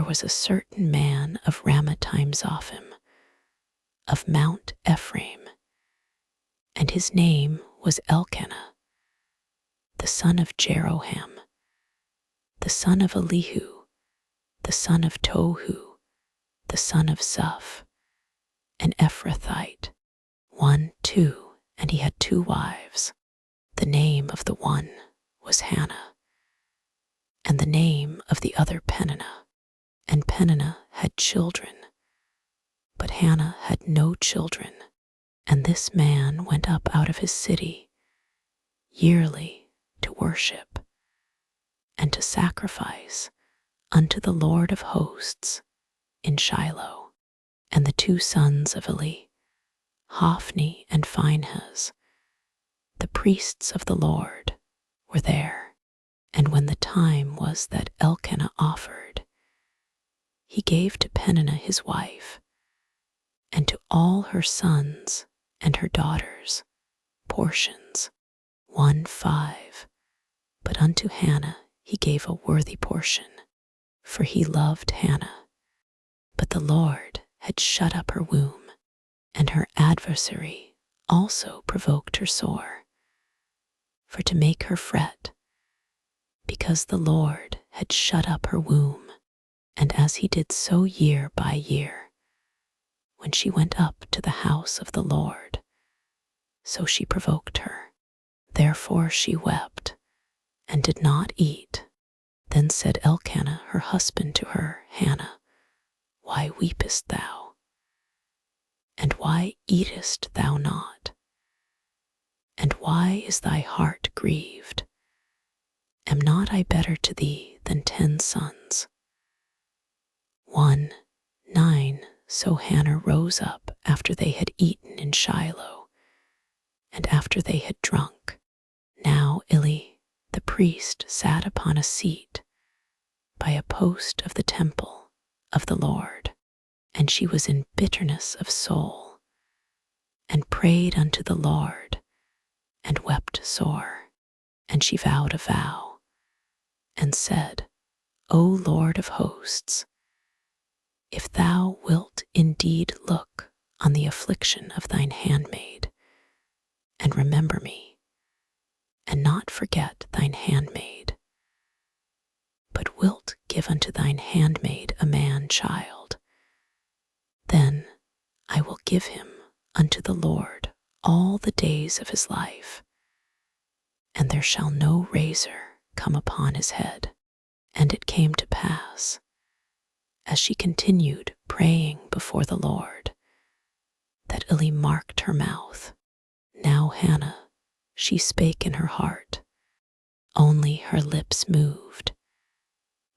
there was a certain man of Ramathaim-Zophim, of Mount Ephraim, and his name was Elkanah, the son of Jeroham, the son of Elihu, the son of Tohu, the son of Zuph, an Ephrathite, and he had 2 wives. The name of the one was Hannah, and the name of the other Peninnah. And Peninnah had children, but Hannah had no children. And this man went up out of his city yearly to worship and to sacrifice unto the Lord of hosts in Shiloh. And the 2 sons of Eli, Hophni and Phinehas, the priests of the Lord, were there. And when the time was that Elkanah offered, he gave to Peninnah his wife, and to all her sons and her daughters portions, 1/5. But unto Hannah he gave a worthy portion, for he loved Hannah. But the Lord had shut up her womb, and her adversary also provoked her sore, for to make her fret, because the Lord had shut up her womb. And as he did so year by year, when she went up to the house of the Lord, so she provoked her. Therefore she wept, and did not eat. Then said Elkanah her husband to her, Hannah, why weepest thou? And why eatest thou not? And why is thy heart grieved? Am not I better to thee than 10 sons? 9. So Hannah rose up after they had eaten in Shiloh, and after they had drunk. Now Eli, the priest, sat upon a seat by a post of the temple of the Lord, and she was in bitterness of soul, and prayed unto the Lord, and wept sore. And she vowed a vow, and said, O Lord of hosts, if thou wilt indeed look on the affliction of thine handmaid, and remember me, and not forget thine handmaid, but wilt give unto thine handmaid a man child, then I will give him unto the Lord all the days of his life, and there shall no razor come upon his head. And it came to pass, as she continued praying before the Lord, that Eli marked her mouth. Now Hannah, she spake in her heart, only her lips moved,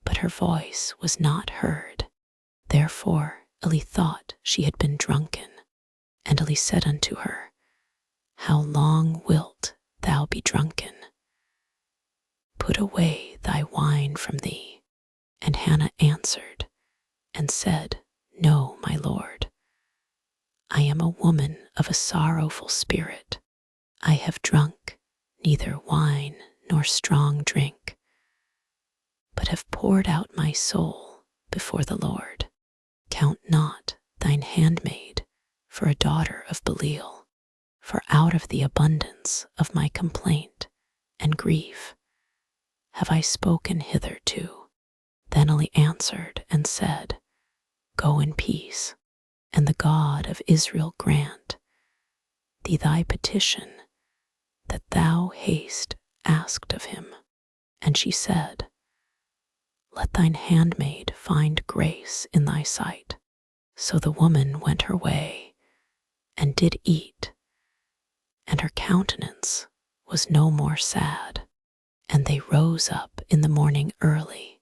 but her voice was not heard. Therefore Eli thought she had been drunken. And Eli said unto her, How long wilt thou be drunken? Put away thy wine from thee. And Hannah answered and said, No, my lord. I am a woman of a sorrowful spirit. I have drunk neither wine nor strong drink, but have poured out my soul before the Lord. Count not thine handmaid for a daughter of Belial, for out of the abundance of my complaint and grief have I spoken hitherto. Then Eli answered and said, Go in peace, and the God of Israel grant thee thy petition that thou hast asked of him. And she said, Let thine handmaid find grace in thy sight. So the woman went her way, and did eat, and her countenance was no more sad. And they rose up in the morning early,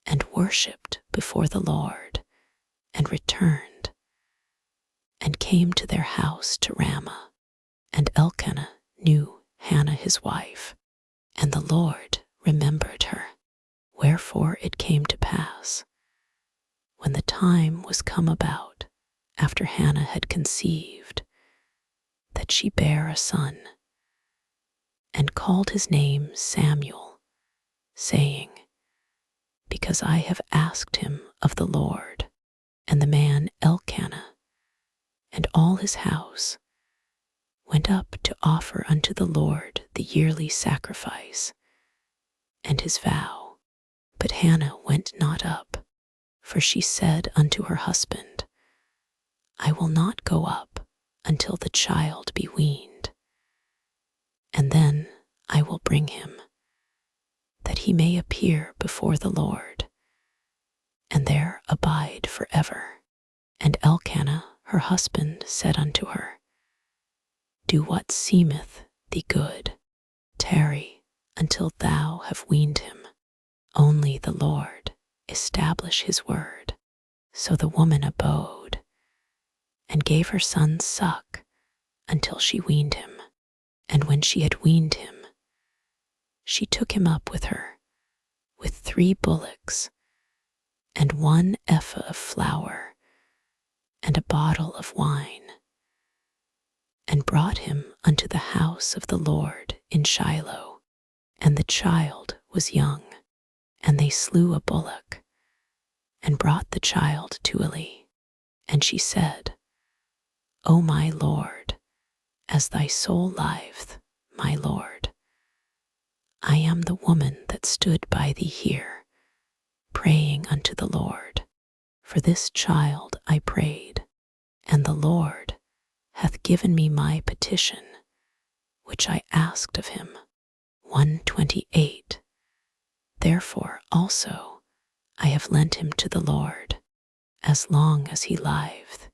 and worshipped before the Lord, and returned, and came to their house to Ramah. And Elkanah knew Hannah his wife, and the Lord remembered her. Wherefore it came to pass, when the time was come about, after Hannah had conceived, that she bare a son, and called his name Samuel, saying, because I have asked him of the Lord. And the man Elkanah and all his house went up to offer unto the Lord the yearly sacrifice and his vow. But Hannah went not up, for she said unto her husband, I will not go up until the child be weaned, and then I will bring him, that he may appear before the Lord, and there abide forever. And Elkanah her husband said unto her, Do what seemeth thee good, tarry until thou have weaned him. Only the Lord establish his word. So the woman abode, and gave her son suck until she weaned him. And when she had weaned him, she took him up with her, with 3 bullocks, and 1 ephah of flour, and a bottle of wine, and brought him unto the house of the Lord in Shiloh. And the child was young. And they slew a bullock, and brought the child to Eli. And she said, O my Lord, as thy soul liveth, my Lord, I am the woman that stood by thee here, praying unto the Lord. For this child I prayed, and the Lord hath given me my petition, which I asked of him. 128. Therefore also I have lent him to the Lord. As long as he liveth,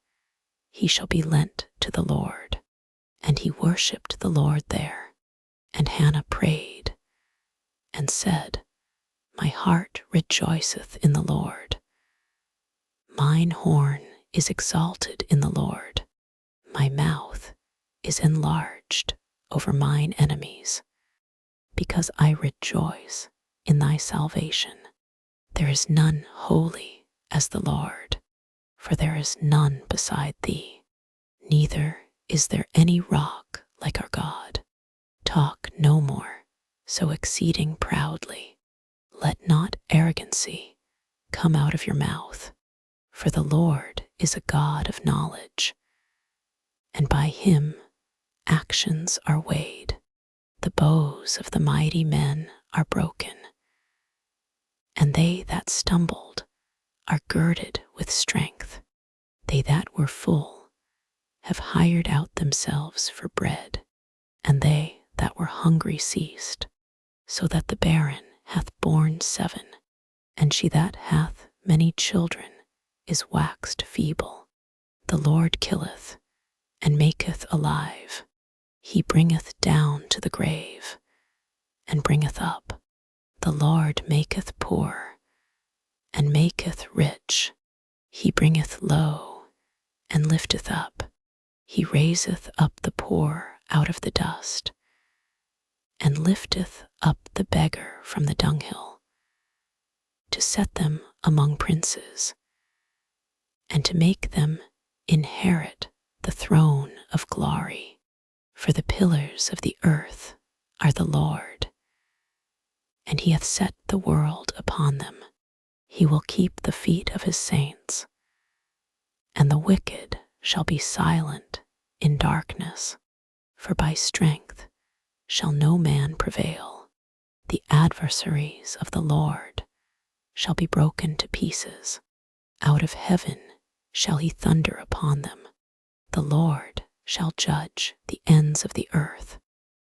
he shall be lent to the Lord. And he worshipped the Lord there. And Hannah prayed, and said, My heart rejoiceth in the Lord. Mine horn is exalted in the Lord. My mouth is enlarged over mine enemies, because I rejoice in thy salvation. There is none holy as the Lord, for there is none beside thee, neither is there any rock like our God. Talk no more so exceeding proudly. Let not arrogancy come out of your mouth, for the Lord is a God of knowledge, and by him actions are weighed. The bows of the mighty men are broken, and they that stumbled are girded with strength. They that were full have hired out themselves for bread, and they that were hungry ceased, so that the barren hath borne 7, and she that hath many children is waxed feeble. The Lord killeth, and maketh alive. He bringeth down to the grave, and bringeth up. The Lord maketh poor, and maketh rich. He bringeth low, and lifteth up. He raiseth up the poor out of the dust, and lifteth up the beggar from the dunghill, to set them among princes, and to make them inherit the throne of glory. For the pillars of the earth are the Lord, and he hath set the world upon them. He will keep the feet of his saints, and the wicked shall be silent in darkness, for by strength shall no man prevail. The adversaries of the Lord shall be broken to pieces. Out of heaven shall he thunder upon them. The Lord shall judge the ends of the earth,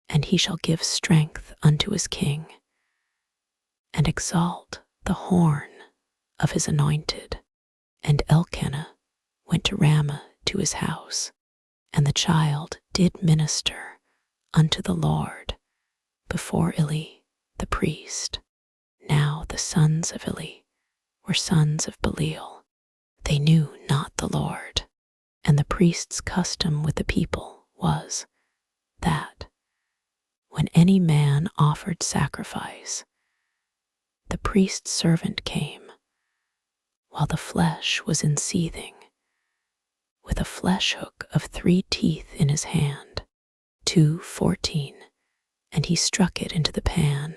and he shall give strength unto his king, and exalt the horn of his anointed. And Elkanah went to Ramah to his house, and the child did minister unto the Lord before Eli the priest. Now the sons of Eli were sons of Belial. They knew not the Lord. And the priest's custom with the people was that when any man offered sacrifice, the priest's servant came, while the flesh was in seething, with a flesh hook of 3 teeth in his hand. 2:14. And he struck it into the pan,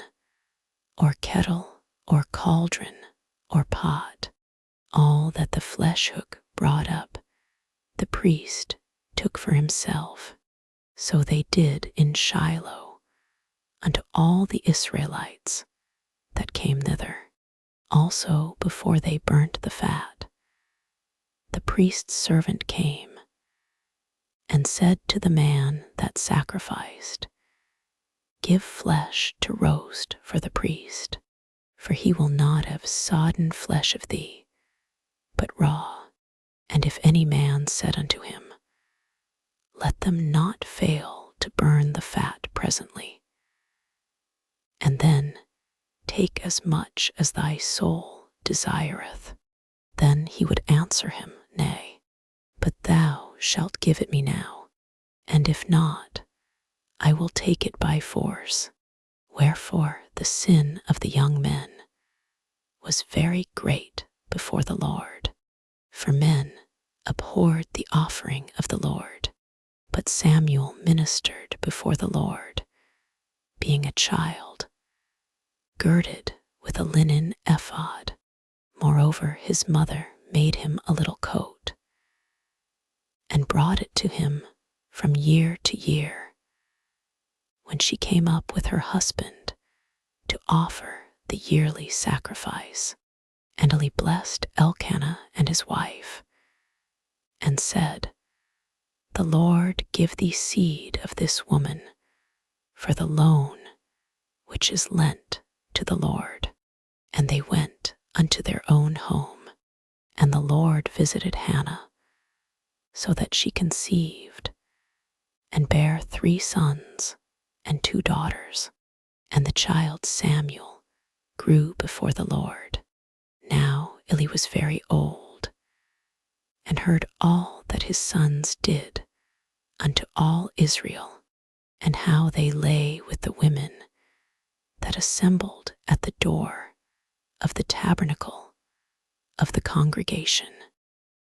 or kettle, or cauldron or pot. All that the flesh hook brought up, the priest took for himself. So they did in Shiloh unto all the Israelites that came thither. Also before they burnt the fat, the priest's servant came and said to the man that sacrificed, Give flesh to roast for the priest, for he will not have sodden flesh of thee, but raw. And if any man said unto him, Let them not fail to burn the fat presently, and then take as much as thy soul desireth, then he would answer him, Nay, but thou shalt give it me now, and if not, I will take it by force. Wherefore the sin of the young men was very great before the Lord, for men abhorred the offering of the Lord. But Samuel ministered before the Lord, being a child, girded with a linen ephod. Moreover, his mother made him a little coat, and brought it to him from year to year, when she came up with her husband to offer the yearly sacrifice. And Eli blessed Elkanah and his wife, and said, The Lord give thee seed of this woman for the loan which is lent to the Lord. And they went unto their own home, and the Lord visited Hannah, so that she conceived, and bare 3 sons and 2 daughters. And the child Samuel grew before the Lord. Now Eli was very old, and heard all that his sons did unto all Israel, and how they lay with the women that assembled at the door of the tabernacle of the congregation.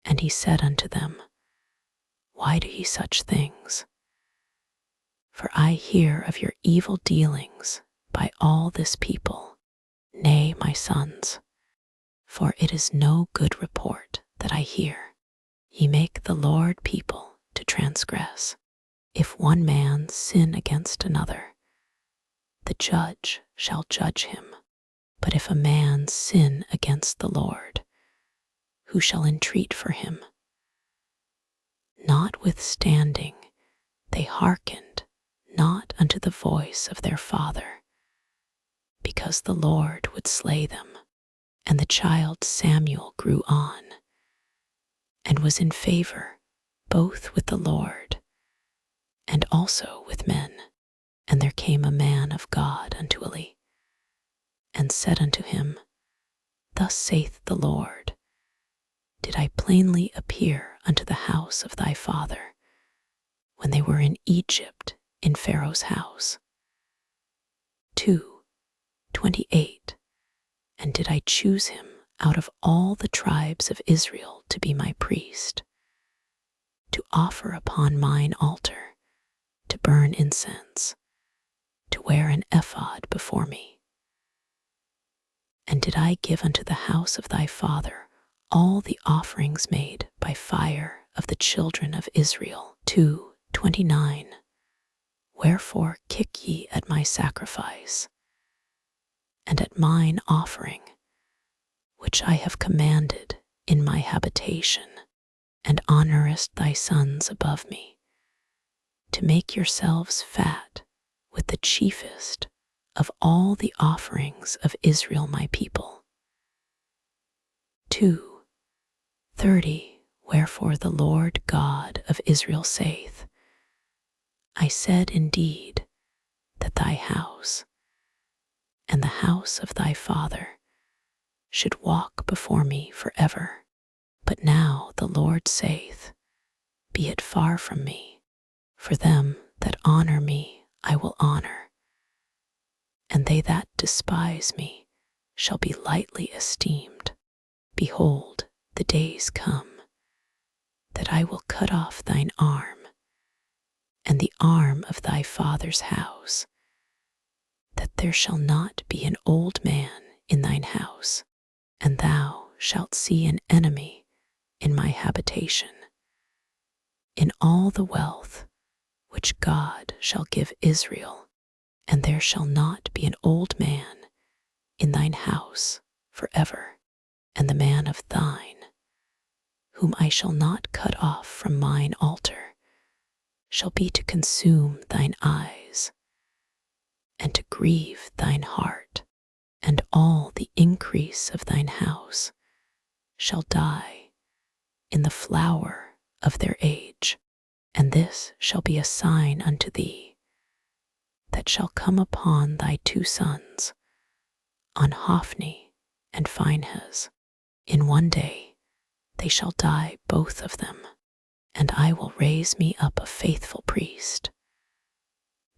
And he said unto them, Why do ye such things? For I hear of your evil dealings by all this people. Nay, my sons, for it is no good report that I hear. Ye make the Lord people to transgress. If one man sin against another, the judge shall judge him. But if a man sin against the Lord, who shall entreat for him? Notwithstanding, they hearkened not unto the voice of their father, because the Lord would slay them. And the child Samuel grew on, and was in favor both with the Lord and also with men. And there came a man of God unto Eli, and said unto him, Thus saith the Lord, Did I plainly appear unto the house of thy father, when they were in Egypt in Pharaoh's house? 2:28. And did I choose him out of all the tribes of Israel to be my priest, to offer upon mine altar, to burn incense, to wear an ephod before me? And did I give unto the house of thy father all the offerings made by fire of the children of Israel? 2:29. Wherefore kick ye at my sacrifice, and at mine offering, which I have commanded in my habitation, and honorest thy sons above me, to make yourselves fat with the chiefest of all the offerings of Israel my people? 2:30. Wherefore the Lord God of Israel saith, I said indeed that thy house and the house of thy father should walk before me forever. But now the Lord saith, Be it far from me, for them that honor me I will honor, and they that despise me shall be lightly esteemed. Behold, the days come, that I will cut off thine arm, and the arm of thy father's house, that there shall not be an old man in thine house. and thou shalt see an enemy in my habitation, in all the wealth which God shall give Israel, and there shall not be an old man in thine house forever, and the man of thine, whom I shall not cut off from mine altar, shall be to consume thine eyes, and to grieve thine heart, and all the increase of thine house shall die in the flower of their age. And this shall be a sign unto thee, that shall come upon thy two sons, on Hophni and Phinehas. In one day they shall die both of them, and I will raise me up a faithful priest,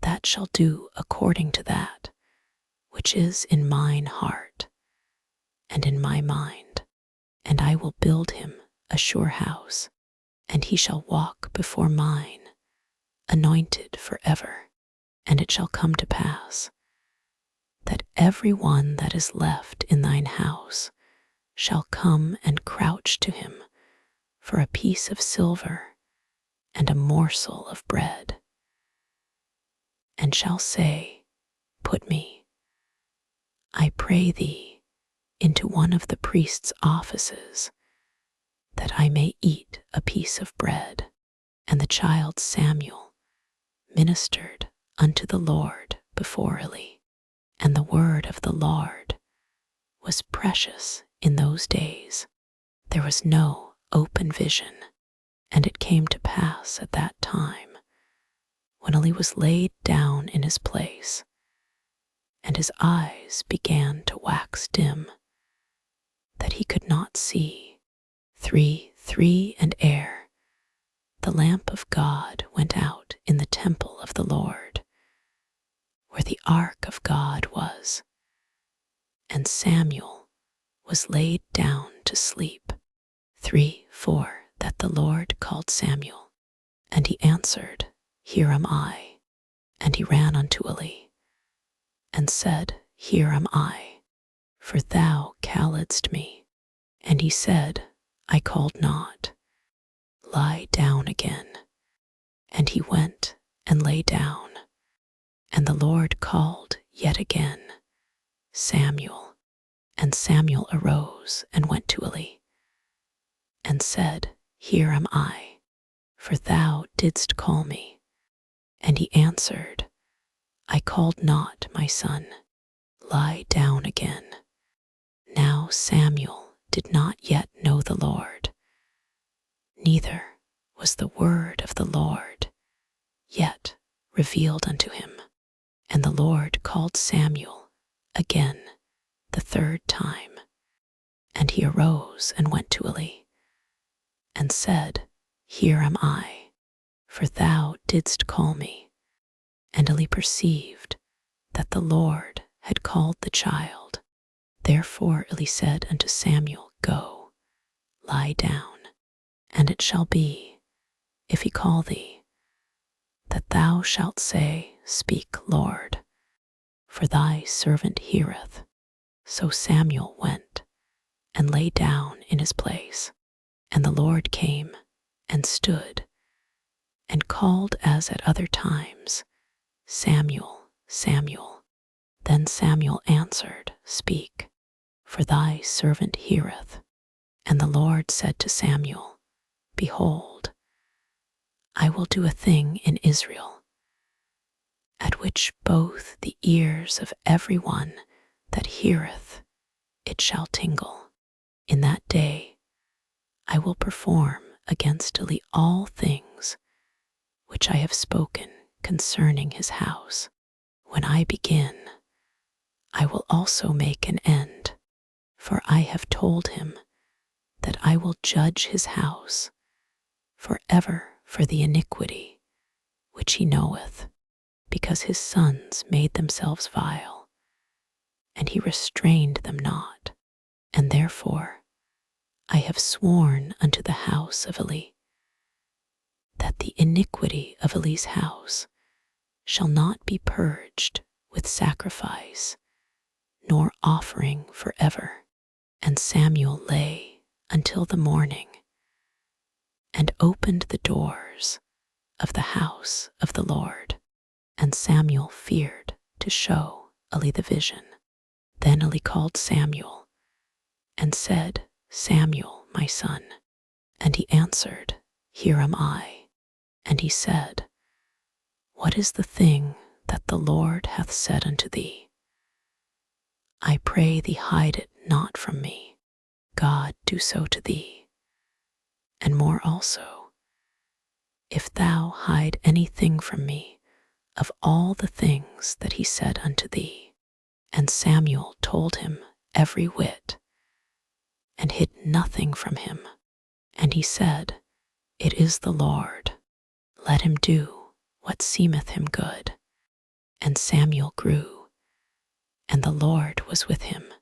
that shall do according to that which is in mine heart and in my mind. And I will build him a sure house, and he shall walk before mine, anointed forever. And it shall come to pass, that every one that is left in thine house shall come and crouch to him for a piece of silver and a morsel of bread, and shall say, Put me, I pray thee, into one of the priest's offices, that I may eat a piece of bread. And the child Samuel ministered unto the Lord before Eli, and the word of the Lord was precious in those days. There was no open vision. And it came to pass at that time, when Eli was laid down in his place, and his eyes began to wax dim, that he could not see. 3 and ere the lamp of God went out in the temple of the Lord, where the ark of God was, and Samuel was laid down to sleep. 4 that the Lord called Samuel, and he answered, Here am I. And he ran unto Eli, and said, Here am I, for thou calledst me. And he said, I called not. Lie down again. And he went and lay down. And the Lord called yet again, Samuel. And Samuel arose and went to Eli, and said, Here am I, for thou didst call me. And he answered, I called not, my son. Lie down again. Now Samuel did not yet know the Lord, neither was the word of the Lord yet revealed unto him. And the Lord called Samuel again the third time. And he arose and went to Eli, and said, Here am I, for thou didst call me. And Eli perceived that the Lord had called the child. Therefore Eli said unto Samuel, Go, lie down. And it shall be, if he call thee, that thou shalt say, Speak, Lord, for thy servant heareth. So Samuel went and lay down in his place. And the Lord came and stood and called as at other times, Samuel, Samuel. Then Samuel answered, Speak, for thy servant heareth. And the Lord said to Samuel, Behold, I will do a thing in Israel, at which both the ears of every one that heareth it shall tingle. In that day I will perform against Eli all things which I have spoken concerning his house. When I begin, I will also make an end, for I have told him that I will judge his house forever for the iniquity which he knoweth, because his sons made themselves vile, and he restrained them not. And therefore I have sworn unto the house of Eli, that the iniquity of Eli's house shall not be purged with sacrifice, nor offering forever. And Samuel lay until the morning, and opened the doors of the house of the Lord. And Samuel feared to show Eli the vision. Then Eli called Samuel, and said, Samuel, my son. And he answered, Here am I. And he said, What is the thing that the Lord hath said unto thee? I pray thee hide it not from me. God do so to thee, and more also, if thou hide anything from me of all the things that he said unto thee. And Samuel told him every whit, and hid nothing from him. And he said, It is the Lord. Let him do what seemeth him good. And Samuel grew, and the Lord was with him,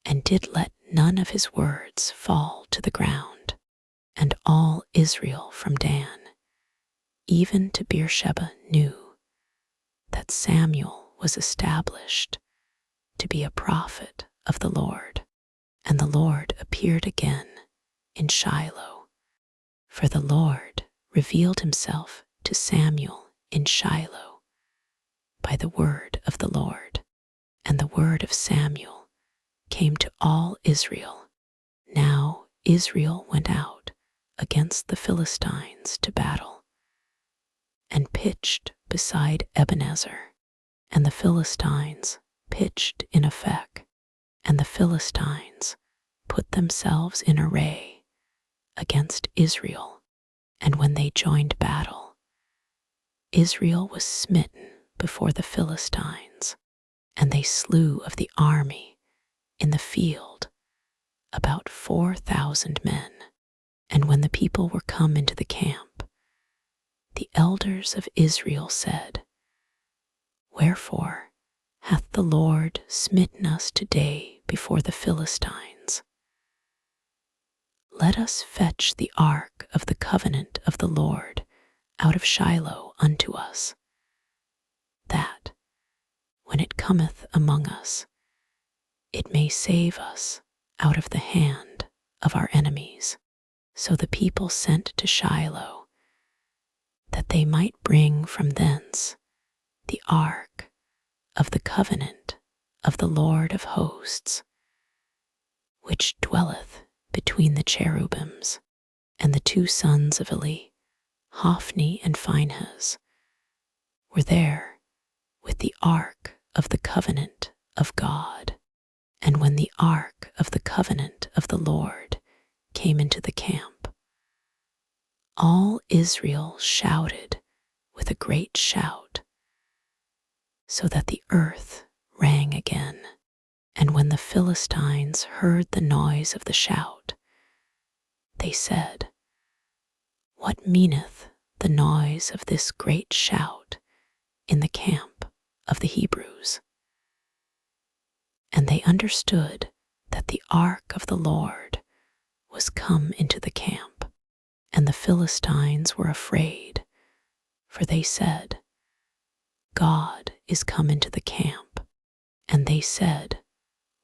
and did let none of his words fall to the ground. And all Israel from Dan, even to Beersheba, knew that Samuel was established to be a prophet of the Lord. And the Lord appeared again in Shiloh, for the Lord revealed himself to Samuel in Shiloh by the word of the Lord. And the word of Samuel came to all Israel. Now Israel went out against the Philistines to battle, and pitched beside Ebenezer. And the Philistines pitched in Aphek, and the Philistines put themselves in array against Israel. And when they joined battle, Israel was smitten before the Philistines, and they slew of the army in the field about 4,000 men. And when the people were come into the camp, the elders of Israel said, Wherefore hath the Lord smitten us today before the Philistines? Let us fetch the ark of the covenant of the Lord out of Shiloh unto us, that, when it cometh among us, it may save us out of the hand of our enemies. So the people sent to Shiloh, that they might bring from thence the ark of the covenant of the Lord of hosts, which dwelleth between the cherubims. And the two sons of Eli, Hophni and Phinehas, were there with the ark of the covenant of God. And when the ark of the covenant of the Lord came into the camp, all Israel shouted with a great shout, so that the earth rang again. And when the Philistines heard the noise of the shout, they said, What meaneth the noise of this great shout in the camp of the Hebrews? And they understood that the ark of the Lord was come into the camp. And the Philistines were afraid, for they said, God is come into the camp. And they said,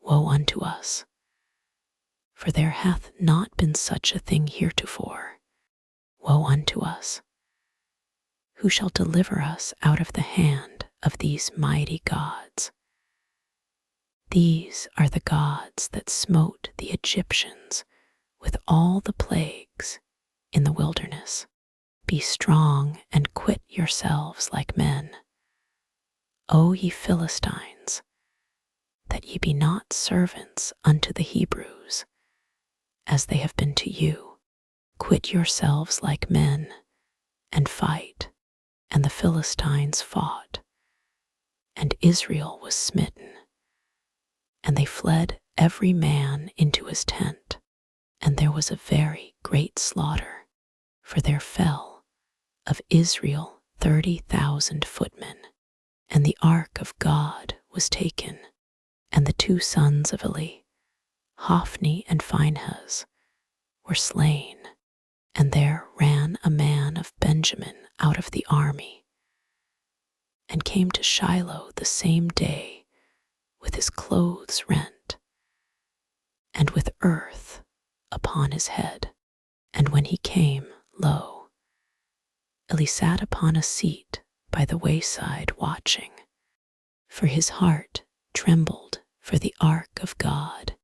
Woe unto us, for there hath not been such a thing heretofore. Woe unto us! Who shall deliver us out of the hand of these mighty gods? These are the gods that smote the Egyptians with all the plagues in the wilderness. Be strong and quit yourselves like men, O ye Philistines, that ye be not servants unto the Hebrews, as they have been to you. Quit yourselves like men, and fight. And the Philistines fought, and Israel was smitten. And they fled every man into his tent, and there was a very great slaughter, for there fell of Israel 30,000 footmen. And the ark of God was taken, and the two sons of Eli, Hophni and Phinehas, were slain. And there ran a man of Benjamin out of the army, and came to Shiloh the same day with his clothes rent. and with earth upon his head. And when he came, lo, Eli sat upon a seat by the wayside watching, for his heart trembled for the ark of God.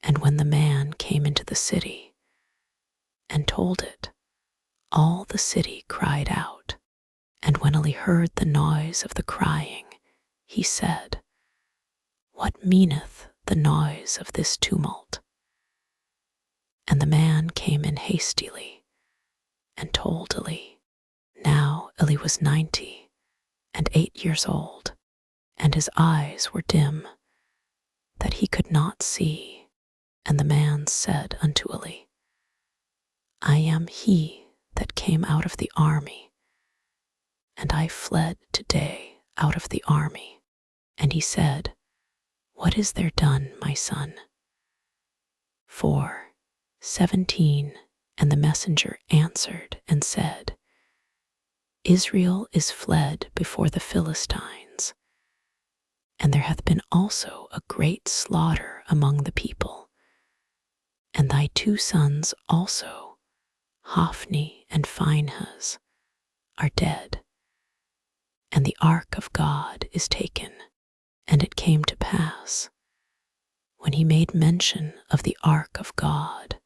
And when the man came into the city and told it, all the city cried out. And when Eli heard the noise of the crying, he said, What meaneth the noise of this tumult? And the man came in hastily and told Eli. Now Eli was 98 years old, and his eyes were dim, that he could not see. And the man said unto Eli, I am he that came out of the army, and I fled today out of the army. And he said, What is there done, my son? 4:17. And the messenger answered and said, Israel is fled before the Philistines, and there hath been also a great slaughter among the people. And thy 2 sons also, Hophni and Phinehas, are dead, and the ark of God is taken. And it came to pass, when he made mention of the ark of God,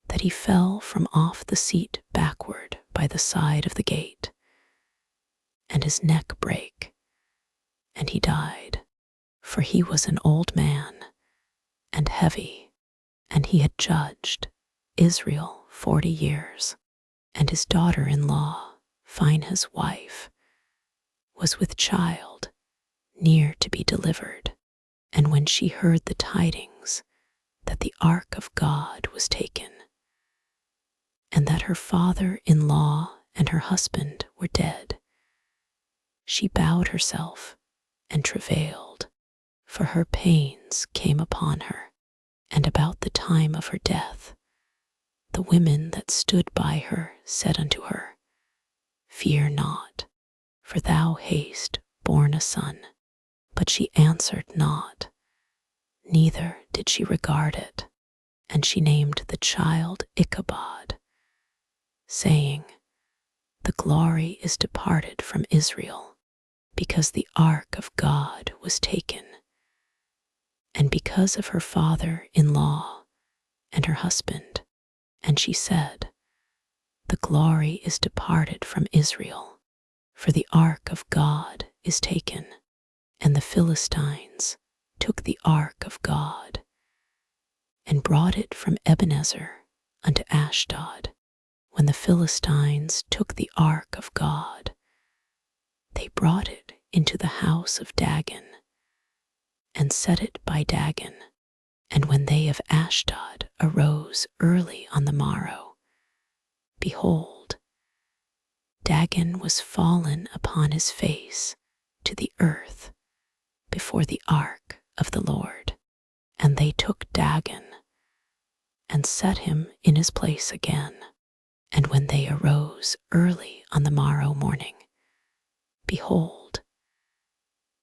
that he fell from off the seat backward by the side of the gate, and his neck brake, and he died, for he was an old man and heavy, and he had judged Israel 40 years. And his daughter-in-law, Phinehas' wife, was with child, near to be delivered. And when she heard the tidings that the ark of God was taken, and that her father-in-law and her husband were dead, she bowed herself and travailed, for her pains came upon her. And about the time of her death, the women that stood by her said unto her, Fear not, for thou hast borne a son. But she answered not, neither did she regard it. And she named the child Ichabod, saying, The glory is departed from Israel, because the ark of God was taken, and because of her father-in-law and her husband. And she said, The glory is departed from Israel, for the ark of God is taken. And the Philistines took the ark of God, and brought it from Ebenezer unto Ashdod. When the Philistines took the ark of God, they brought it into the house of Dagon, and set it by Dagon. And when they of Ashdod arose early on the morrow, behold, Dagon was fallen upon his face to the earth before the ark of the Lord. And they took Dagon, and set him in his place again. And when they arose early on the morrow morning, behold,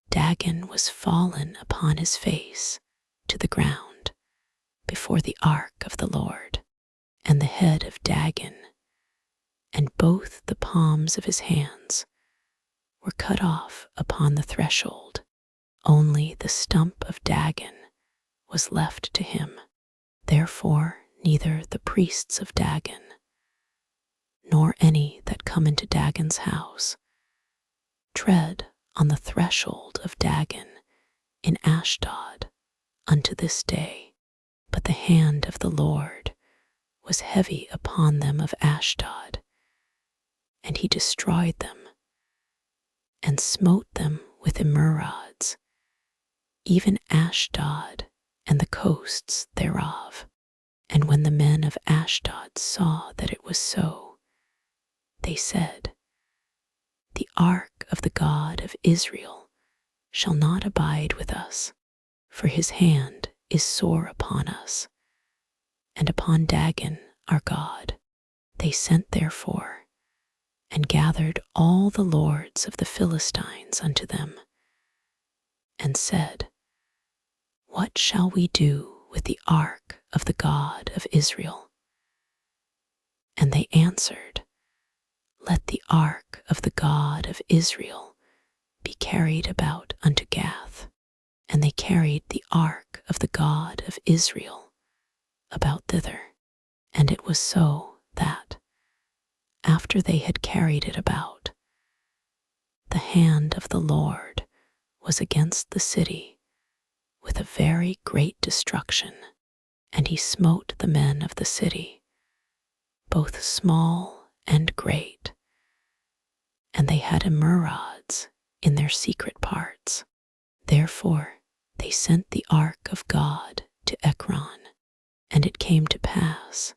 Dagon was fallen upon his face to the ground before the ark of the Lord. And the head of Dagon and both the palms of his hands were cut off upon the threshold. Only the stump of Dagon was left to him. Therefore neither the priests of Dagon, nor any that come into Dagon's house, tread on the threshold of Dagon in Ashdod unto this day. But the hand of the Lord was heavy upon them of Ashdod, and he destroyed them, and smote them with emerods, even Ashdod and the coasts thereof. And when the men of Ashdod saw that it was so, they said, The ark of the God of Israel shall not abide with us, for his hand is sore upon us, and upon Dagon our God. They sent therefore, and gathered all the lords of the Philistines unto them, and said, What shall we do with the ark of the God of Israel? And they answered, Let the ark of the God of Israel be carried about unto Gath. And they carried the ark of the God of Israel about thither. And it was so that, after they had carried it about, the hand of the Lord was against the city with a very great destruction, and he smote the men of the city, both small and great, and they had emerods in their secret parts. Therefore they sent the ark of God to Ekron, and it came to pass,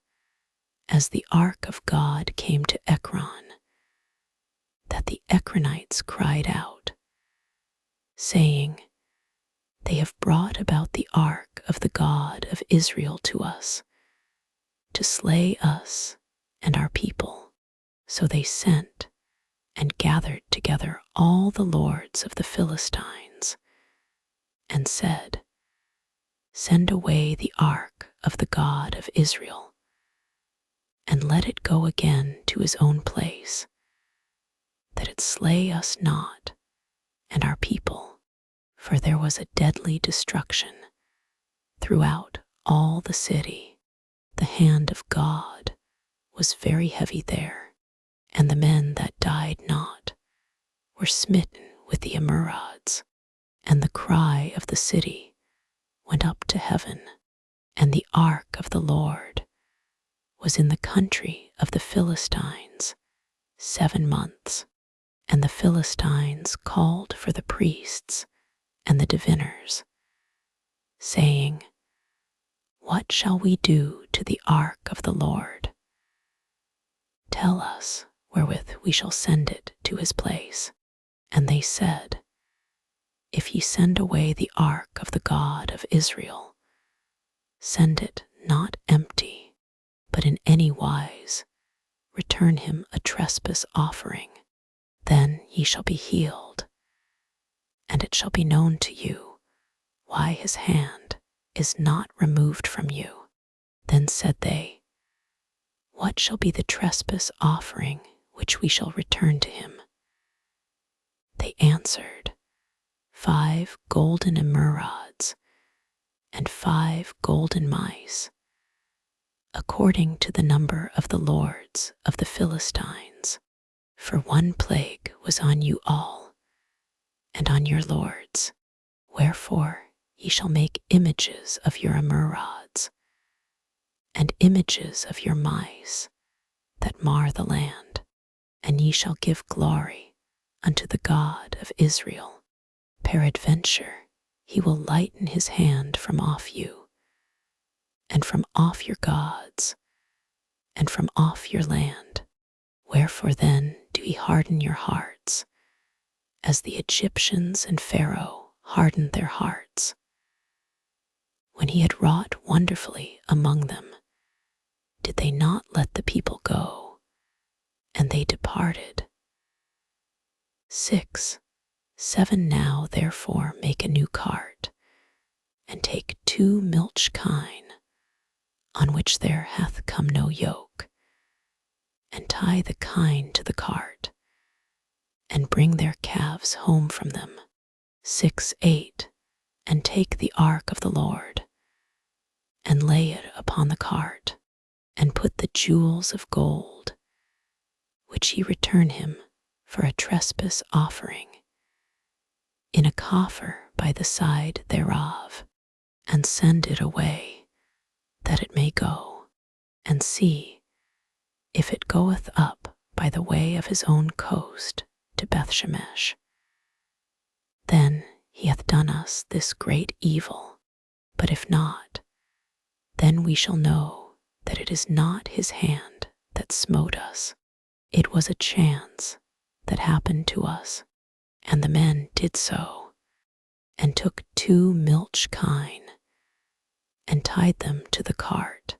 as the ark of God came to Ekron, that the Ekronites cried out, saying, They have brought about the ark of the God of Israel to us, to slay us and our people. So they sent and gathered together all the lords of the Philistines, and said, Send away the ark of the God of Israel, and let it go again to his own place, that it slay us not and our people. For there was a deadly destruction throughout all the city. The hand of God was very heavy there, and the men that died not were smitten with the emerods, and the cry of the city went up to heaven. And the ark of the Lord was in the country of the Philistines 7 months. And the Philistines called for the priests and the diviners, saying, What shall we do to the ark of the Lord? Tell us wherewith we shall send it to his place. And they said, If ye send away the ark of the God of Israel, send it not empty, but in any wise return him a trespass offering. Then ye shall be healed, and it shall be known to you why his hand is not removed from you. Then said they, What shall be the trespass offering which we shall return to him? They answered, 5 golden emerods and 5 golden mice, according to the number of the lords of the Philistines. For 1 plague was on you all, and on your lords. Wherefore ye shall make images of your emerods, and images of your mice that mar the land, and ye shall give glory unto the God of Israel. Peradventure he will lighten his hand from off you, and from off your gods, and from off your land. Wherefore then do ye harden your hearts, as the Egyptians and Pharaoh hardened their hearts, when he had wrought wonderfully among them? Did they not let the people go, and they departed? 6. 7 Now therefore make a new cart, and take 2 milch kine, on which there hath come no yoke, and tie the kine to the cart, and bring their calves home from them. 6, 8 And take the ark of the Lord, and lay it upon the cart, and put the jewels of gold, which ye return him for a trespass offering, in a coffer by the side thereof, and send it away, that it may go, and see if it goeth up by the way of his own coast to Bethshemesh. Then he hath done us this great evil, but if not, then we shall know that it is not his hand that smote us. It was a chance that happened to us. And the men did so, and took 2 milch kine, and tied them to the cart,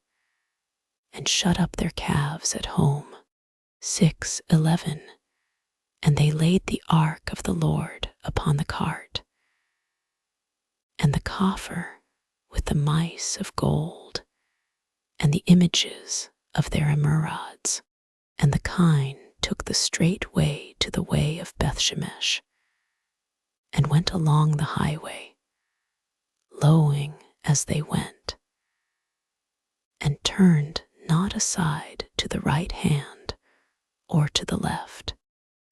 and shut up their calves at home. 6, 11 And they laid the ark of the Lord upon the cart, and the coffer with the mice of gold and the images of their emerods. And the kine took the straight way to the way of Bethshemesh, and went along the highway, lowing as they went, and turned not aside to the right hand or to the left.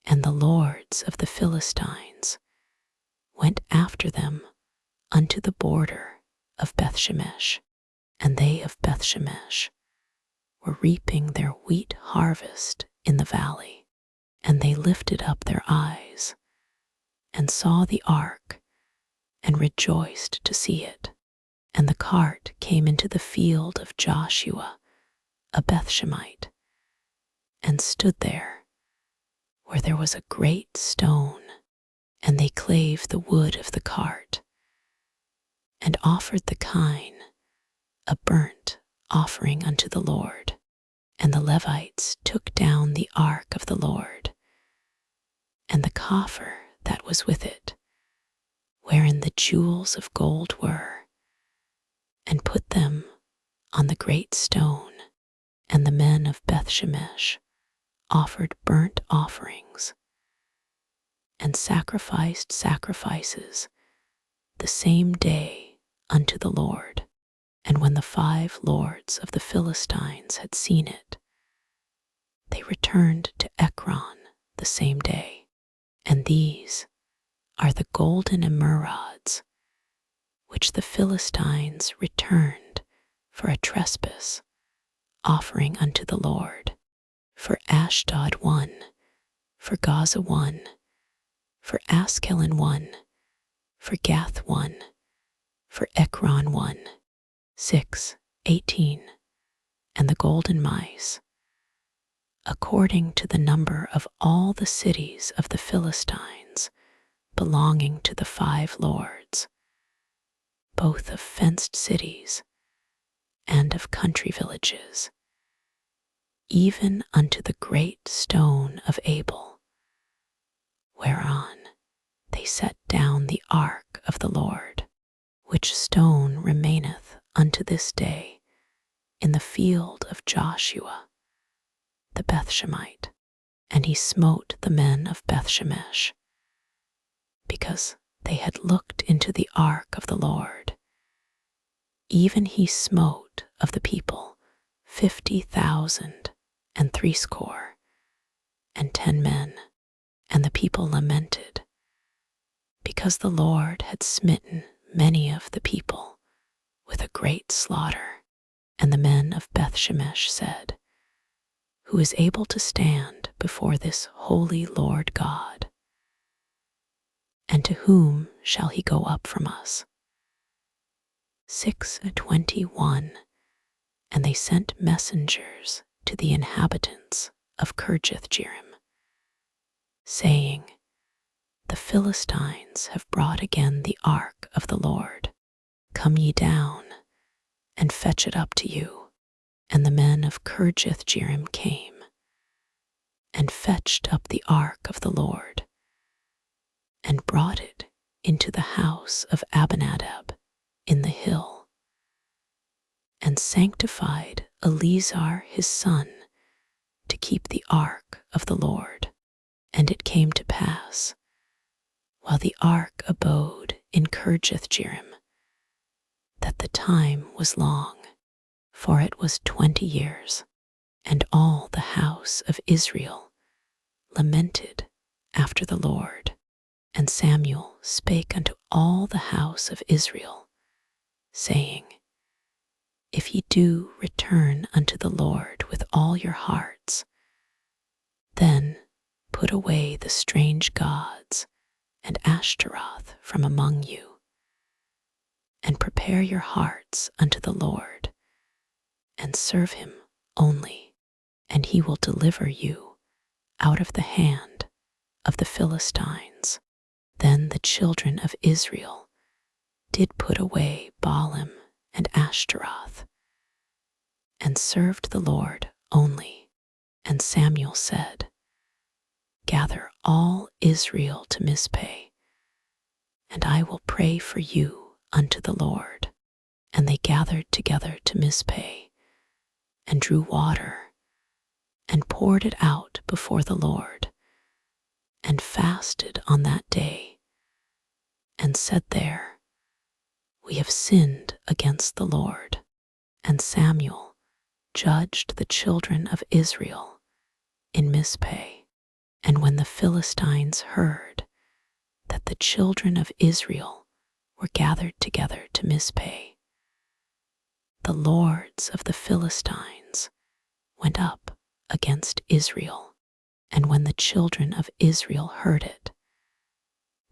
And the lords of the Philistines went after them unto the border of Bethshemesh, and they of Bethshemesh were reaping their wheat harvest in the valley. And they lifted up their eyes and saw the ark, and rejoiced to see it. And the cart came into the field of Joshua, a Bethshemite, and stood there, where there was a great stone. And they clave the wood of the cart, and offered the kine a burnt offering unto the Lord. And the Levites took down the ark of the Lord, and the coffer that was with it, wherein the jewels of gold were, and put them on the great stone. And the men of Bethshemesh offered burnt offerings, and sacrificed sacrifices the same day unto the Lord. And when the 5 lords of the Philistines had seen it, they returned to Ekron the same day. And these are the golden emerods which the Philistines returned for a trespass offering unto the Lord. For Ashdod 1, for Gaza 1, for Askelon 1, for Gath 1, for Ekron 1, 6:18. And the golden mice, according to the number of all the cities of the Philistines belonging to the 5 lords, both of fenced cities and of country villages, even unto the great stone of Abel, whereon they set down the ark of the Lord, which stone remaineth unto this day in the field of Joshua the Bethshemite. And he smote the men of Bethshemesh, because they had looked into the ark of the Lord. Even he smote of the people 50,000 and 60, and 10 men. And the people lamented, because the Lord had smitten many of the people with a great slaughter. And the men of Bethshemesh said, Who is able to stand before this holy Lord God? And to whom shall he go up from us? 6:21. And they sent messengers to the inhabitants of Kirjathjearim, saying, The Philistines have brought again the ark of the Lord. Come ye down, and fetch it up to you. And the men of Kirjathjearim came, and fetched up the ark of the Lord, and brought it into the house of Abinadab in the hill, and sanctified Eleazar his son to keep the ark of the Lord. And it came to pass, while the ark abode in Kirjathjearim, that the time was long, for it was 20 years. And all the house of Israel lamented after the Lord. And Samuel spake unto all the house of Israel, saying, If ye do return unto the Lord with all your hearts, then put away the strange gods and Ashtaroth from among you, and prepare your hearts unto the Lord, and serve him only, and he will deliver you out of the hand of the Philistines. Then the children of Israel did put away Baalim and Ashtaroth, and served the Lord only. And Samuel said, Gather all Israel to Mizpah, and I will pray for you unto the Lord. And they gathered together to Mizpah, and drew water, and poured it out before the Lord, and fasted on that day, and said there, We have sinned against the Lord. And Samuel judged the children of Israel in Mizpah. And when the Philistines heard that the children of Israel were gathered together to Mizpah, the lords of the Philistines went up against Israel. And when the children of Israel heard it,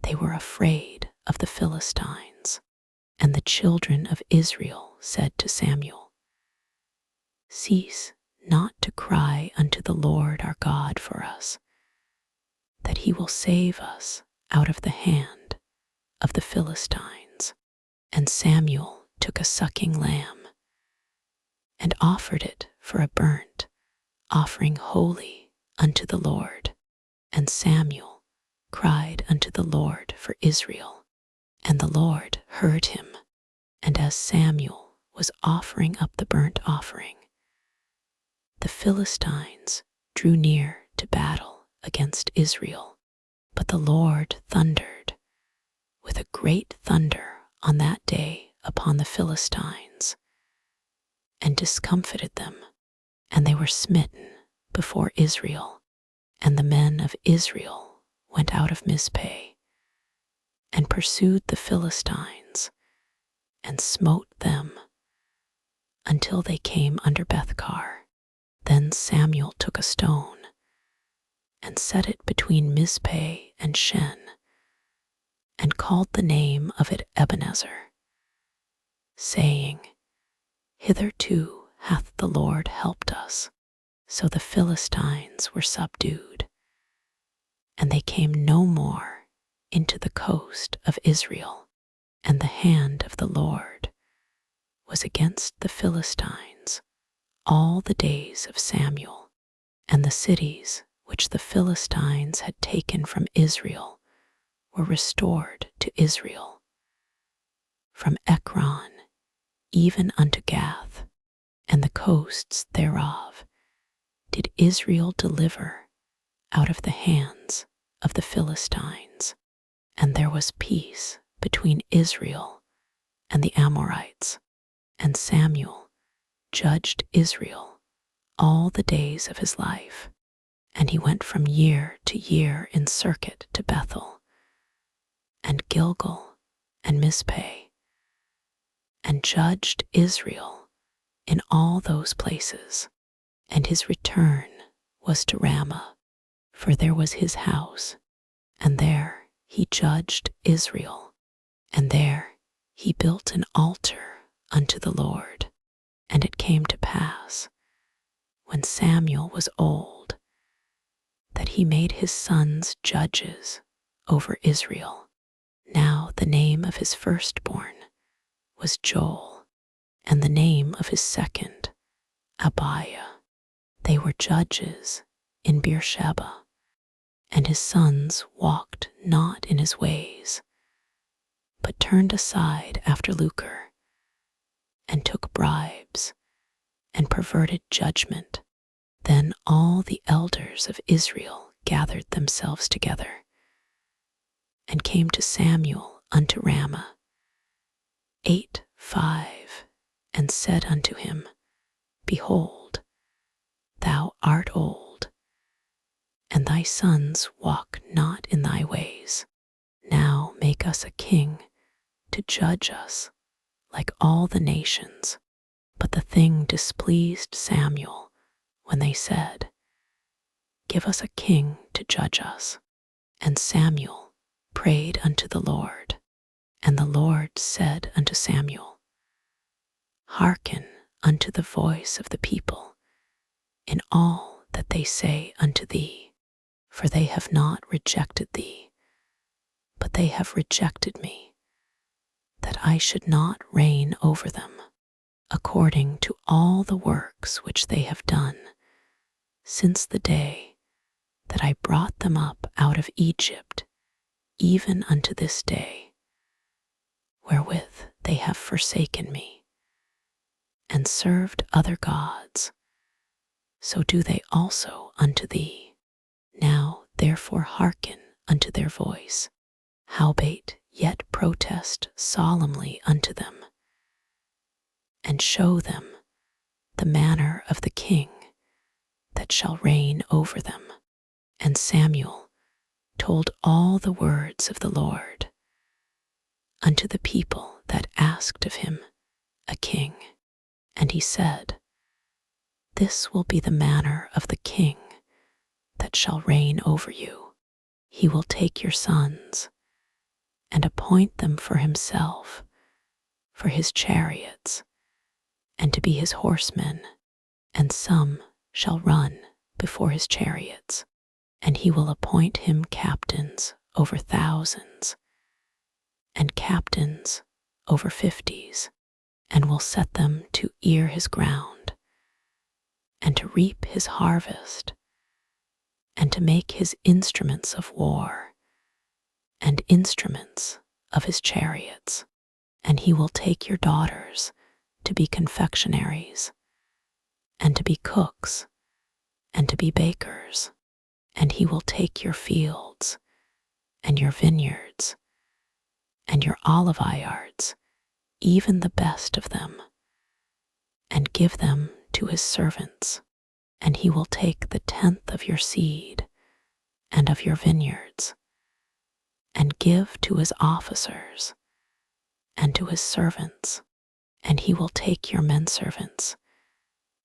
they were afraid of the Philistines. And the children of Israel said to Samuel, Cease not to cry unto the Lord our God for us, that he will save us out of the hand of the Philistines. And Samuel took a sucking lamb, and offered it for a burnt offering holy unto the Lord. And Samuel cried unto the Lord for Israel, and the Lord heard him. And as Samuel was offering up the burnt offering, the Philistines drew near to battle against Israel. But the Lord thundered with a great thunder on that day upon the Philistines, and discomfited them, and they were smitten before Israel. And the men of Israel went out of Mizpah, and pursued the Philistines, and smote them, until they came under Bethkar. Then Samuel took a stone, and set it between Mizpah and Shen, and called the name of it Ebenezer, saying, Hitherto hath the Lord helped us. So the Philistines were subdued, and they came no more into the coast of Israel. And the hand of the Lord was against the Philistines all the days of Samuel. And the cities which the Philistines had taken from Israel were restored to Israel, from Ekron even unto Gath, and the coasts thereof did Israel deliver out of the hands of the Philistines. And there was peace between Israel and the Amorites. And Samuel judged Israel all the days of his life. And he went from year to year in circuit to Bethel, and Gilgal, and Mizpah, and judged Israel in all those places. And his return was to Ramah, for there was his house, and there he judged Israel. And there he built an altar unto the Lord. And it came to pass, when Samuel was old, that he made his sons judges over Israel. Now the name of his firstborn was Joel, and the name of his second, Abiah. They were judges in Beersheba. And his sons walked not in his ways, but turned aside after lucre, and took bribes, and perverted judgment. Then all the elders of Israel gathered themselves together, and came to Samuel unto Ramah, 8-5, and said unto him, Behold, thou art old, and thy sons walk not in thy ways. Now make us a king to judge us like all the nations. But the thing displeased Samuel when they said, Give us a king to judge us. And Samuel prayed unto the Lord. And the Lord said unto Samuel, Hearken unto the voice of the people in all that they say unto thee, for they have not rejected thee, but they have rejected me, that I should not reign over them, according to all the works which they have done, since the day that I brought them up out of Egypt, even unto this day, wherewith they have forsaken me. and served other gods, so do they also unto thee. Now therefore hearken unto their voice, howbeit yet protest solemnly unto them, and show them the manner of the king that shall reign over them. And Samuel told all the words of the Lord unto the people that asked of him a king. And he said, This will be the manner of the king that shall reign over you. He will take your sons and appoint them for himself, for his chariots, and to be his horsemen, and some shall run before his chariots. And he will appoint him captains over thousands, and captains over 50s, and will set them to ear his ground, and to reap his harvest, and to make his instruments of war, and instruments of his chariots. And he will take your daughters to be confectionaries, and to be cooks, and to be bakers. And he will take your fields, and your vineyards, and your olive yards, even the best of them, and give them to his servants. And he will take the 10th of your seed, and of your vineyards, and give to his officers, and to his servants. And he will take your menservants,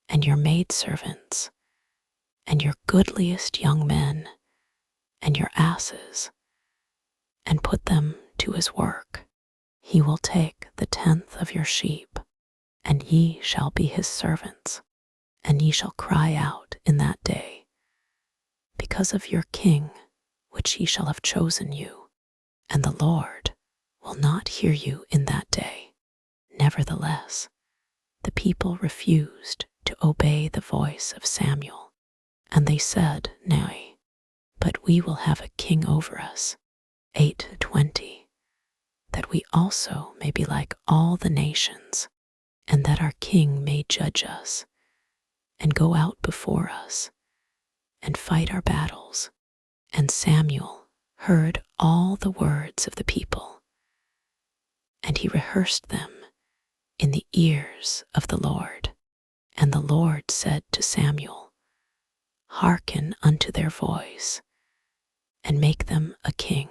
and your maidservants, and your goodliest young men, and your asses, and put them to his work. He will take the 10th of your sheep, and ye shall be his servants. And ye shall cry out in that day, because of your king, which ye shall have chosen you, and the Lord will not hear you in that day. Nevertheless, the people refused to obey the voice of Samuel, and they said, Nay, but we will have a king over us, 8-20, that we also may be like all the nations, and that our king may judge us, and go out before us, and fight our battles. And Samuel heard all the words of the people, and he rehearsed them in the ears of the Lord. And the Lord said to Samuel, Hearken unto their voice, and make them a king.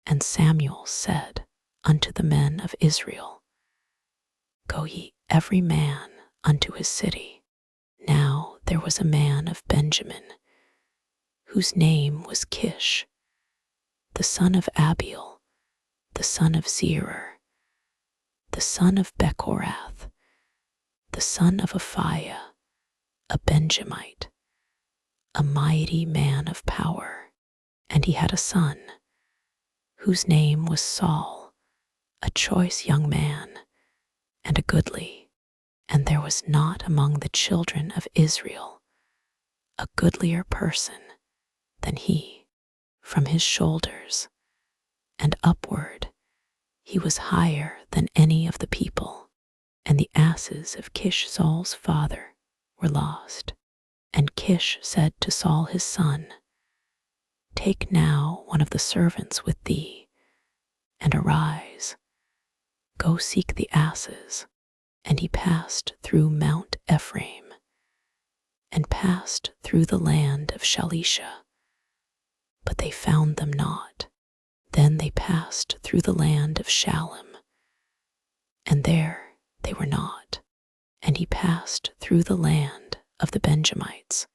And Samuel said unto the men of Israel, Go ye every man unto his city. Now there was a man of Benjamin, whose name was Kish, the son of Abiel, the son of Zerer, the son of Bechorath, the son of Aphiah, a Benjamite, a mighty man of power. And he had a son, whose name was Saul, a choice young man, and a goodly. And there was not among the children of Israel a goodlier person than he. From his shoulders and upward he was higher than any of the people. And the asses of Kish Saul's father were lost. And Kish said to Saul his son, Take now one of the servants with thee, and arise, go seek the asses. And he passed through Mount Ephraim, and passed through the land of Shalisha, but they found them not. Then they passed through the land of Shalem, and there they were not. And he passed through the land of the Benjamites,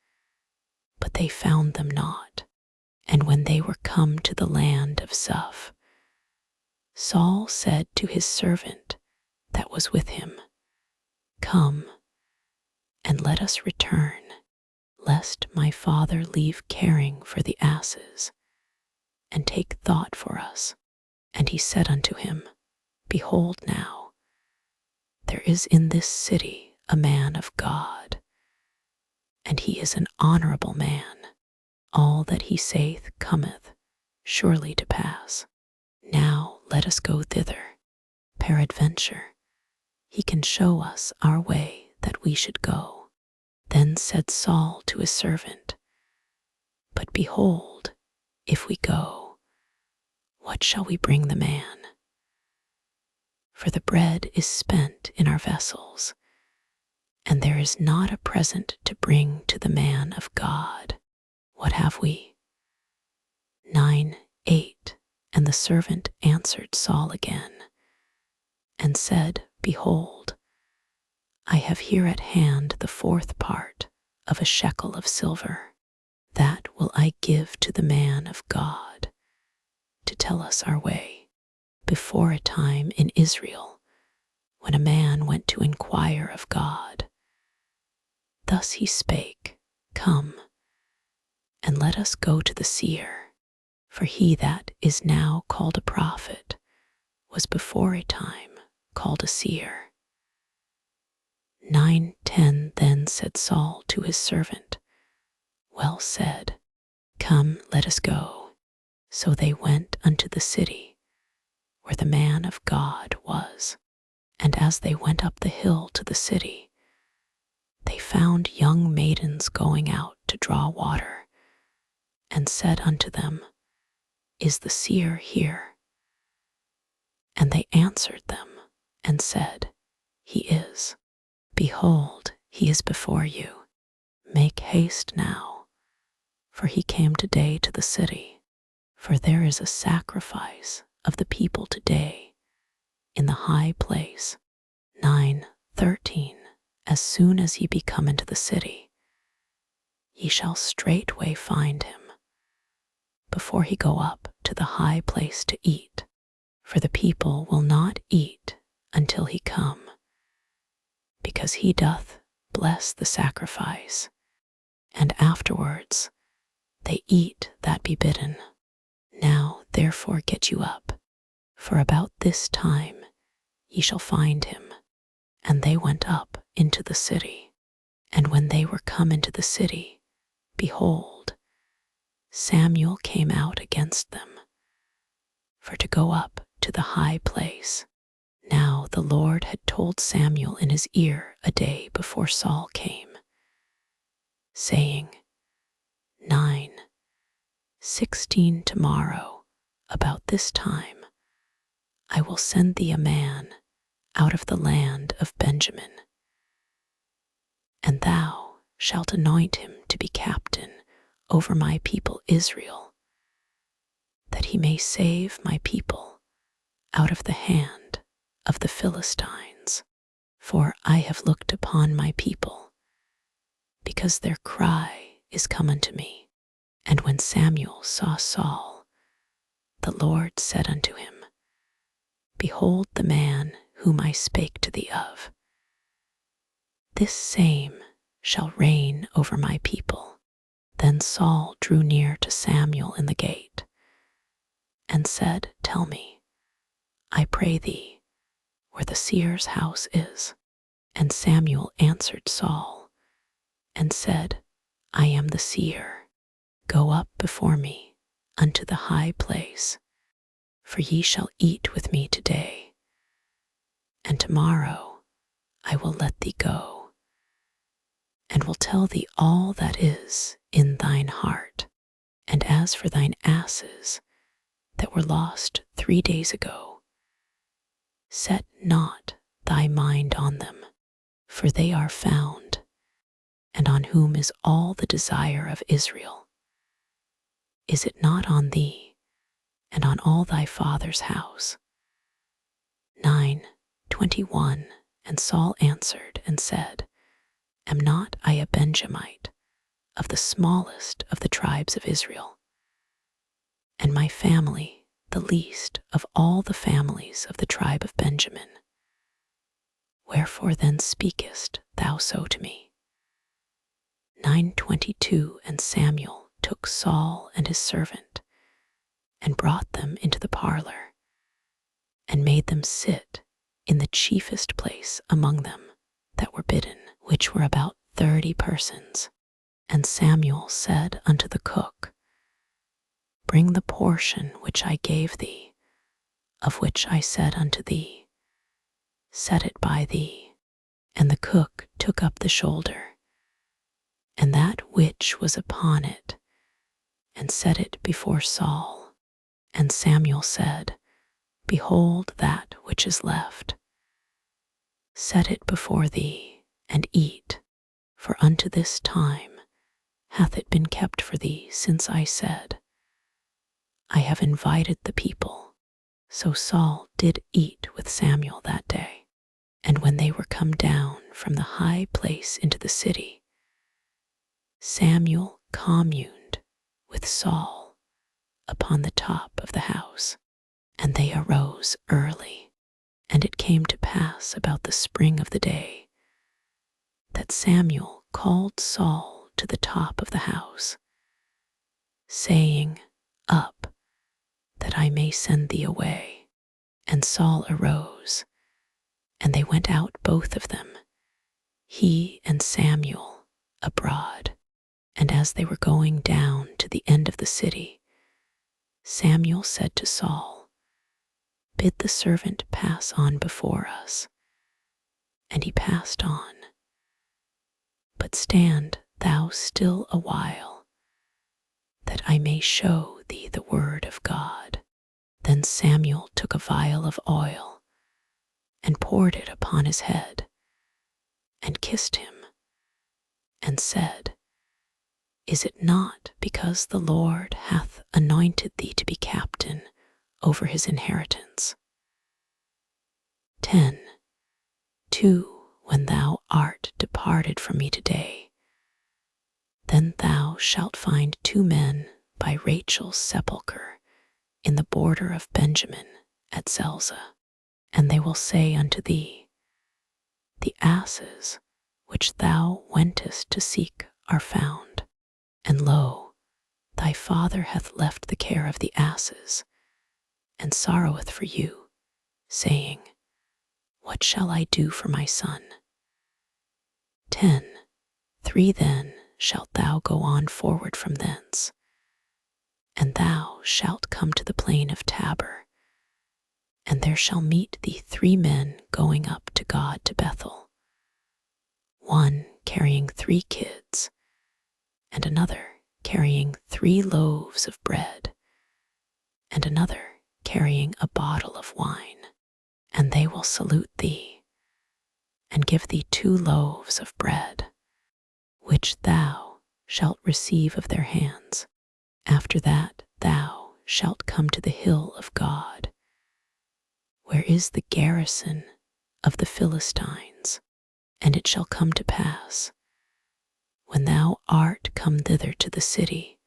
but they found them not. And when they were come to the land of Zuph, Saul said to his servant that was with him, Come, and let us return, lest my father leave caring for the asses, and take thought for us. And he said unto him, Behold now, there is in this city a man of God, and he is an honorable man. All that he saith cometh surely to pass. Now let us go thither. Peradventure he can show us our way that we should go." Then said Saul to his servant, "But behold, if we go, what shall we bring the man? For the bread is spent in our vessels, and there is not a present to bring to the man of God. What have we?" 9:8 And the servant answered Saul again, and said, "Behold, I have here at hand the 4th part of a shekel of silver. That will I give to the man of God to tell us our way. Before a time in Israel, when a man went to inquire of God, thus he spake, Come, and let us go to the seer, for he that is now called a prophet was before a time called a seer." 9:10 Then said Saul to his servant, "Well said, come, let us go." So they went unto the city where the man of God was. And as they went up the hill to the city, they found young maidens going out to draw water, and said unto them, "Is the seer here?" And they answered them and said, "He is. Behold, he is before you. Make haste now, for he came today to the city. For there is a sacrifice of the people today in the high place." 9:13 As soon as ye be come into the city, ye shall straightway find him, before he go up to the high place to eat. For the people will not eat until he come, because he doth bless the sacrifice, and afterwards they eat that be bidden. Now therefore get you up, for about this time ye shall find him. And they went up into the city. And when they were come into the city, behold, Samuel came out against them, for to go up to the high place. Now the Lord had told Samuel in his ear a day before Saul came, saying, 9:16 Tomorrow, about this time, I will send thee a man out of the land of Benjamin, and thou shalt anoint him to be captain over my people Israel, that he may save my people out of the hand of the Philistines. For I have looked upon my people, because their cry is come unto me. And when Samuel saw Saul, the Lord said unto him, Behold the man whom I spake to thee of. This same shall reign over my people. Then Saul drew near to Samuel in the gate, and said, Tell me, I pray thee, where the seer's house is. And Samuel answered Saul, and said, I am the seer. Go up before me unto the high place, for ye shall eat with me today, and tomorrow I will let thee go, and will tell thee all that is in thine heart. And as for thine asses that were lost 3 days ago, set not thy mind on them, for they are found, and on whom is all the desire of Israel. Is it not on thee, and on all thy father's house? 9:21 And Saul answered and said, Am not I a Benjamite, of the smallest of the tribes of Israel, and my family the least of all the families of the tribe of Benjamin? Wherefore then speakest thou so to me? 9:22 And Samuel took Saul and his servant, and brought them into the parlor, and made them sit in the chiefest place among them that were bidden, which were about 30 persons. And Samuel said unto the cook, Bring the portion which I gave thee, of which I said unto thee, set it by thee. And the cook took up the shoulder, and that which was upon it, and set it before Saul. And Samuel said, Behold that which is left. Set it before thee, and eat, for unto this time hath it been kept for thee, since I said, I have invited the people. So Saul did eat with Samuel that day. And when they were come down from the high place into the city, Samuel communed with Saul upon the top of the house. And they arose early, and it came to pass about the spring of the day that Samuel called Saul to the top of the house, saying, Up, that I may send thee away. And Saul arose, and they went out both of them, he and Samuel, abroad. And as they were going down to the end of the city, Samuel said to Saul, Bid the servant pass on before us. And he passed on. But stand thou still a while, that I may show thee the word of God. Then Samuel took a vial of oil, and poured it upon his head, and kissed him, and said, Is it not because the Lord hath anointed thee to be captain over his inheritance? 10. 2. When thou art departed from me today, then thou shalt find 2 men by Rachel's sepulchre in the border of Benjamin at Zelzah. And they will say unto thee, The asses which thou wentest to seek are found. And lo, thy father hath left the care of the asses, and sorroweth for you, saying, What shall I do for my son? 10. 3 Then shalt thou go on forward from thence, and thou shalt come to the plain of Tabor, and there shall meet thee 3 men going up to God to Bethel, one carrying 3 kids, and another carrying 3 loaves of bread, and another carrying a bottle of wine. And they will salute thee, and give thee 2 loaves of bread, which thou shalt receive of their hands. After that thou shalt come to the hill of God, where is the garrison of the Philistines. And it shall come to pass, when thou art come thither to the city,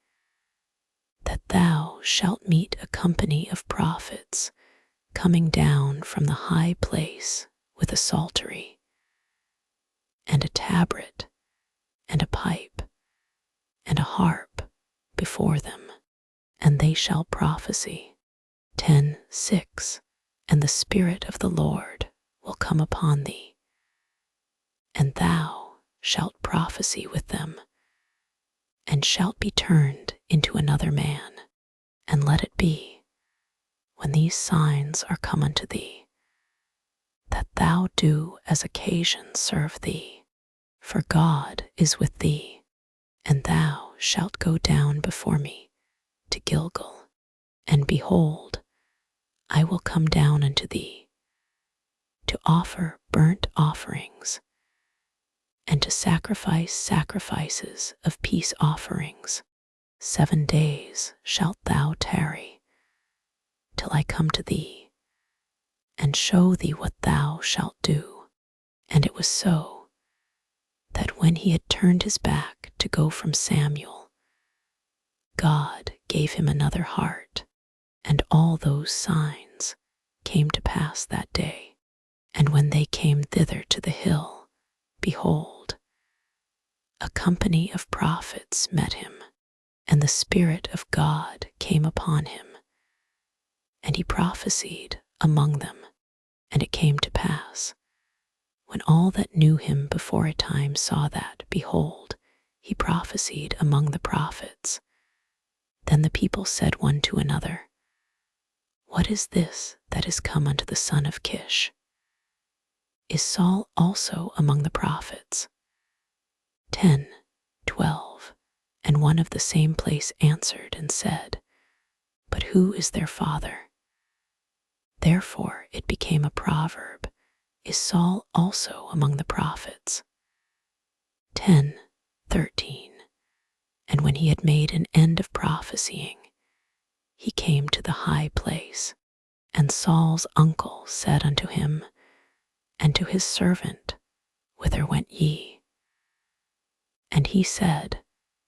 that thou shalt meet a company of prophets coming down from the high place with a psaltery, and a tabret, and a pipe, and a harp before them, and they shall prophesy. 10:6 And the Spirit of the Lord will come upon thee, and thou shalt prophesy with them, and shalt be turned into another man. And let it be, when these signs are come unto thee, that thou do as occasion serve thee, for God is with thee. And thou shalt go down before me to Gilgal, and behold, I will come down unto thee, to offer burnt offerings, and to sacrifice sacrifices of peace offerings. 7 days shalt thou tarry, till I come to thee, and show thee what thou shalt do. And it was so, that when he had turned his back to go from Samuel, God gave him another heart, and all those signs came to pass that day. And when they came thither to the hill, behold, a company of prophets met him, and the Spirit of God came upon him, and he prophesied among them. And it came to pass, when all that knew him before a time saw that, behold, he prophesied among the prophets, then the people said one to another, What is this that is come unto the son of Kish? Is Saul also among the prophets? 10, 12. And one of the same place answered and said, But who is their father? Therefore it became a proverb, Is Saul also among the prophets? 10, 13. And when he had made an end of prophesying, he came to the high place, and Saul's uncle said unto him, and to his servant, Whither went ye? And he said,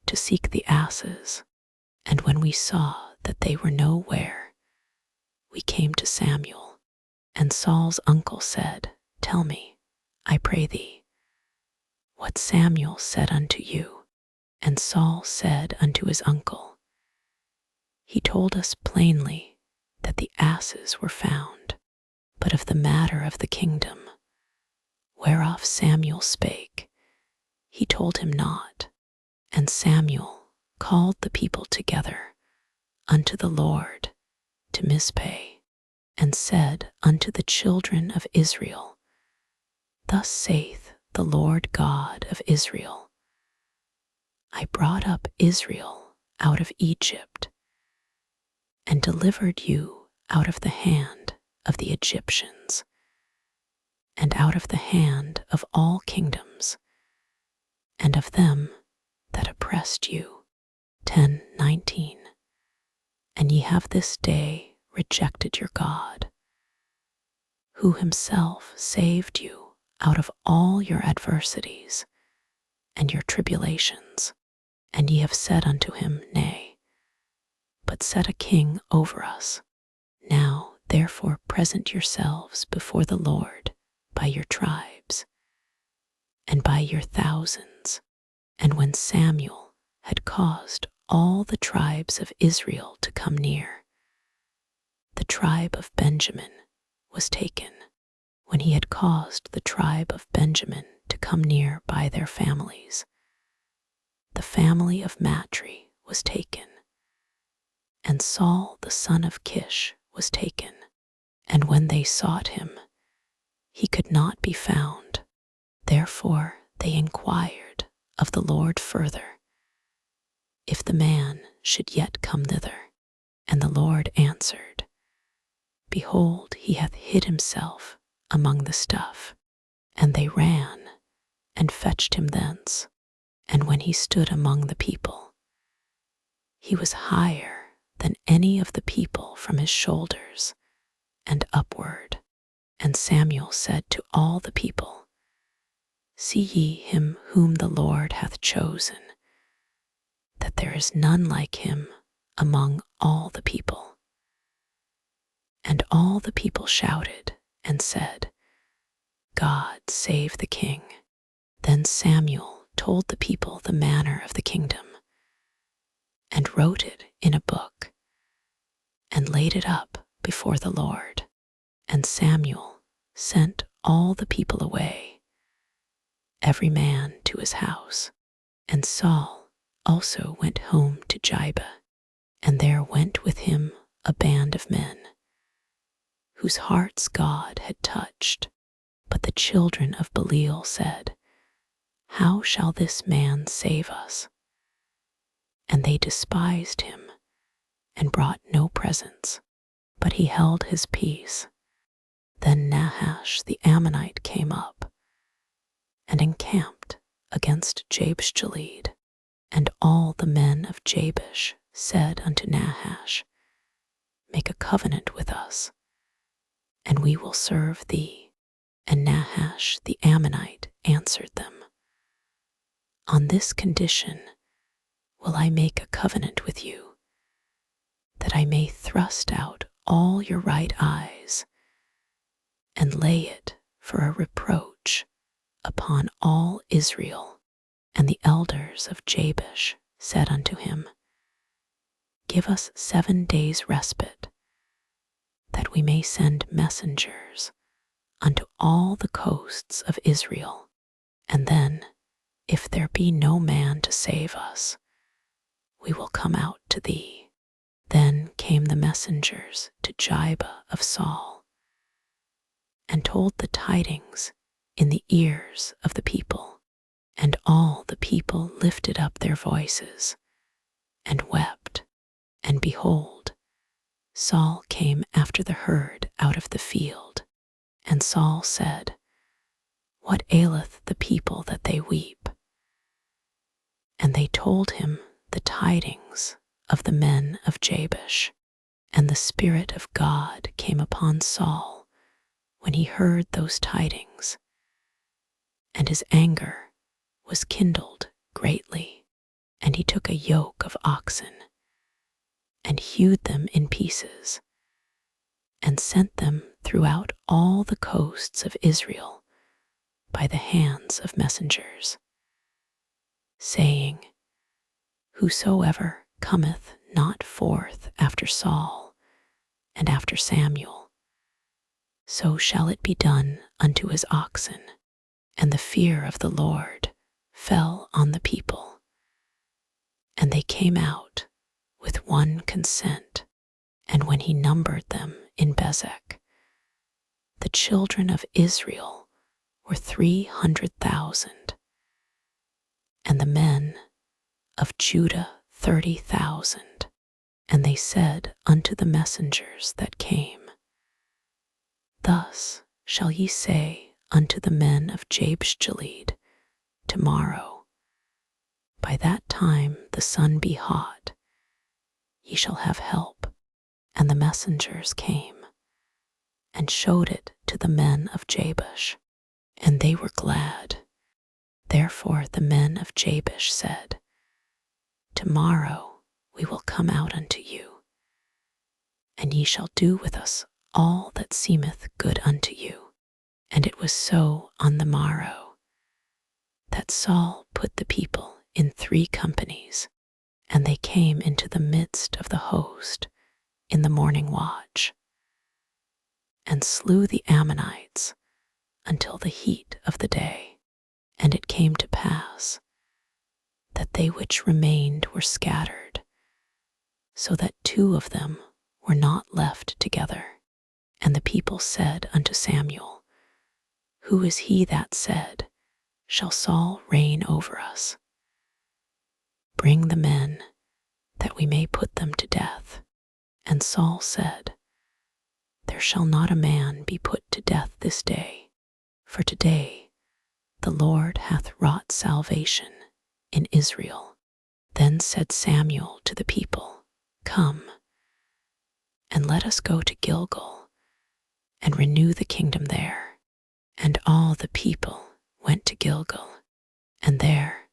To seek the asses. And when we saw that they were nowhere, we came to Samuel. And Saul's uncle said, Tell me, I pray thee, what Samuel said unto you. And Saul said unto his uncle, He told us plainly that the asses were found, but of the matter of the kingdom, whereof Samuel spake, he told him not. And Samuel called the people together unto the Lord to Mizpah, and said unto the children of Israel, Thus saith the Lord God of Israel, I brought up Israel out of Egypt, and delivered you out of the hand of the Egyptians, and out of the hand of all kingdoms, and of them that oppressed you. 10:19. And ye have this day rejected your God, who himself saved you out of all your adversities and your tribulations. And ye have said unto him, Nay, but set a king over us. Now therefore present yourselves before the Lord by your tribes and by your thousands. And when Samuel had caused all the tribes of Israel to come near, the tribe of Benjamin was taken. When he had caused the tribe of Benjamin to come near by their families, the family of Matri was taken, and Saul the son of Kish was taken. And when they sought him, he could not be found. Therefore they inquired of the Lord further, if the man should yet come thither. And the Lord answered, Behold, he hath hid himself among the stuff. And they ran and fetched him thence. And when he stood among the people, he was higher than any of the people from his shoulders and upward. And Samuel said to all the people, See ye him whom the Lord hath chosen, that there is none like him among all the people. And all the people shouted and said, God save the king. Then Samuel told the people the manner of the kingdom, and wrote it in a book, and laid it up before the Lord. And Samuel sent all the people away, every man to his house. And Saul also went home to Gibeah, and there went with him a band of men, whose hearts God had touched. But the children of Belial said, How shall this man save us? And they despised him, and brought no presents, but he held his peace. Then Nahash the Ammonite came up, and encamped against Jabesh-Gilead. And all the men of Jabesh said unto Nahash, Make a covenant with us, and we will serve thee. And Nahash the Ammonite answered them, On this condition will I make a covenant with you, that I may thrust out all your right eyes, and lay it for a reproach upon all Israel. And the elders of Jabesh said unto him, Give us 7 days' respite, that we may send messengers unto all the coasts of Israel. And then, if there be no man to save us, we will come out to thee. Then came the messengers to Gibeah of Saul, and told the tidings in the ears of the people. And all the people lifted up their voices and wept. And behold, Saul came after the herd out of the field. And Saul said, What aileth the people that they weep? And they told him the tidings of the men of Jabesh. And the Spirit of God came upon Saul when he heard those tidings, and his anger was kindled greatly, and he took a yoke of oxen, and hewed them in pieces, and sent them throughout all the coasts of Israel by the hands of messengers, saying, Whosoever cometh not forth after Saul and after Samuel, so shall it be done unto his oxen. And the fear of the Lord fell on the people, and they came out with one consent. And when he numbered them in Bezek, the children of Israel were 300,000, and the men of Judah 30,000. And they said unto the messengers that came, Thus shall ye say unto the men of Jabesh-Gilead, Tomorrow, by that time the sun be hot, ye shall have help. And the messengers came, and showed it to the men of Jabesh, and they were glad. Therefore the men of Jabesh said, Tomorrow we will come out unto you, and ye shall do with us all that seemeth good unto you. And it was so on the morrow, that Saul put the people in 3 companies, and they came into the midst of the host in the morning watch, and slew the Ammonites until the heat of the day. And it came to pass that they which remained were scattered, so that 2 of them were not left together. And the people said unto Samuel, Who is he that said, Shall Saul reign over us? Bring the men, that we may put them to death. And Saul said, There shall not a man be put to death this day, for today the Lord hath wrought salvation in Israel. Then said Samuel to the people, Come, and let us go to Gilgal, and renew the kingdom there. And all the people went to Gilgal, and there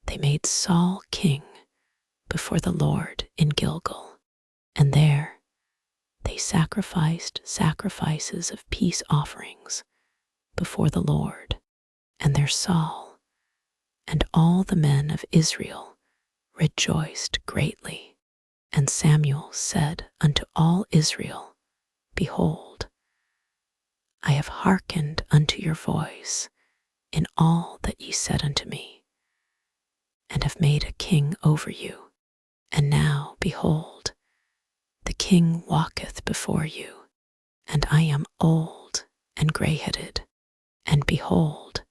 they made Saul king before the Lord in Gilgal. And there they sacrificed sacrifices of peace offerings before the Lord. And there Saul and all the men of Israel rejoiced greatly. And Samuel said unto all Israel, Behold, I have hearkened unto your voice in all that ye said unto me, and have made a king over you. And now, behold, the king walketh before you, and I am old and grey-headed. And behold,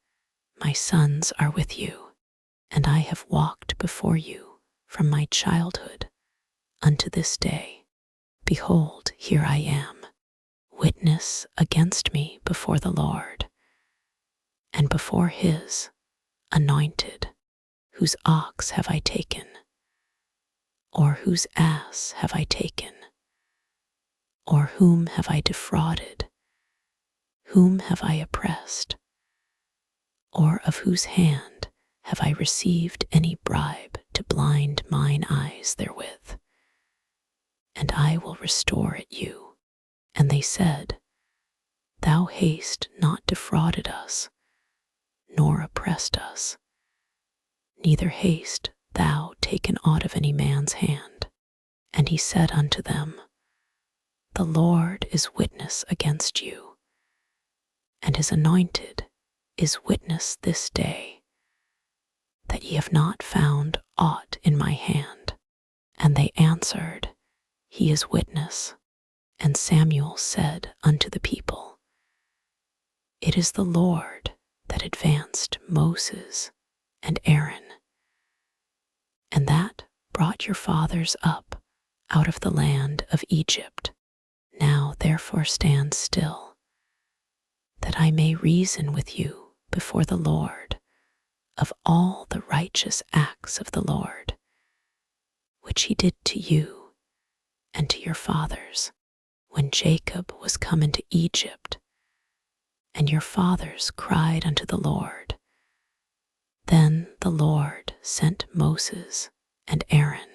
my sons are with you, and I have walked before you from my childhood unto this day. Behold, here I am, witness against me before the Lord, and before his anointed. Whose ox have I taken? Or whose ass have I taken? Or whom have I defrauded? Whom have I oppressed? Or of whose hand have I received any bribe to blind mine eyes therewith? And I will restore it you. And they said, Thou hast not defrauded us, nor oppressed us, neither hast thou taken aught of any man's hand. And he said unto them, The Lord is witness against you, and his anointed is witness this day, that ye have not found aught in my hand. And they answered, He is witness. And Samuel said unto the people, It is the Lord that advanced Moses and Aaron, and that brought your fathers up out of the land of Egypt. Now therefore stand still, that I may reason with you before the Lord of all the righteous acts of the Lord, which he did to you and to your fathers when Jacob was come into Egypt, and your fathers cried unto the Lord. Then the Lord sent Moses and Aaron,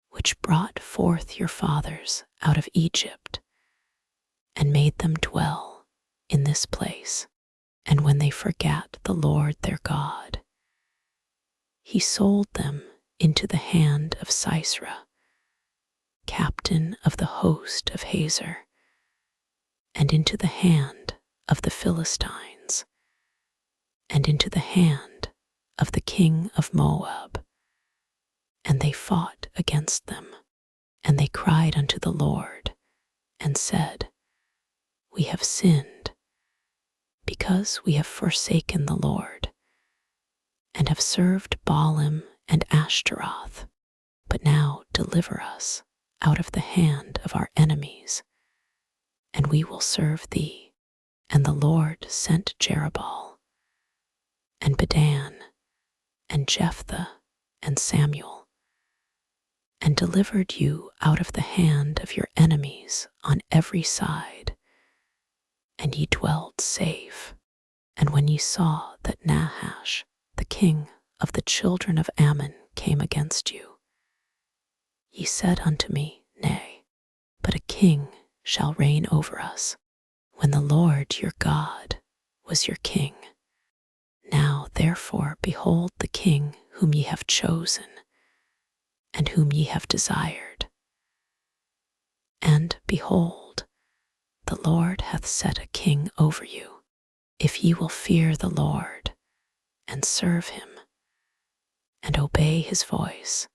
which brought forth your fathers out of Egypt, and made them dwell in this place. And when they forgat the Lord their God, he sold them into the hand of Sisera, captain of the host of Hazor, and into the hand of the Philistines, and into the hand of the king of Moab. And they fought against them, and they cried unto the Lord, and said, We have sinned, because we have forsaken the Lord, and have served Baalim and Ashtaroth. But now deliver us out of the hand of our enemies, and we will serve thee. And the Lord sent Jerubbaal, and Bedan, and Jephthah, and Samuel, and delivered you out of the hand of your enemies on every side, and ye dwelled safe. And when ye saw that Nahash, the king of the children of Ammon, came against you, ye said unto me, Nay, but a king shall reign over us, when the Lord your God was your king. Now therefore behold the king whom ye have chosen, and whom ye have desired. And behold, the Lord hath set a king over you, if ye will fear the Lord, and serve him, and obey his voice,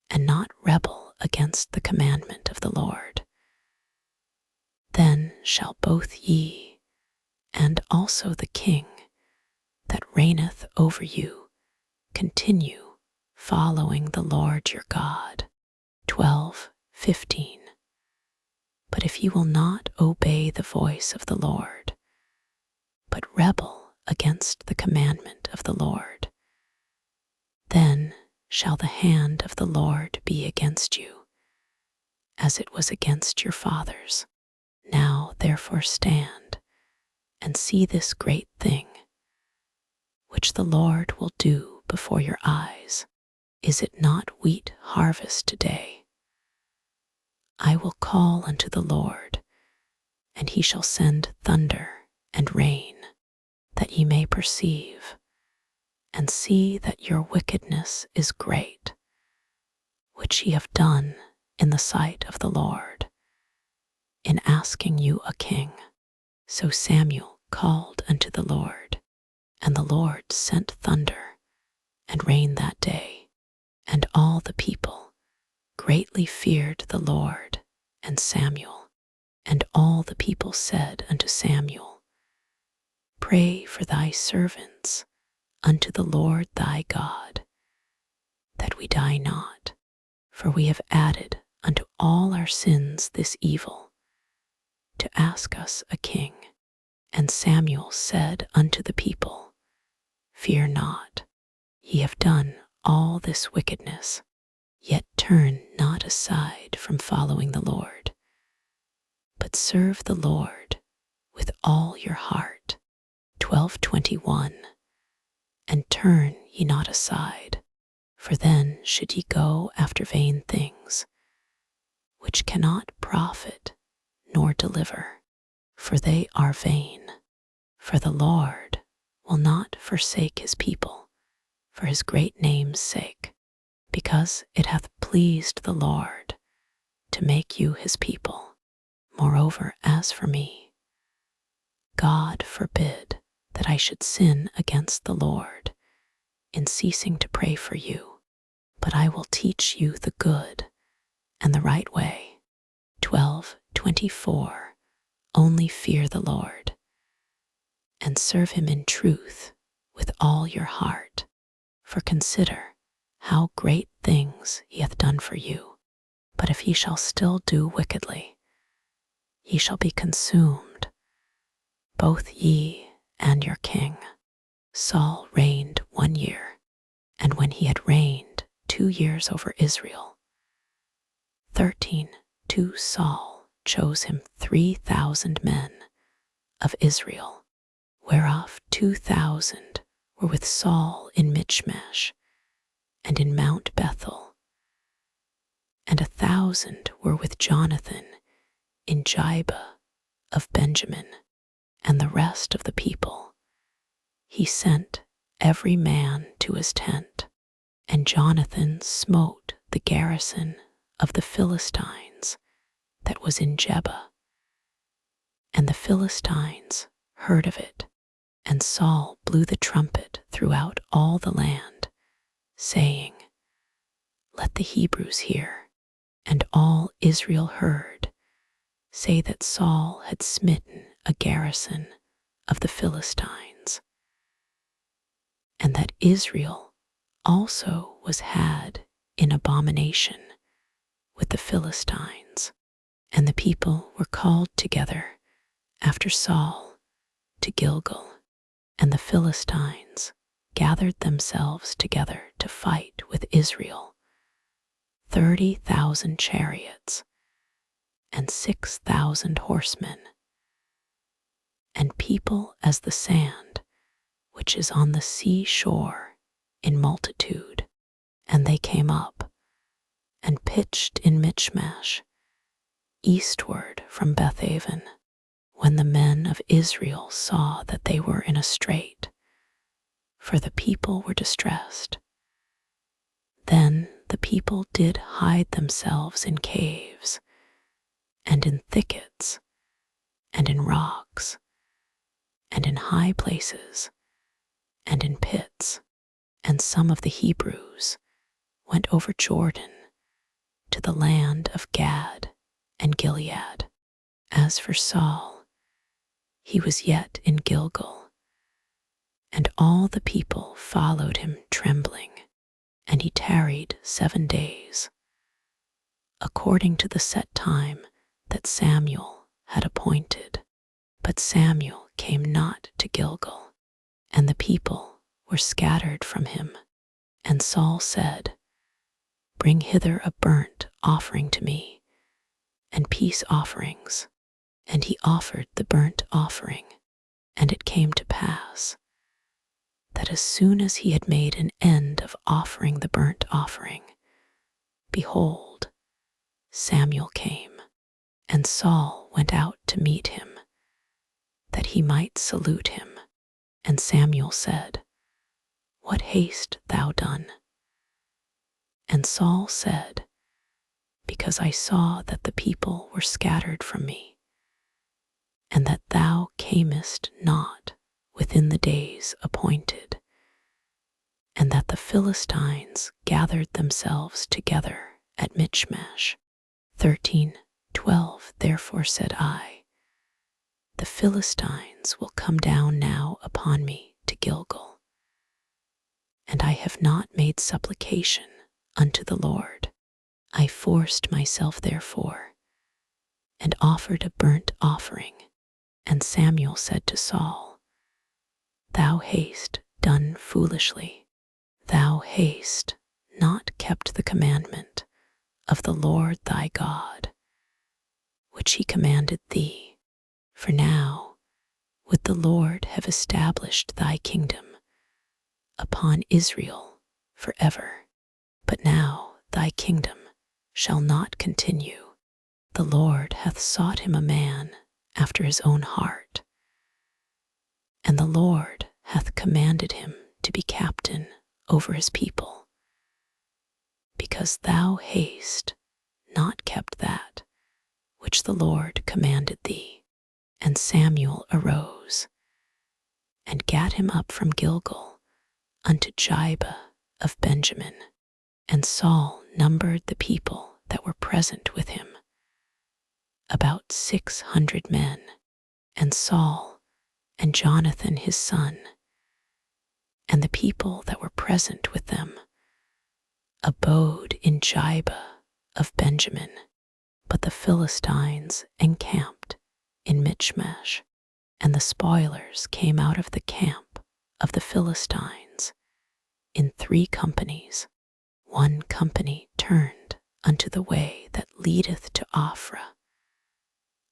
and not rebel against the commandment of the Lord. Then shall both ye, and also the king that reigneth over you, continue following the Lord your God. 12:15. But if ye will not obey the voice of the Lord, but rebel against the commandment of the Lord, then shall the hand of the Lord be against you, as it was against your fathers. Now therefore stand, and see this great thing, which the Lord will do before your eyes. Is it not wheat harvest today? I will call unto the Lord, and he shall send thunder and rain, that ye may perceive, and see that your wickedness is great, which ye have done in the sight of the Lord, in asking you a king. So Samuel called unto the Lord, and the Lord sent thunder and rain that day, and all the people greatly feared the Lord and Samuel. And all the people said unto Samuel, Pray for thy servants unto the Lord thy God, that we die not, for we have added unto all our sins this evil, to ask us a king. And Samuel said unto the people, Fear not, ye have done all this wickedness, yet turn not aside from following the Lord, but serve the Lord with all your heart. 12:21. And turn ye not aside, for then should ye go after vain things, which cannot profit nor deliver, for they are vain. For the Lord will not forsake his people for his great name's sake, because it hath pleased the Lord to make you his people. Moreover, as for me, God forbid that I should sin against the Lord in ceasing to pray for you, but I will teach you the good and the right way. 12:24. Only fear the Lord, and serve him in truth with all your heart. For consider how great things he hath done for you. But if he shall still do wickedly, ye shall be consumed, both ye and your king. Saul reigned 1 year, and when he had reigned 2 years over Israel, 2 Saul chose him 3,000 men of Israel, whereof 2,000 were with Saul in Michmash and in Mount Bethel, and 1,000 were with Jonathan in Gibeah of Benjamin. And the rest of the people he sent every man to his tent. And Jonathan smote the garrison of the Philistines that was in Geba. And the Philistines heard of it, and Saul blew the trumpet throughout all the land, saying, Let the Hebrews hear. And all Israel heard say that Saul had smitten a garrison of the Philistines, and that Israel also was had in abomination with the Philistines. And the people were called together after Saul to Gilgal, and the Philistines gathered themselves together to fight with Israel, 30,000 chariots and 6,000 horsemen, and people as the sand which is on the sea shore in multitude. And they came up and pitched in Michmash, eastward from Bethaven, when the men of Israel saw that they were in a strait, for the people were distressed. Then the people did hide themselves in caves, and in thickets, and in rocks, and in high places, and in pits. And some of the Hebrews went over Jordan to the land of Gad and Gilead. As for Saul, he was yet in Gilgal, and all the people followed him trembling, and he tarried 7 days, according to the set time that Samuel had appointed. But Samuel came not to Gilgal, and the people were scattered from him. And Saul said, Bring hither a burnt offering to me, and peace offerings. And he offered the burnt offering. And it came to pass that as soon as he had made an end of offering the burnt offering, behold, Samuel came, and Saul went out to meet him, that he might salute him. And Samuel said, What hast thou done? And Saul said, Because I saw that the people were scattered from me, and that thou camest not within the days appointed, and that the Philistines gathered themselves together at Michmash. 13:12 Therefore said I, The Philistines will come down now upon me to Gilgal, and I have not made supplication unto the Lord. I forced myself therefore, and offered a burnt offering. And Samuel said to Saul, Thou hast done foolishly. Thou hast not kept the commandment of the Lord thy God, which he commanded thee. For now would the Lord have established thy kingdom upon Israel forever. But now thy kingdom shall not continue. The Lord hath sought him a man after his own heart, and the Lord hath commanded him to be captain over his people, because thou hast not kept that which the Lord commanded thee. And Samuel arose, and gat him up from Gilgal unto Gibeah of Benjamin. And Saul numbered the people that were present with him, about 600 men. And Saul and Jonathan his son, and the people that were present with them, abode in Gibah of Benjamin, but the Philistines encamped in Michmash, and the spoilers came out of the camp of the Philistines in 3 companies. 1 company turned unto the way that leadeth to Ophrah,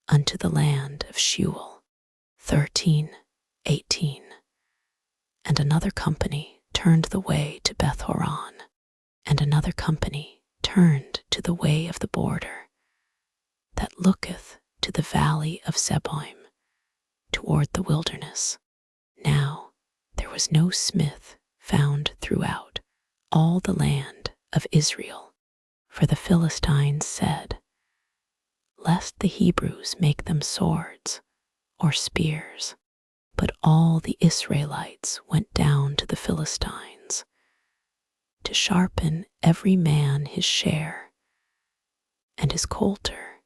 unto the land of Shual. 13:18. And another company turned the way to Beth-horon, and another company turned to the way of the border that looketh to the valley of Zeboim, toward the wilderness. Now there was no smith found throughout all the land of Israel, for the Philistines said, lest the Hebrews make them swords or spears. But all the Israelites went down to the Philistines, to sharpen every man his share, and his coulter,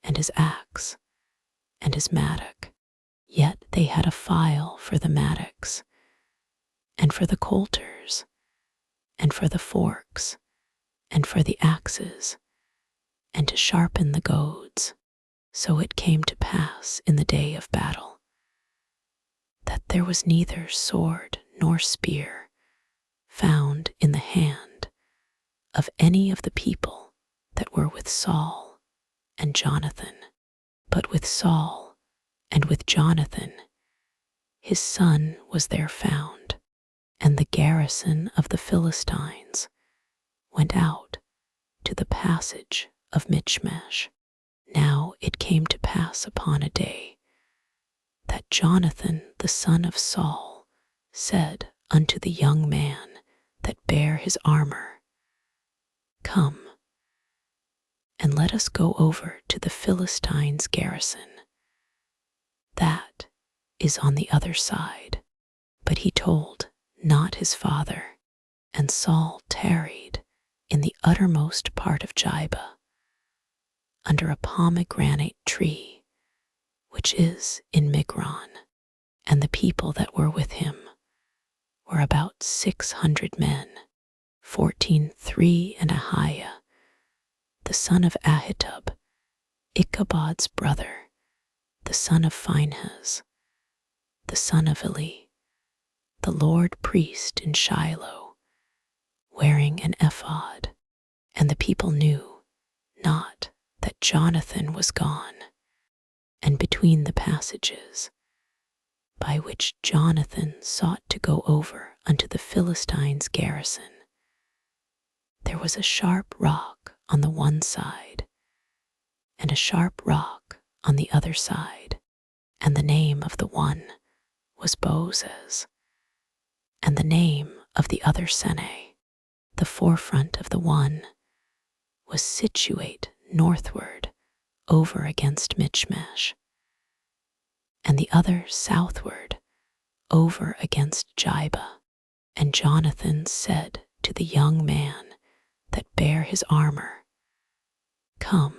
and his axe, and his mattock. Yet they had a file for the mattocks, and for the coulters, and for the forks, and for the axes, and to sharpen the goads. So it came to pass in the day of battle, that there was neither sword nor spear found in the hand of any of the people that were with Saul and Jonathan, but with Saul and with Jonathan his son was there found. And the garrison of the Philistines went out to the passage of Michmash. Now it came to pass upon a day that Jonathan the son of Saul said unto the young man that bare his armor, Come, and let us go over to the Philistines' garrison, that is on the other side. But he told not his father, and Saul tarried in the uttermost part of Gibah, under a pomegranate tree, which is in Migron. And the people that were with him were about 600 men. 14:3. And Ahiah, the son of Ahitub, Ichabod's brother, the son of Phinehas, the son of Eli, the Lord priest in Shiloh, wearing an ephod. And the people knew not that Jonathan was gone. And between the passages, by which Jonathan sought to go over unto the Philistines' garrison, there was a sharp rock on the one side, and a sharp rock on the other side, and the name of the one was Bozez, and the name of the other Seneh. The forefront of the one was situate northward over against Michmash, and the other southward over against Gibah. And Jonathan said to the young man that bare his armor, Come,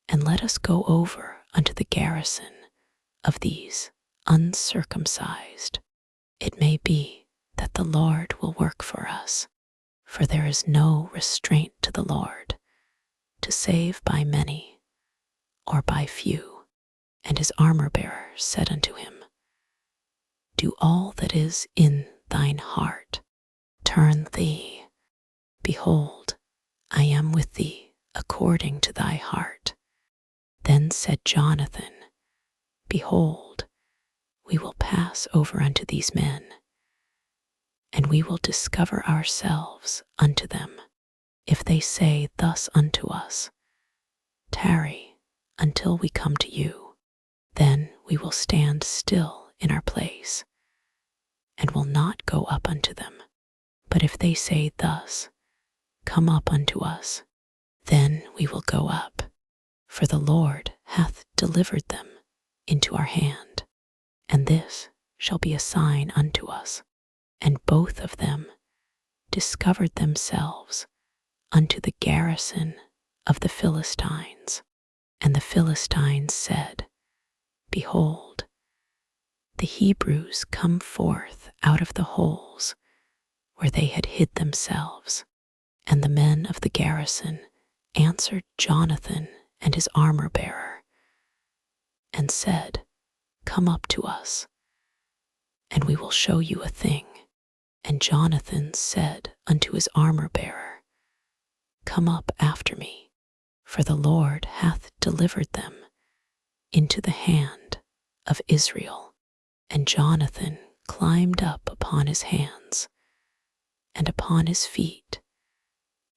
and let us go over unto the garrison of these uncircumcised. It may be that the Lord will work for us, for there is no restraint to the Lord, to save by many or by few. And his armor-bearer said unto him, Do all that is in thine heart. Turn thee. Behold, I am with thee according to thy heart. Then said Jonathan, Behold, we will pass over unto these men, and we will discover ourselves unto them. If they say thus unto us, Tarry until we come to you, then we will stand still in our place, and will not go up unto them. But if they say thus, Come up unto us, then we will go up, for the Lord hath delivered them into our hand, and this shall be a sign unto us. And both of them discovered themselves unto the garrison of the Philistines. And the Philistines said, Behold, the Hebrews come forth out of the holes where they had hid themselves. And the men of the garrison answered Jonathan and his armor-bearer, and said, Come up to us, and we will show you a thing. And Jonathan said unto his armor-bearer, Come up after me, for the Lord hath delivered them into the hand of Israel. And Jonathan climbed up upon his hands and upon his feet,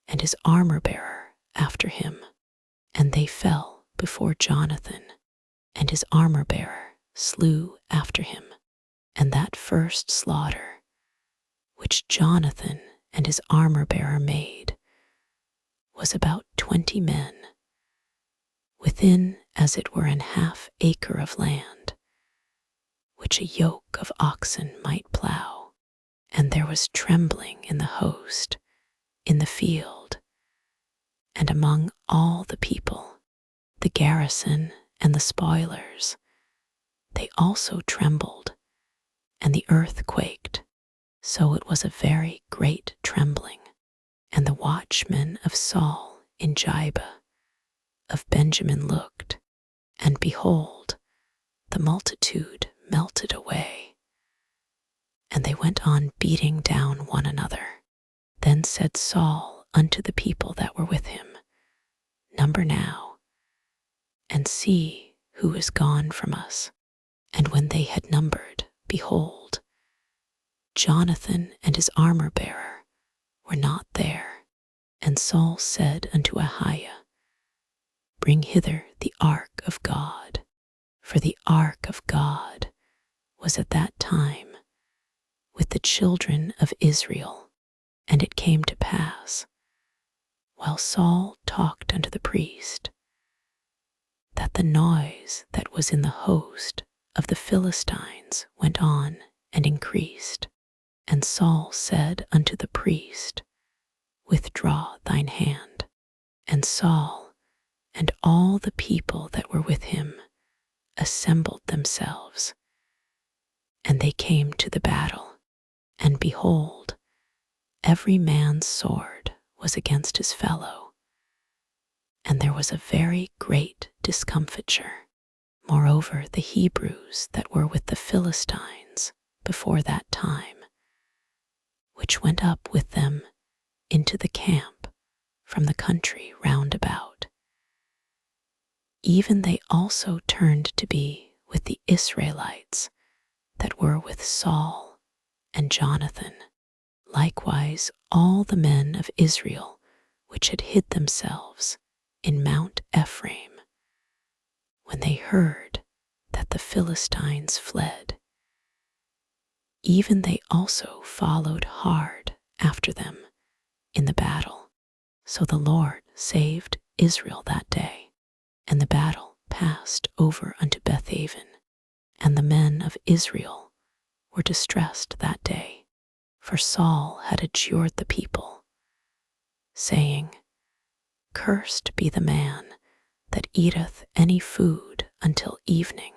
and his armor-bearer after him. And they fell before Jonathan, and his armor-bearer slew after him. And that first slaughter, which Jonathan and his armor-bearer made, was about 20 men, within as it were an half acre of land, which a yoke of oxen might plow. And there was trembling in the host, in the field, and among all the people, the garrison and the spoilers. They also trembled, and the earth quaked, so it was a very great trembling. And the watchmen of Saul in Gibea of Benjamin looked, and behold, the multitude melted away, and they went on beating down one another. Then said Saul unto the people that were with him, Number now, and see who is gone from us. And when they had numbered, behold, Jonathan and his armor-bearer were not there. And Saul said unto Ahiah, Bring hither the ark of God, for the ark of God was at that time with the children of Israel. And it came to pass, while Saul talked unto the priest, that the noise that was in the host of the Philistines went on and increased. And Saul said unto the priest, Withdraw thine hand. And Saul and all the people that were with him assembled themselves, and they came to the battle. And behold, every man's sword was against his fellow, and there was a very great discomfiture. Moreover, the Hebrews that were with the Philistines before that time, which went up with them into the camp from the country round about, even they also turned to be with the Israelites that were with Saul and Jonathan. Likewise all the men of Israel which had hid themselves in Mount Ephraim, when they heard that the Philistines fled, even they also followed hard after them in the battle. So the Lord saved Israel that day, and the battle passed over unto Bethaven, and the men of Israel were distressed that day. For Saul had adjured the people, saying, Cursed be the man that eateth any food until evening,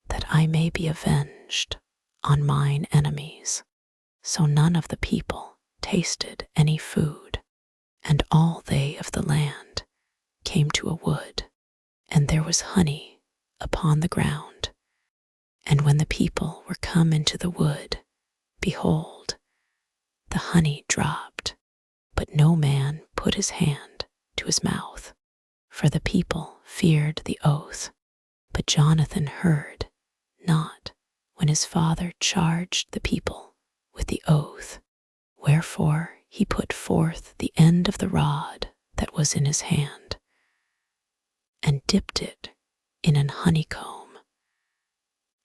that I may be avenged on mine enemies. So none of the people tasted any food, and all they of the land came to a wood, and there was honey upon the ground. And when the people were come into the wood, behold, the honey dropped, but no man put his hand to his mouth, for the people feared the oath. But Jonathan heard not when his father charged the people with the oath. Wherefore he put forth the end of the rod that was in his hand, and dipped it in an honeycomb,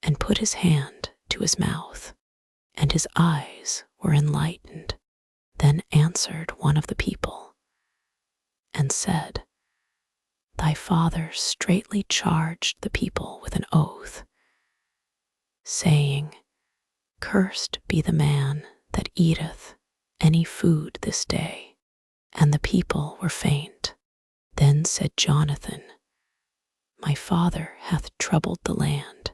and put his hand to his mouth, and his eyes were enlightened. Then answered one of the people, and said, Thy father straitly charged the people with an oath, saying, Cursed be the man that eateth any food this day. And the people were faint. Then said Jonathan, My father hath troubled the land,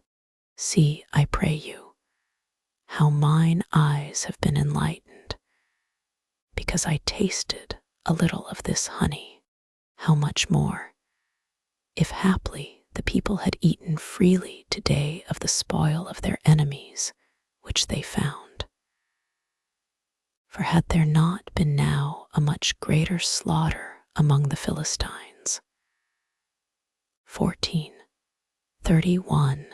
See, I pray you, how mine eyes have been enlightened, because I tasted a little of this honey. How much more, if haply the people had eaten freely today of the spoil of their enemies, which they found. For had there not been now a much greater slaughter among the Philistines? 14:31.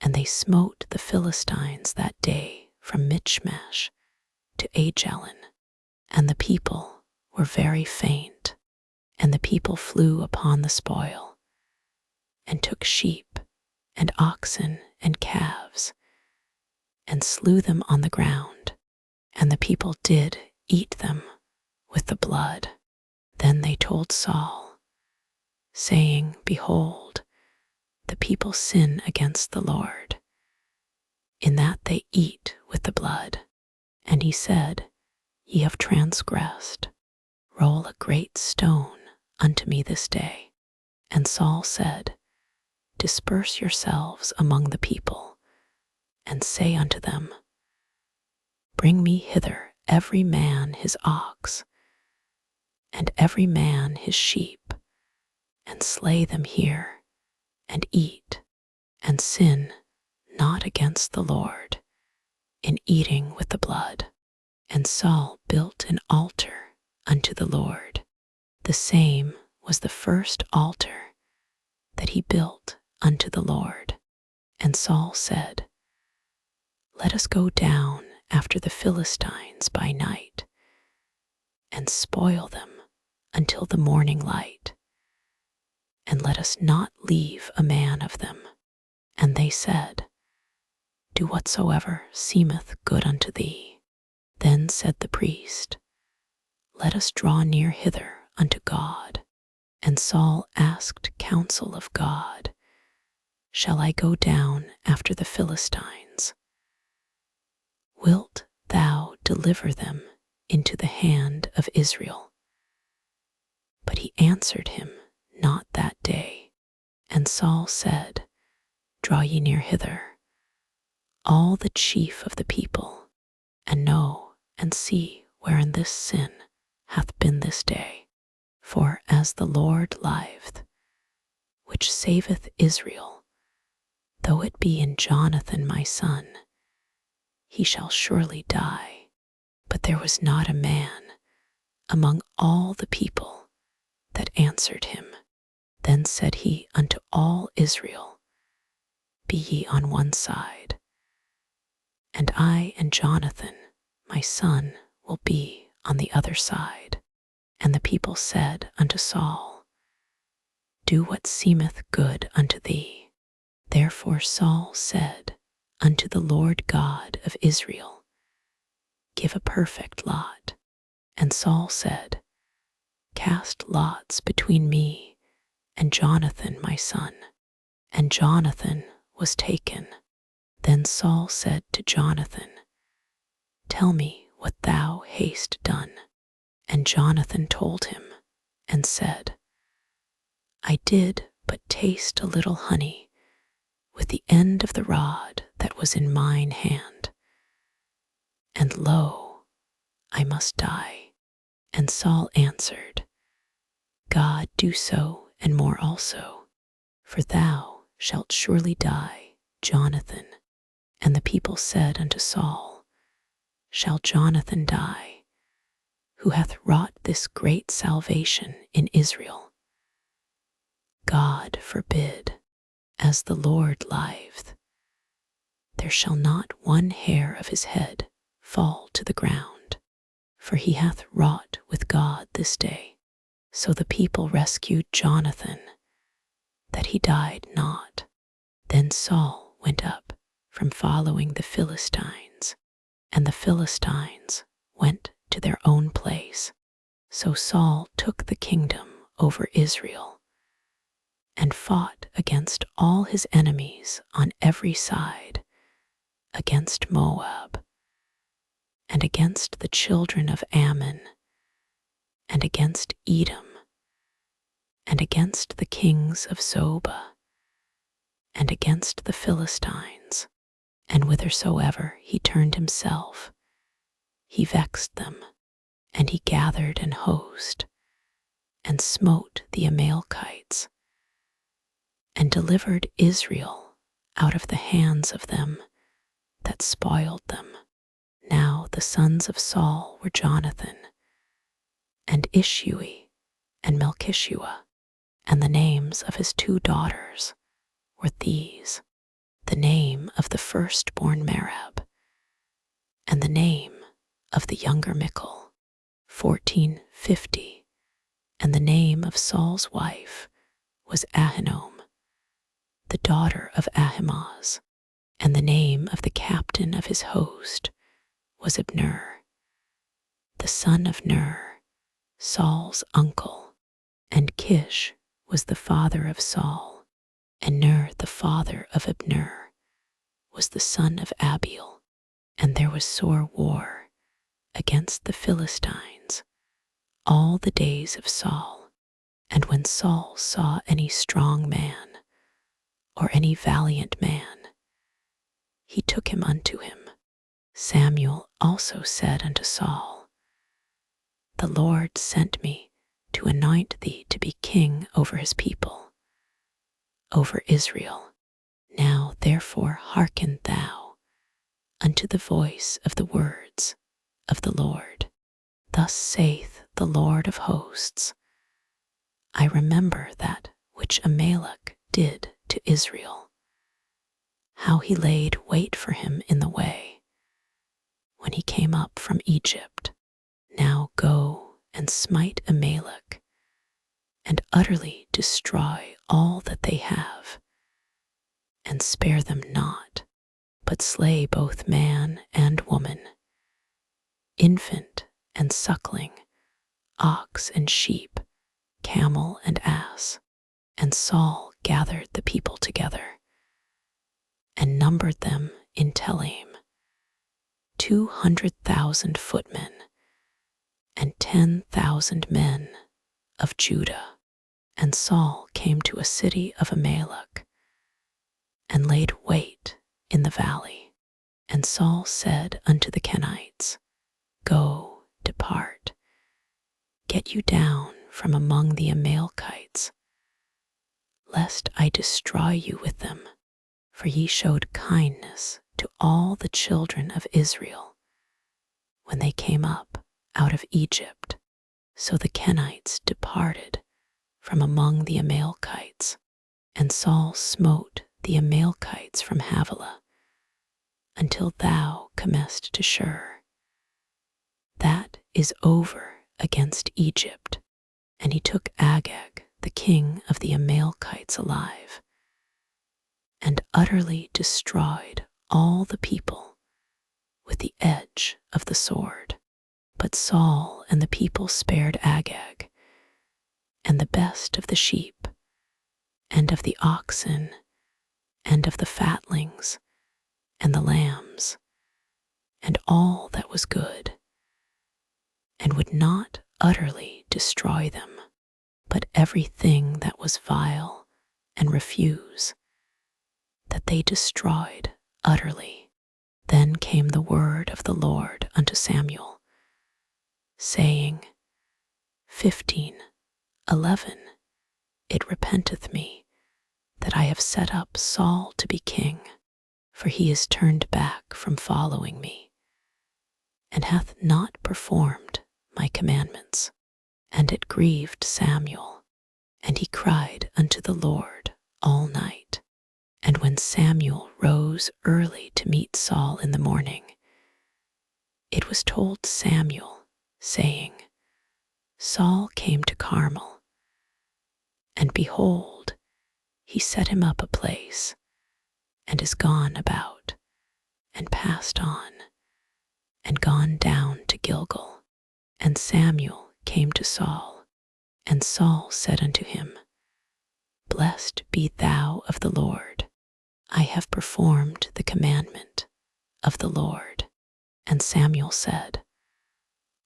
And they smote the Philistines that day from Michmash to Ajalon, and the people were very faint, and the people flew upon the spoil, and took sheep and oxen and calves, and slew them on the ground, and the people did eat them with the blood. Then they told Saul, saying, Behold, the people sin against the Lord, in that they eat with the blood. And he said, Ye have transgressed. Roll a great stone unto me this day. And Saul said, Disperse yourselves among the people, and say unto them, Bring me hither every man his ox, and every man his sheep, and slay them here, and eat, and sin not against the Lord in eating with the blood. And Saul built an altar unto the Lord. The same was the first altar that he built unto the Lord. And Saul said, Let us go down after the Philistines by night, and spoil them until the morning light, and let us not leave a man of them. And they said, Do whatsoever seemeth good unto thee. Then said the priest, Let us draw near hither unto God. And Saul asked counsel of God, Shall I go down after the Philistines? Wilt thou deliver them into the hand of Israel? But he answered him not that day. And Saul said, Draw ye near hither, all the chief of the people, and know and see wherein this sin hath been this day. For as the Lord liveth, which saveth Israel, though it be in Jonathan my son, he shall surely die. But there was not a man among all the people that answered him. Then said he unto all Israel, Be ye on one side, and I and Jonathan my son will be on the other side. And the people said unto Saul, Do what seemeth good unto thee. Therefore Saul said unto the Lord God of Israel, Give a perfect lot. And Saul said, Cast lots between me and Jonathan my son. And Jonathan was taken. Then Saul said to Jonathan, Tell me what thou hast done. And Jonathan told him, and said, I did but taste a little honey with the end of the rod that was in mine hand. And lo, I must die. And Saul answered, God do so and more also, for thou shalt surely die, Jonathan. And the people said unto Saul, Shall Jonathan die, who hath wrought this great salvation in Israel? God forbid, as the Lord liveth, there shall not one hair of his head fall to the ground, for he hath wrought with God this day. So the people rescued Jonathan, that he died not. Then Saul went up from following the Philistines, and the Philistines went to their own place. So Saul took the kingdom over Israel, and fought against all his enemies on every side, against Moab, and against the children of Ammon, and against Edom, and against the kings of Zobah, and against the Philistines, and whithersoever he turned himself, he vexed them, and he gathered an host, and smote the Amalekites, and delivered Israel out of the hands of them that spoiled them. Now the sons of Saul were Jonathan, and Ishui, and Melchishua, and the names of his 2 daughters were these: the name of the firstborn Merab, and the name of the younger Michal, 1450, and the name of Saul's wife was Ahinoam, the daughter of Ahimaaz, and the name of the captain of his host was Abner, the son of Ner, Saul's uncle. And Kish was the father of Saul, and Ner the father of Abner was the son of Abiel. And there was sore war against the Philistines all the days of Saul. And when Saul saw any strong man, or any valiant man, he took him unto him. Samuel also said unto Saul, The Lord sent me to anoint thee to be king over his people, over Israel. Now therefore hearken thou unto the voice of the words of the Lord. Thus saith the Lord of hosts, I remember that which Amalek did to Israel, how he laid wait for him in the way, when he came up from Egypt. Now go and smite Amalek, and utterly destroy all that they have, and spare them not, but slay both man and woman, infant and suckling, ox and sheep, camel and ass. And Saul gathered the people together, and numbered them in Telaim, 200,000 footmen, and 10,000 men of Judah. And Saul came to a city of Amalek, and laid wait in the valley. And Saul said unto the Kenites, Go, depart, get you down from among the Amalekites, lest I destroy you with them. For ye showed kindness to all the children of Israel when they came up out of Egypt. So the Kenites departed from among the Amalekites, and Saul smote the Amalekites from Havilah until thou comest to Shur. That is over against Egypt. And he took Agag, the king of the Amalekites, alive, and utterly destroyed all the people with the edge of the sword. But Saul and the people spared Agag, and the best of the sheep, and of the oxen, and of the fatlings, and the lambs, and all that was good, and would not utterly destroy them, but everything that was vile and refuse, that they destroyed utterly. Then came the word of the Lord unto Samuel, saying, 15:11 It repenteth me that I have set up Saul to be king, for he is turned back from following me, and hath not performed my commandments. And it grieved Samuel, and he cried unto the Lord all night. And when Samuel rose early to meet Saul in the morning, it was told Samuel, saying, Saul came to Carmel, and behold, he set him up a place, and is gone about, and passed on, and gone down to Gilgal. And Samuel came to Saul, and Saul said unto him, Blessed be thou of the Lord, I have performed the commandment of the Lord. And Samuel said,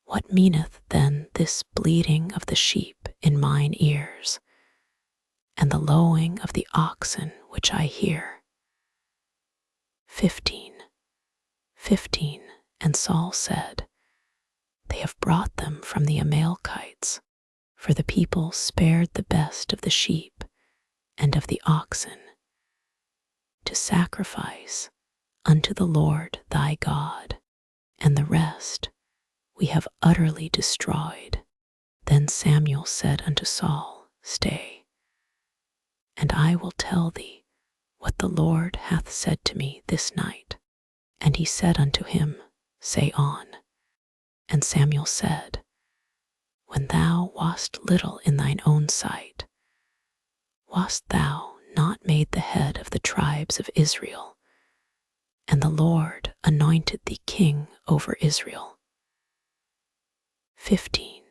What meaneth then this bleating of the sheep in mine ears? and the lowing of the oxen which I hear. 15. And Saul said, They have brought them from the Amalekites, for the people spared the best of the sheep and of the oxen, to sacrifice unto the Lord thy God, and the rest we have utterly destroyed. Then Samuel said unto Saul, Stay, and I will tell thee what the Lord hath said to me this night. And he said unto him, Say on. And Samuel said, When thou wast little in thine own sight, wast thou not made the head of the tribes of Israel? And the Lord anointed thee king over Israel. 15.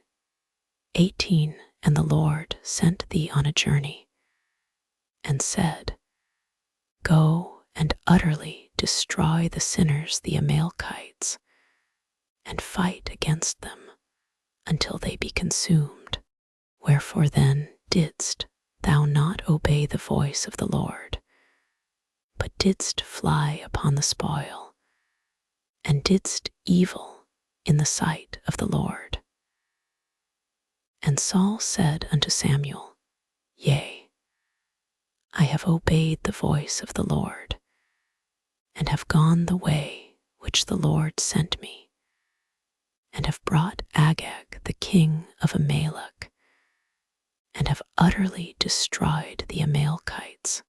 And the Lord sent thee on a journey, and said, Go and utterly destroy the sinners the Amalekites, and fight against them until they be consumed. Wherefore then didst thou not obey the voice of the Lord, but didst fly upon the spoil, and didst evil in the sight of the Lord? And Saul said unto Samuel, Yea, I have obeyed the voice of the Lord, and have gone the way which the Lord sent me, and have brought Agag the king of Amalek, and have utterly destroyed the Amalekites.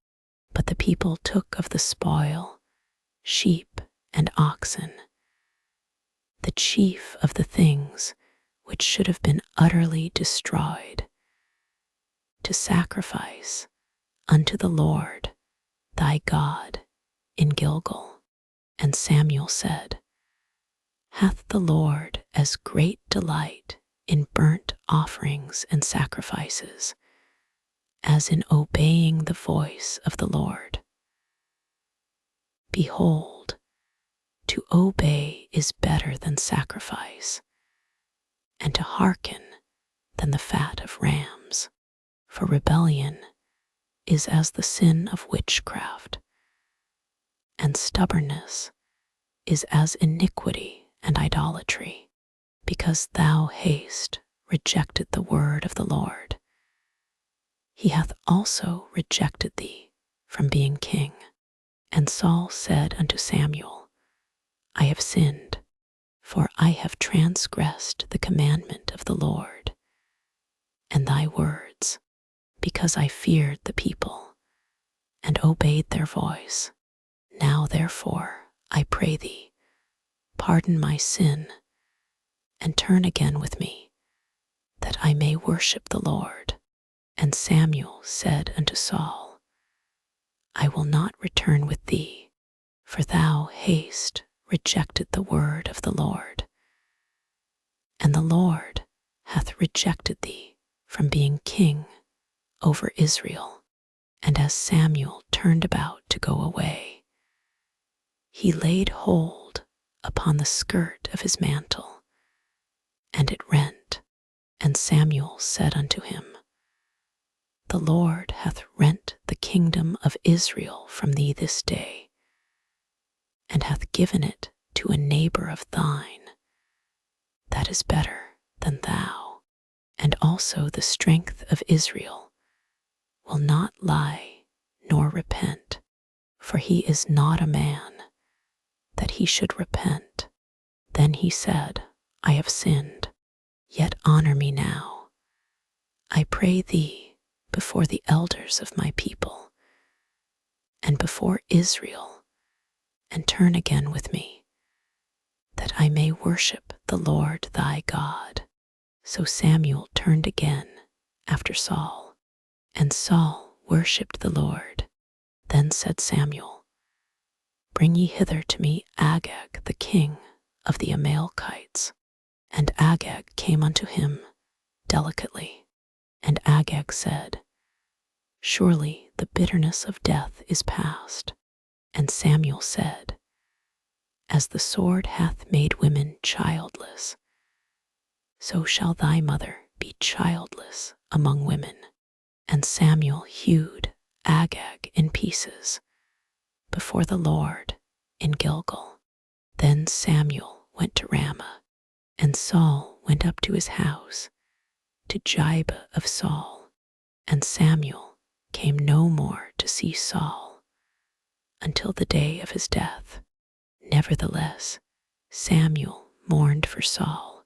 But the people took of the spoil sheep and oxen, the chief of the things which should have been utterly destroyed, to sacrifice unto the Lord thy God in Gilgal. And Samuel said, Hath the Lord as great delight in burnt offerings and sacrifices as in obeying the voice of the Lord? Behold, to obey is better than sacrifice, and to hearken than the fat of rams. For rebellion is as the sin of witchcraft, and stubbornness is as iniquity and idolatry. Because thou hast rejected the word of the Lord, he hath also rejected thee from being king. And Saul said unto Samuel, I have sinned, for I have transgressed the commandment of the Lord, and thy words, because I feared the people, and obeyed their voice. Now therefore, I pray thee, pardon my sin, and turn again with me, that I may worship the Lord. And Samuel said unto Saul, I will not return with thee, for thou hast rejected the word of the Lord, and the Lord hath rejected thee from being king over Israel. And as Samuel turned about to go away, he laid hold upon the skirt of his mantle, and it rent. And Samuel said unto him, The Lord hath rent the kingdom of Israel from thee this day, and hath given it to a neighbor of thine, that is better than thou. And also the strength of Israel will not lie nor repent, for he is not a man, that he should repent. Then he said, I have sinned, yet honor me now, I pray thee, before the elders of my people, and before Israel, and turn again with me, that I may worship the Lord thy God. So Samuel turned again after Saul, and Saul worshipped the Lord. Then said Samuel, Bring ye hither to me Agag the king of the Amalekites. And Agag came unto him delicately. And Agag said, Surely the bitterness of death is past. And Samuel said, As the sword hath made women childless, so shall thy mother be childless among women. And Samuel hewed Agag in pieces before the Lord in Gilgal. Then Samuel went to Ramah, and Saul went up to his house, to Gibeah of Saul. And Samuel came no more to see Saul until the day of his death. Nevertheless, Samuel mourned for Saul,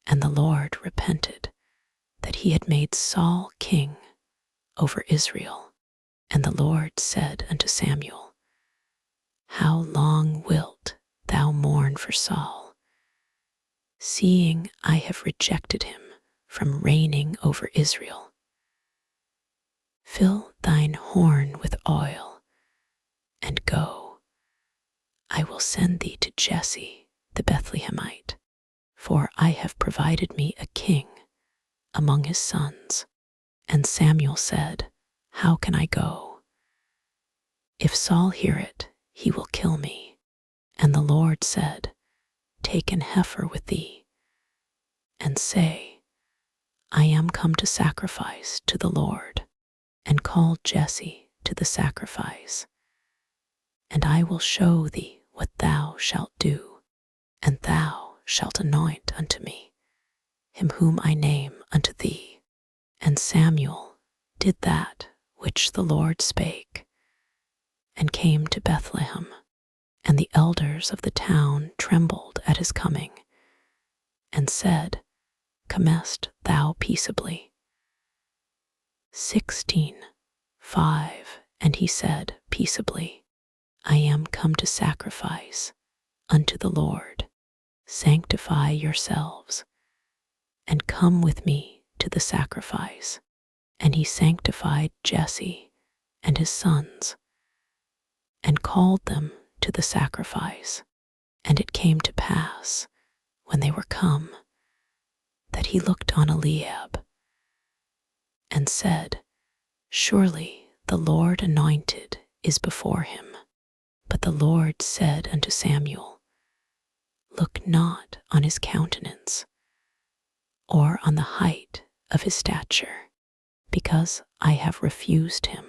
and the Lord repented that he had made Saul king over Israel. And the Lord said unto Samuel, How long wilt thou mourn for Saul, seeing I have rejected him from reigning over Israel? Fill thine horn with oil, and go. I will send thee to Jesse the Bethlehemite, for I have provided me a king among his sons. And Samuel said, How can I go? If Saul hear it, he will kill me. And the Lord said, Take an heifer with thee, and say, I am come to sacrifice to the Lord, and call Jesse to the sacrifice. And I will show thee what thou shalt do, and thou shalt anoint unto me him whom I name unto thee. And Samuel did that which the Lord spake, and came to Bethlehem. And the elders of the town trembled at his coming, and said, Comest thou peaceably? 16:5. And he said, Peaceably. I am come to sacrifice unto the Lord. Sanctify yourselves, and come with me to the sacrifice. And he sanctified Jesse and his sons, and called them to the sacrifice. And it came to pass, when they were come, that he looked on Eliab, and said, Surely the Lord anointed is before him. But the Lord said unto Samuel, Look not on his countenance, or on the height of his stature, because I have refused him.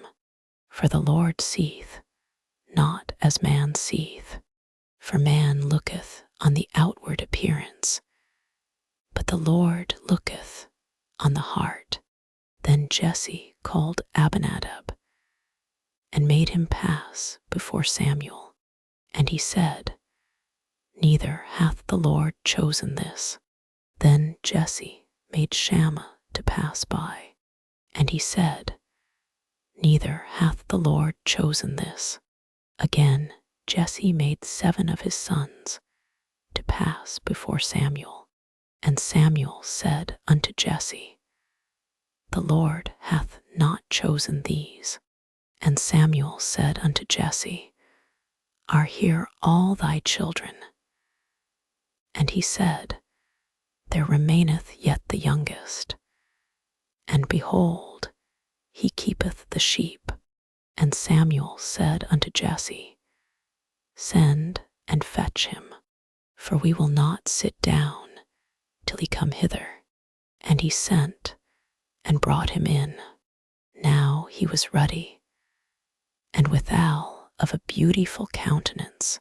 For the Lord seeth not as man seeth. For man looketh on the outward appearance, but the Lord looketh on the heart. Then Jesse called Abinadab, and made him pass before Samuel. And he said, Neither hath the Lord chosen this. Then Jesse made Shammah to pass by, and he said, Neither hath the Lord chosen this. Again Jesse made 7 of his sons to pass before Samuel. And Samuel said unto Jesse, The Lord hath not chosen these. And Samuel said unto Jesse, Are here all thy children? And he said, There remaineth yet the youngest. And behold, he keepeth the sheep. And Samuel said unto Jesse, Send and fetch him, for we will not sit down till he come hither. And he sent and brought him in. Now he was ruddy, and withal of a beautiful countenance,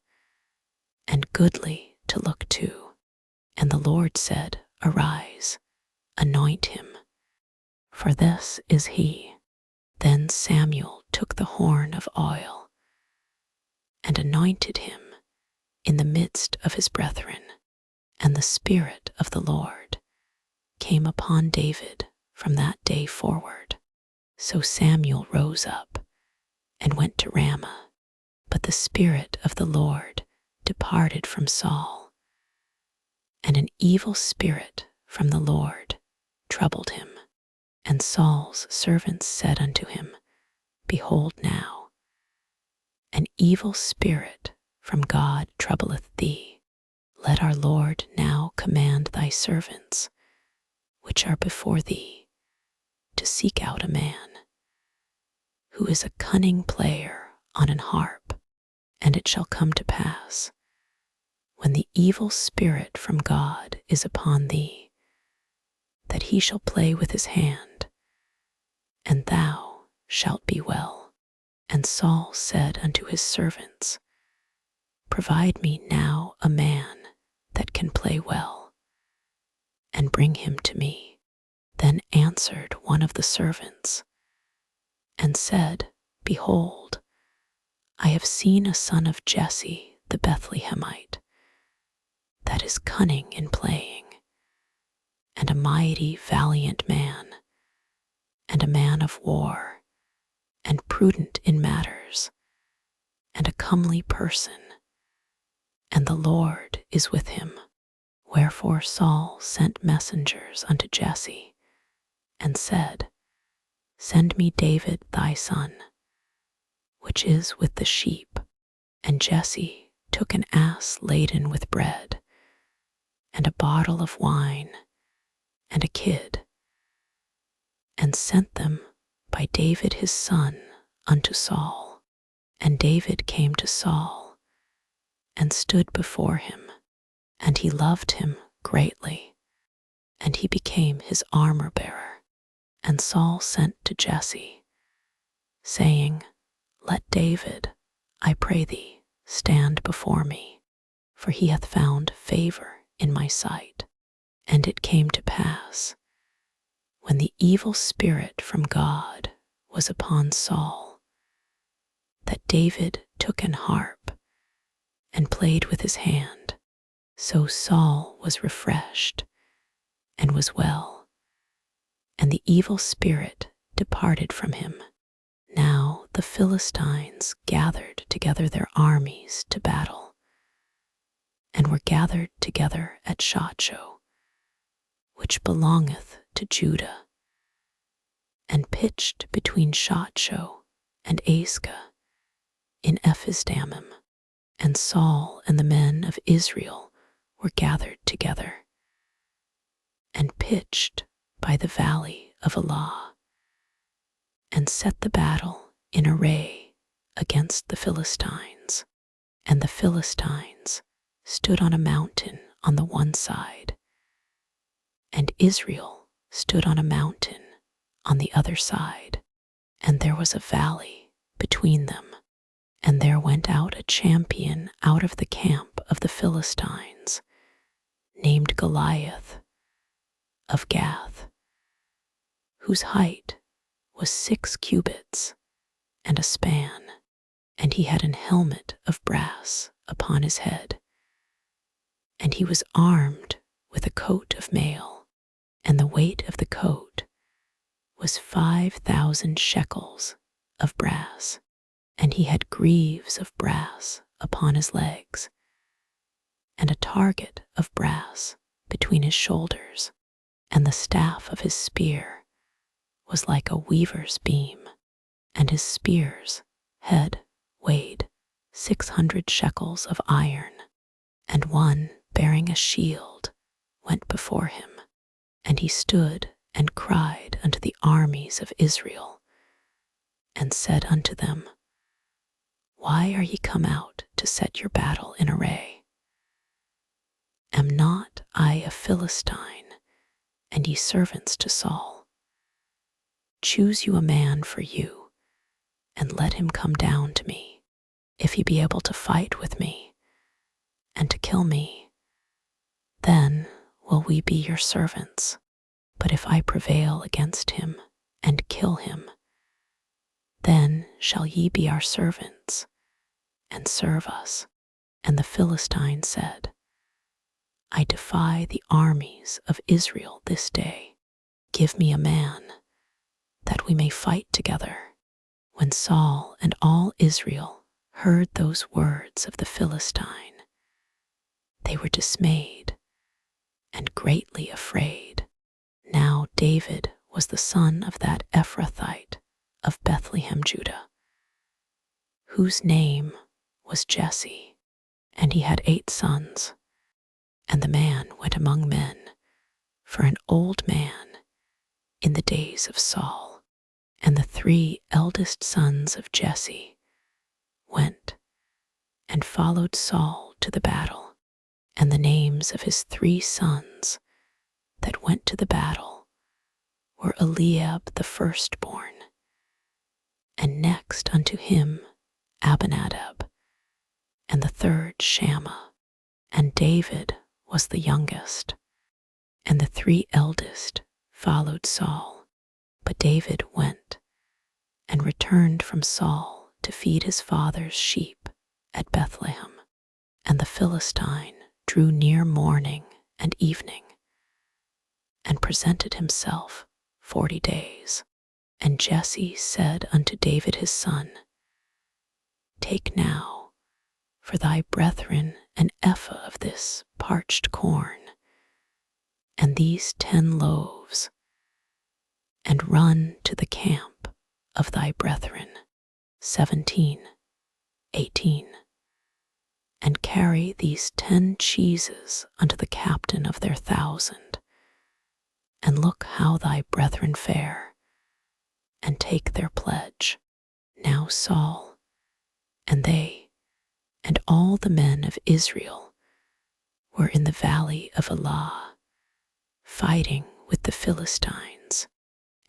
and goodly to look to. And the Lord said, Arise, anoint him, for this is he. Then Samuel took the horn of oil, and anointed him in the midst of his brethren. And the Spirit of the Lord came upon David from that day forward. So Samuel rose up and went to Ramah. But the Spirit of the Lord departed from Saul, and an evil spirit from the Lord troubled him. And Saul's servants said unto him, Behold now, an evil spirit from God troubleth thee. Let our Lord now command thy servants, which are before thee, to seek out a man, who is a cunning player on an harp. And it shall come to pass, when the evil spirit from God is upon thee, that he shall play with his hand, and thou shalt be well. And Saul said unto his servants, Provide me now a man that can play well, and bring him to me. Then answered one of the servants, and said, Behold, I have seen a son of Jesse the Bethlehemite, that is cunning in playing, and a mighty valiant man, and a man of war, and prudent in matters, and a comely person, and the Lord is with him. Wherefore Saul sent messengers unto Jesse, and said, Send me David thy son, which is with the sheep. And Jesse took an ass laden with bread, and a bottle of wine, and a kid, and sent them by David his son unto Saul. And David came to Saul, and stood before him, and he loved him greatly, and he became his armor-bearer. And Saul sent to Jesse, saying, Let David, I pray thee, stand before me, for he hath found favor in my sight. And it came to pass, when the evil spirit from God was upon Saul, that David took an harp, and played with his hand. So Saul was refreshed, and was well, and the evil spirit departed from him. Now the Philistines gathered together their armies to battle, and were gathered together at Shochoh, which belongeth to Judah, and pitched between Shochoh and Azekah in Ephisdammim. And Saul and the men of Israel were gathered together, and pitched by the valley of Elah, and set the battle in array against the Philistines. And the Philistines stood on a mountain on the one side, and Israel stood on a mountain on the other side, and there was a valley between them. And there went out a champion out of the camp of the Philistines, named Goliath of Gath, whose height was 6 cubits and a span, and he had an helmet of brass upon his head, and he was armed with a coat of mail, and the weight of the coat was 5,000 shekels of brass. And he had greaves of brass upon his legs, and a target of brass between his shoulders, and the staff of his spear was like a weaver's beam, and his spear's head weighed 600 shekels of iron. And one bearing a shield went before him, and he stood and cried unto the armies of Israel, and said unto them, Why are ye come out to set your battle in array? Am not I a Philistine, and ye servants to Saul? Choose you a man for you, and let him come down to me, if he be able to fight with me, and to kill me. Then will we be your servants. But if I prevail against him, and kill him, then shall ye be our servants, and serve us. And the Philistine said, I defy the armies of Israel this day. Give me a man, that we may fight together. When Saul and all Israel heard those words of the Philistine, they were dismayed and greatly afraid. Now David was the son of that Ephrathite of Bethlehem, Judah, whose name was Jesse, and he had 8 sons. And the man went among men for an old man in the days of Saul. And the 3 eldest sons of Jesse went and followed Saul to the battle. And the names of his 3 sons that went to the battle were Eliab the firstborn, and next unto him Abinadab, and the third Shammah. And David was the youngest, and the 3 eldest followed Saul. But David went and returned from Saul to feed his father's sheep at Bethlehem. And the Philistine drew near morning and evening, and presented himself 40 days. And Jesse said unto David his son, Take now for thy brethren an ephah of this parched corn, and these 10 loaves, and run to the camp of thy brethren, 17:18, and carry these 10 cheeses unto the captain of their 1,000, and look how thy brethren fare, and take their pledge. Now Saul, and they, and all the men of Israel were in the valley of Elah, fighting with the Philistines.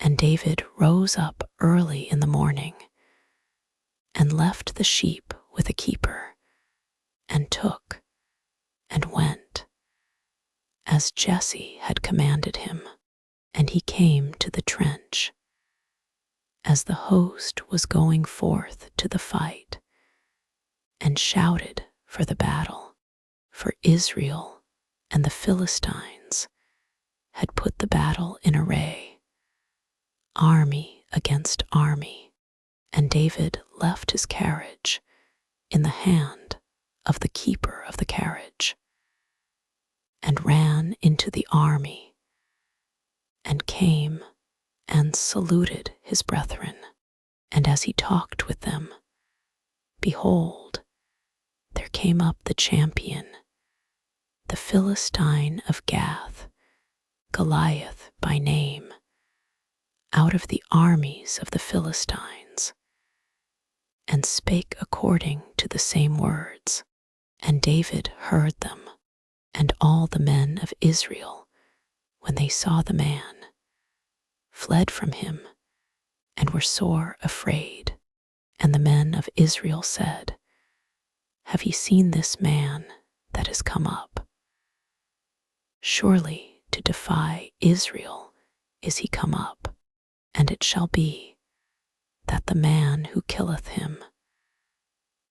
And David rose up early in the morning, and left the sheep with a keeper, and took, and went, as Jesse had commanded him. And he came to the trench, as the host was going forth to the fight, and shouted for the battle. For Israel and the Philistines had put the battle in array, army against army. And David left his carriage in the hand of the keeper of the carriage, and ran into the army, and came and saluted his brethren. And as he talked with them, behold, there came up the champion, the Philistine of Gath, Goliath by name, out of the armies of the Philistines, and spake according to the same words. And David heard them, and all the men of Israel, when they saw the man, fled from him, and were sore afraid. And the men of Israel said, Have ye seen this man that is come up? Surely to defy Israel is he come up. And it shall be, that the man who killeth him,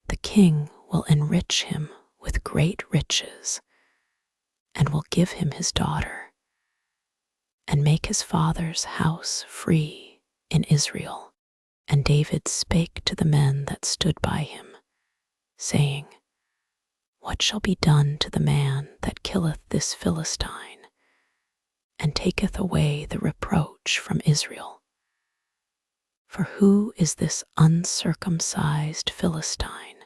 the king will enrich him with great riches, and will give him his daughter, and make his father's house free in Israel. And David spake to the men that stood by him, saying, What shall be done to the man that killeth this Philistine, and taketh away the reproach from Israel? For who is this uncircumcised Philistine,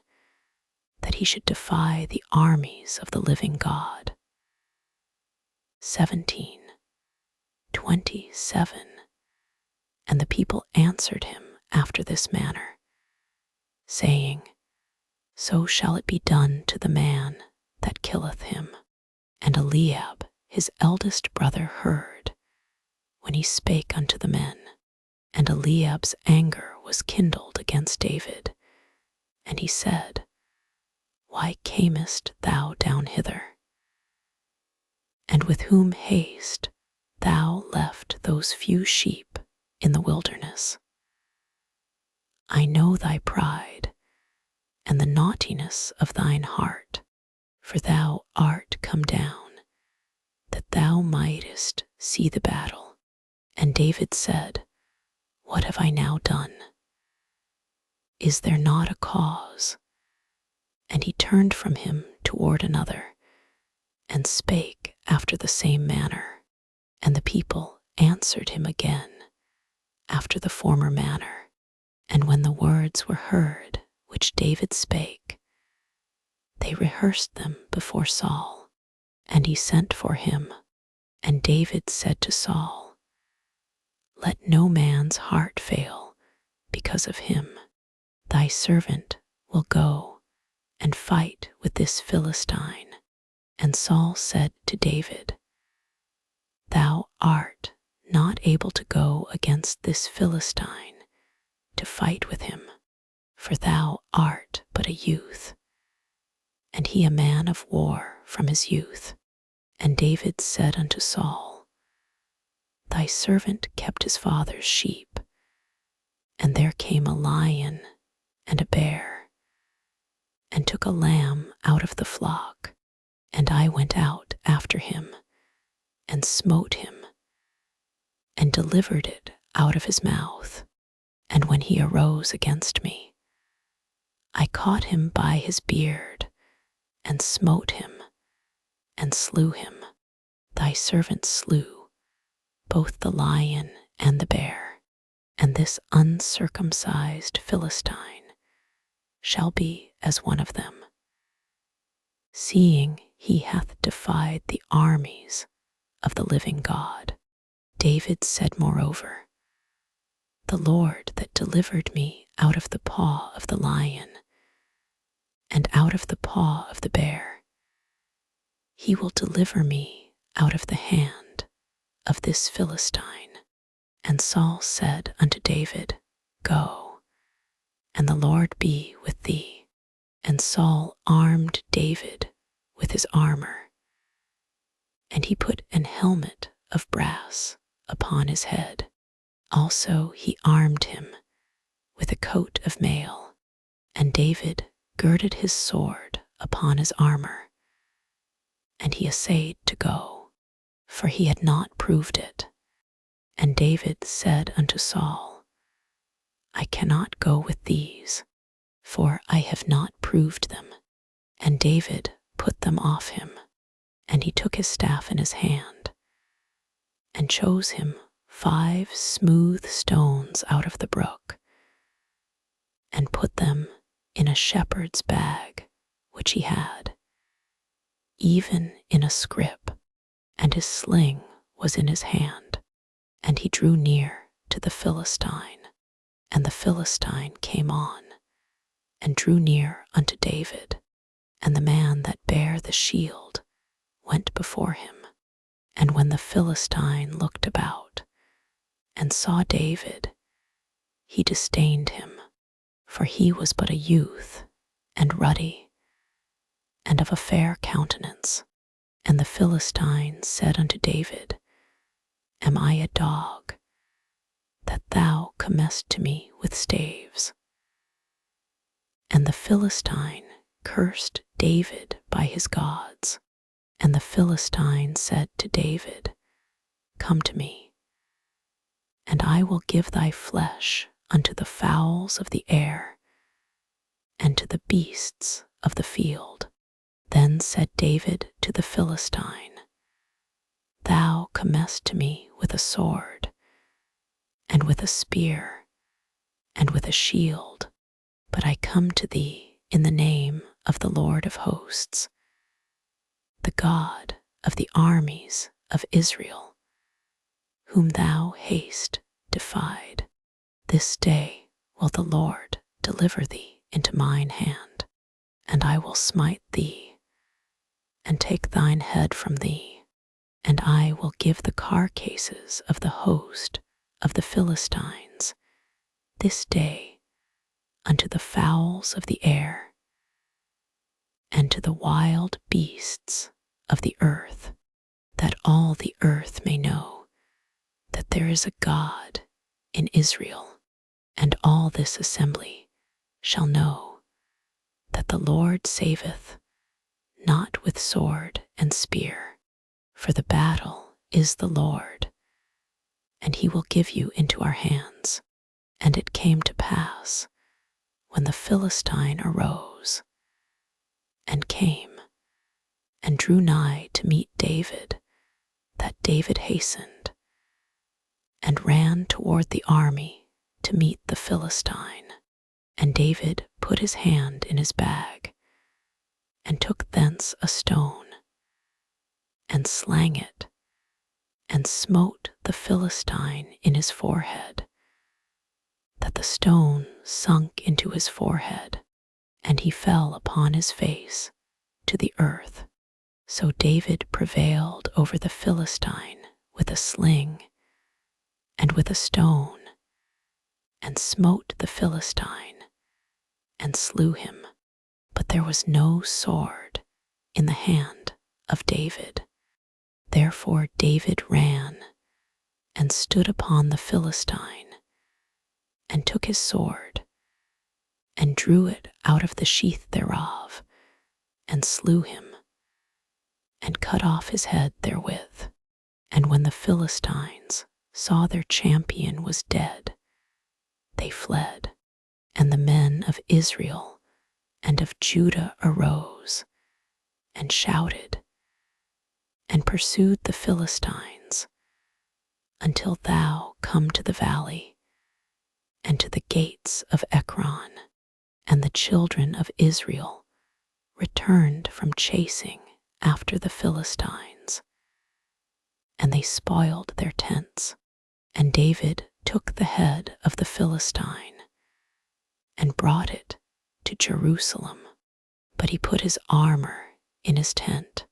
that he should defy the armies of the living God? 17:27. And the people answered him after this manner, saying, So shall it be done to the man that killeth him. And Eliab his eldest brother heard, when he spake unto the men. And Eliab's anger was kindled against David, and he said, Why camest thou down hither? And with whom haste thou left those few sheep in the wilderness? I know thy pride, and the naughtiness of thine heart, for thou art come down, that thou mightest see the battle. And David said, What have I now done? Is there not a cause? And he turned from him toward another, and spake after the same manner. And the people answered him again after the former manner. And when the words were heard which David spake, they rehearsed them before Saul. And he sent for him. And David said to Saul, Let no man's heart fail because of him. Thy servant will go and fight with this Philistine. And Saul said to David, Thou art not able to go against this Philistine to fight with him, for thou art but a youth, and he a man of war from his youth. And David said unto Saul, Thy servant kept his father's sheep, and there came a lion and a bear, and took a lamb out of the flock, and I went out after him, and smote him, and delivered it out of his mouth. And when he arose against me, I caught him by his beard, and smote him, and slew him. Thy servant slew both the lion and the bear, and this uncircumcised Philistine shall be as one of them, seeing he hath defied the armies of the living God. David said moreover, The Lord that delivered me out of the paw of the lion and out of the paw of the bear, he will deliver me out of the hand of this Philistine. And Saul said unto David, Go, and the Lord be with thee. And Saul armed David with his armor, and he put an helmet of brass upon his head. Also he armed him with a coat of mail, and David girded his sword upon his armor, and he essayed to go, for he had not proved it. And David said unto Saul, I cannot go with these, for I have not proved them. And David put them off him, and he took his staff in his hand, and chose him 5 smooth stones out of the brook, and put them in a shepherd's bag which he had, even in a scrip, and his sling was in his hand. And he drew near to the Philistine, and the Philistine came on, and drew near unto David, and the man that bare the shield went before him. And when the Philistine looked about, and saw David, he disdained him, for he was but a youth, and ruddy, and of a fair countenance. And the Philistine said unto David, Am I a dog, that thou comest to me with staves? And the Philistine cursed David by his gods. And the Philistine said to David, Come to me, and I will give thy flesh unto the fowls of the air, and to the beasts of the field. Then said David to the Philistine, Thou comest to me with a sword, and with a spear, and with a shield, but I come to thee in the name of the Lord of hosts, the God of the armies of Israel, whom thou hast defied. This day will the Lord deliver thee into mine hand, and I will smite thee, and take thine head from thee, and I will give the carcasses of the host of the Philistines this day unto the fowls of the air, and to the wild beasts of the earth, that all the earth may know that there is a God in Israel, and all this assembly shall know that the Lord saveth, not with sword and spear, for the battle is the Lord, and he will give you into our hands. And it came to pass, when the Philistine arose, and came, and drew nigh to meet David, that David hastened, and ran toward the army to meet the Philistine. And David put his hand in his bag, and took thence a stone, and slang it, and smote the Philistine in his forehead, that the stone sunk into his forehead, and he fell upon his face to the earth. So David prevailed over the Philistine with a sling, and with a stone, and smote the Philistine, and slew him. But there was no sword in the hand of David. Therefore David ran, and stood upon the Philistine, and took his sword, and drew it out of the sheath thereof, and slew him, and cut off his head therewith. And when the Philistines saw their champion was dead, they fled. And the men of Israel and of Judah arose, and shouted, and pursued the Philistines, until thou come to the valley, and to the gates of Ekron. And the children of Israel returned from chasing after the Philistines, and they spoiled their tents. And David took the head of the Philistine, and brought it to Jerusalem. But he put his armor in his tent.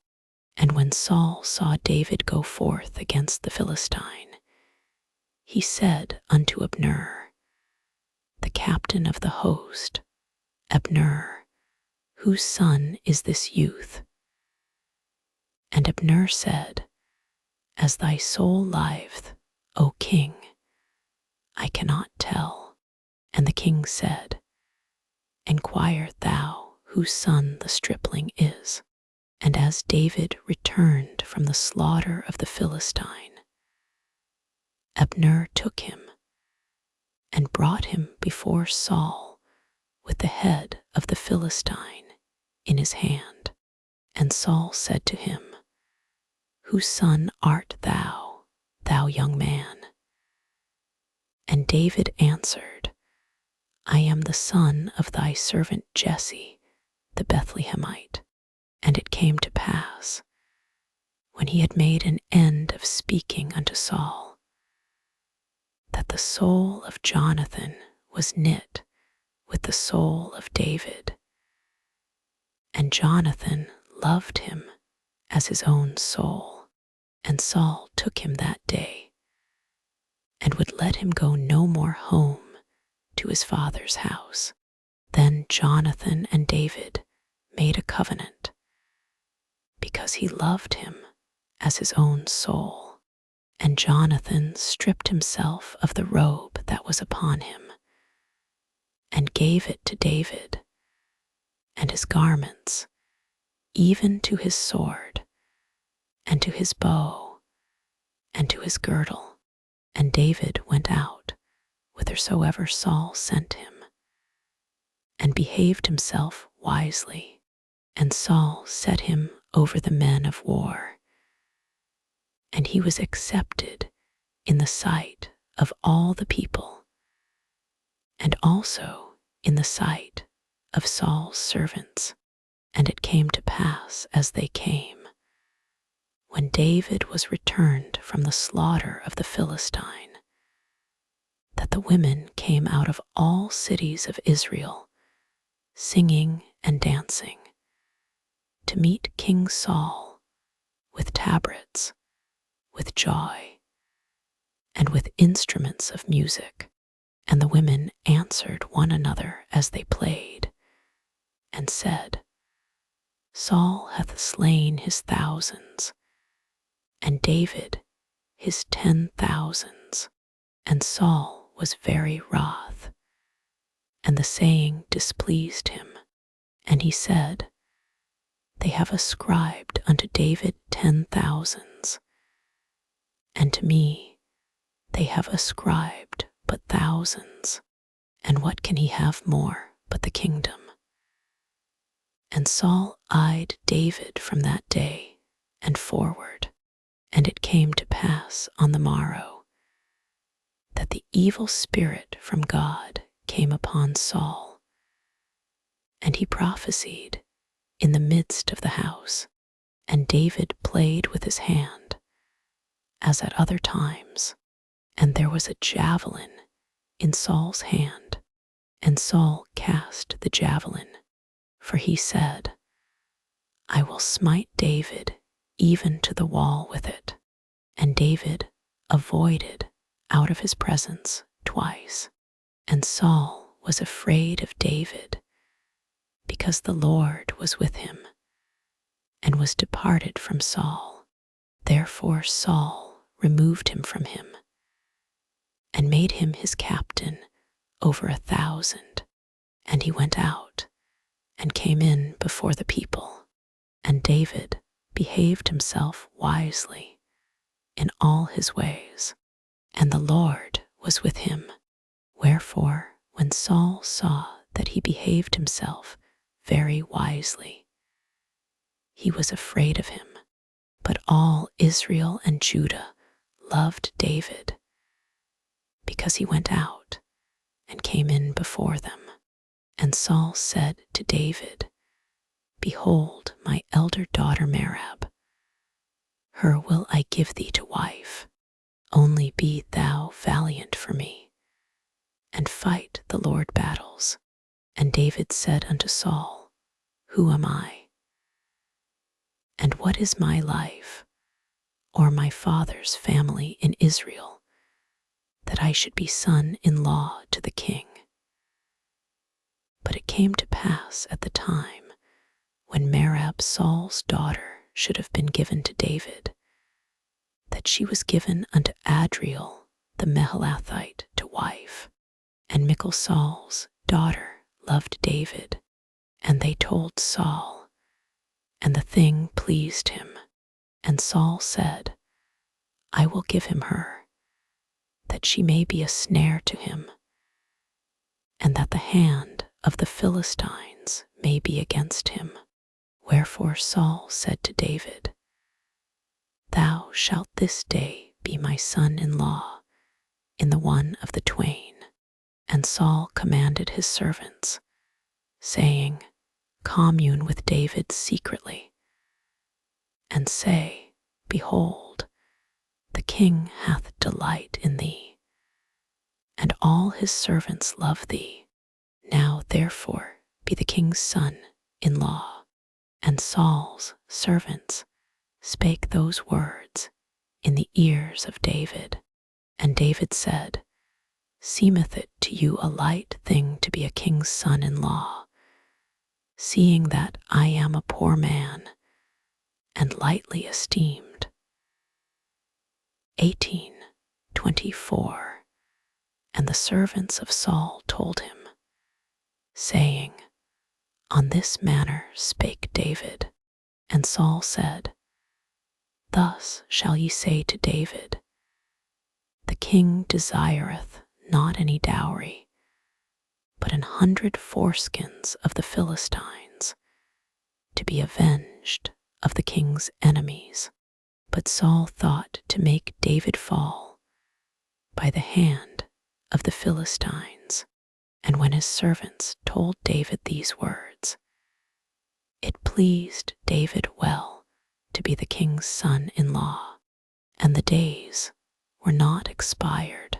And when Saul saw David go forth against the Philistine, he said unto Abner, the captain of the host, Abner, whose son is this youth? And Abner said, As thy soul liveth, O king, I cannot tell. And the king said, Enquire thou whose son the stripling is. And as David returned from the slaughter of the Philistine, Abner took him, and brought him before Saul with the head of the Philistine in his hand. And Saul said to him, Whose son art thou, thou young man? And David answered, I am the son of thy servant Jesse, the Bethlehemite. And it came to pass, when he had made an end of speaking unto Saul, that the soul of Jonathan was knit with the soul of David, and Jonathan loved him as his own soul. And Saul took him that day, and would let him go no more home to his father's house. Then Jonathan and David made a covenant, because he loved him as his own soul. And Jonathan stripped himself of the robe that was upon him, and gave it to David, and his garments, even to his sword, and to his bow, and to his girdle. And David went out whithersoever Saul sent him, and behaved himself wisely. And Saul set him over the men of war, and he was accepted in the sight of all the people, and also in the sight of Saul's servants. And it came to pass as they came, when David was returned from the slaughter of the Philistine, that the women came out of all cities of Israel, singing and dancing, to meet King Saul with tabrets, with joy, and with instruments of music. And the women answered one another as they played, and said, Saul hath slain his thousands, and David his 10,000s. And Saul was very wroth, and the saying displeased him. And he said, They have ascribed unto David 10,000s, and to me they have ascribed but thousands. And what can he have more but the kingdom? And Saul eyed David from that day and forward. And it came to pass on the morrow, that the evil spirit from God came upon Saul, and he prophesied in the midst of the house. And David played with his hand, as at other times. And there was a javelin in Saul's hand, and Saul cast the javelin, for he said, I will smite David even to the wall with it. And David avoided out of his presence twice. And Saul was afraid of David, because the Lord was with him, and was departed from Saul. Therefore Saul removed him from him, and made him his captain over 1,000. And he went out, and came in before the people. And David behaved himself wisely in all his ways, and the Lord was with him. Wherefore, when Saul saw that he behaved himself very wisely, he was afraid of him. But all Israel and Judah loved David, because he went out and came in before them. And Saul said to David, Behold, my elder daughter Merab, her will I give thee to wife. Only be thou valiant for me, and fight the Lord battles. And David said unto Saul, Who am I? And what is my life, or my father's family in Israel, that I should be son-in-law to the king? But it came to pass at the time when Merab Saul's daughter should have been given to David, that she was given unto Adriel the Meholathite to wife. And Michal Saul's daughter loved David, and they told Saul, and the thing pleased him. And Saul said, I will give him her, that she may be a snare to him, and that the hand of the Philistines may be against him. Wherefore Saul said to David, Thou shalt this day be my son-in-law in the one of the twain. And Saul commanded his servants, saying, Commune with David secretly, and say, Behold, the king hath delight in thee, and all his servants love thee. Now therefore be the king's son-in-law. And Saul's servants spake those words in the ears of David. And David said, Seemeth it to you a light thing to be a king's son-in-law, seeing that I am a poor man, and lightly esteemed? 18:24. And the servants of Saul told him, saying, On this manner spake David. And Saul said, Thus shall ye say to David, The king desireth not any dowry, but 100 foreskins of the Philistines, to be avenged of the king's enemies. But Saul thought to make David fall by the hand of the Philistines. And when his servants told David these words, it pleased David well to be the king's son-in-law, and the days were not expired.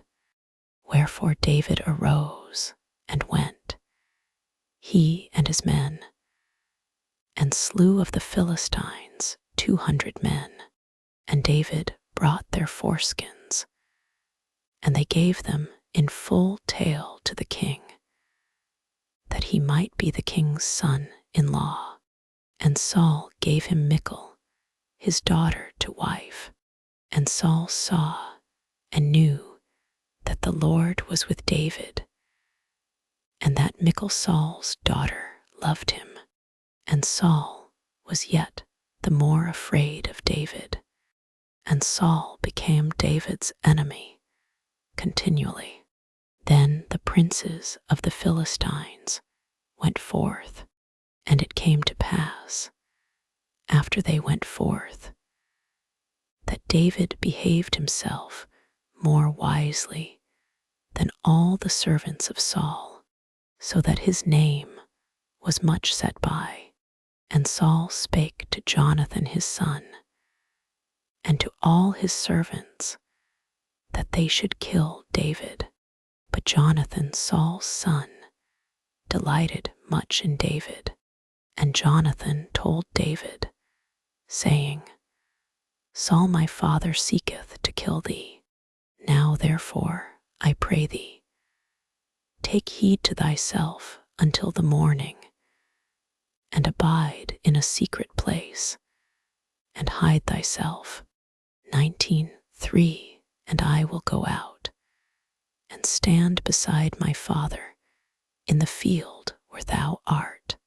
Wherefore David arose and went, he and his men, and slew of the Philistines 200 men. And David brought their foreskins, and they gave them in full tale to the king, that he might be the king's son-in-law. And Saul gave him Michal, his daughter, to wife. And Saul saw and knew that the Lord was with David, and that Michal Saul's daughter loved him. And Saul was yet the more afraid of David, and Saul became David's enemy continually. Then the princes of the Philistines went forth, and it came to pass, after they went forth, that David behaved himself more wisely than all the servants of Saul, so that his name was much set by. And Saul spake to Jonathan his son, and to all his servants, that they should kill David. But Jonathan, Saul's son, delighted much in David. And Jonathan told David, saying, Saul my father seeketh to kill thee. Now therefore, I pray thee, Take heed to thyself until the morning, and abide in a secret place, and hide thyself. 19:3 And I will go out and stand beside my father in the field where thou art,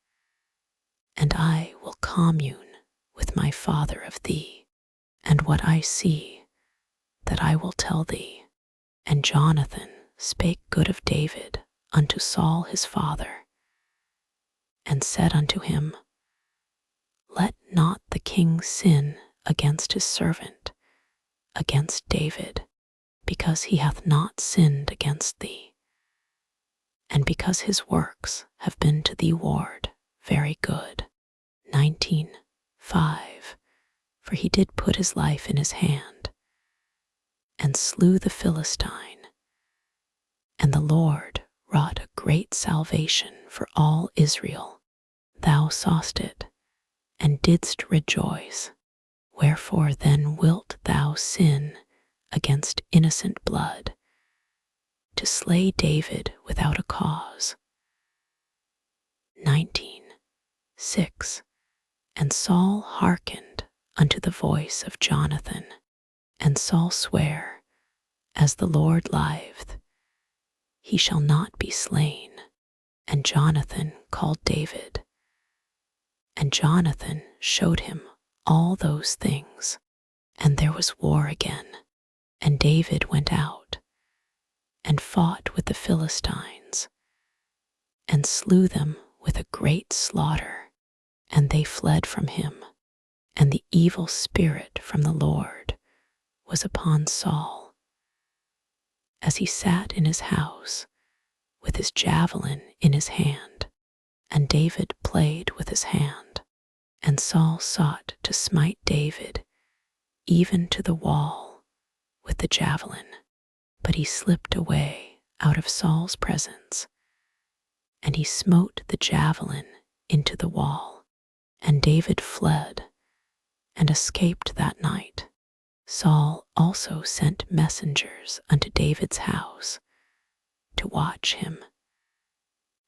and I will commune with my father of thee, and what I see, that I will tell thee. And Jonathan spake good of David unto Saul his father, and said unto him, Let not the king sin against his servant, against David, because he hath not sinned against thee, and because his works have been to thee ward very good. 19:5 For he did put his life in his hand, and slew the Philistine, and the Lord wrought a great salvation for all Israel. Thou sawest it, and didst rejoice. Wherefore then wilt thou sin against innocent blood, to slay David without a cause? 19:6 And Saul hearkened unto the voice of Jonathan, and Saul sware, As the Lord liveth, he shall not be slain. And Jonathan called David, and Jonathan showed him all those things. And there was war again, and David went out and fought with the Philistines, and slew them with a great slaughter, and they fled from him. And the evil spirit from the Lord was upon Saul, as he sat in his house with his javelin in his hand, and David played with his hand. And Saul sought to smite David even to the wall with the javelin, but he slipped away out of Saul's presence, and he smote the javelin into the wall, and David fled and escaped that night. Saul also sent messengers unto David's house to watch him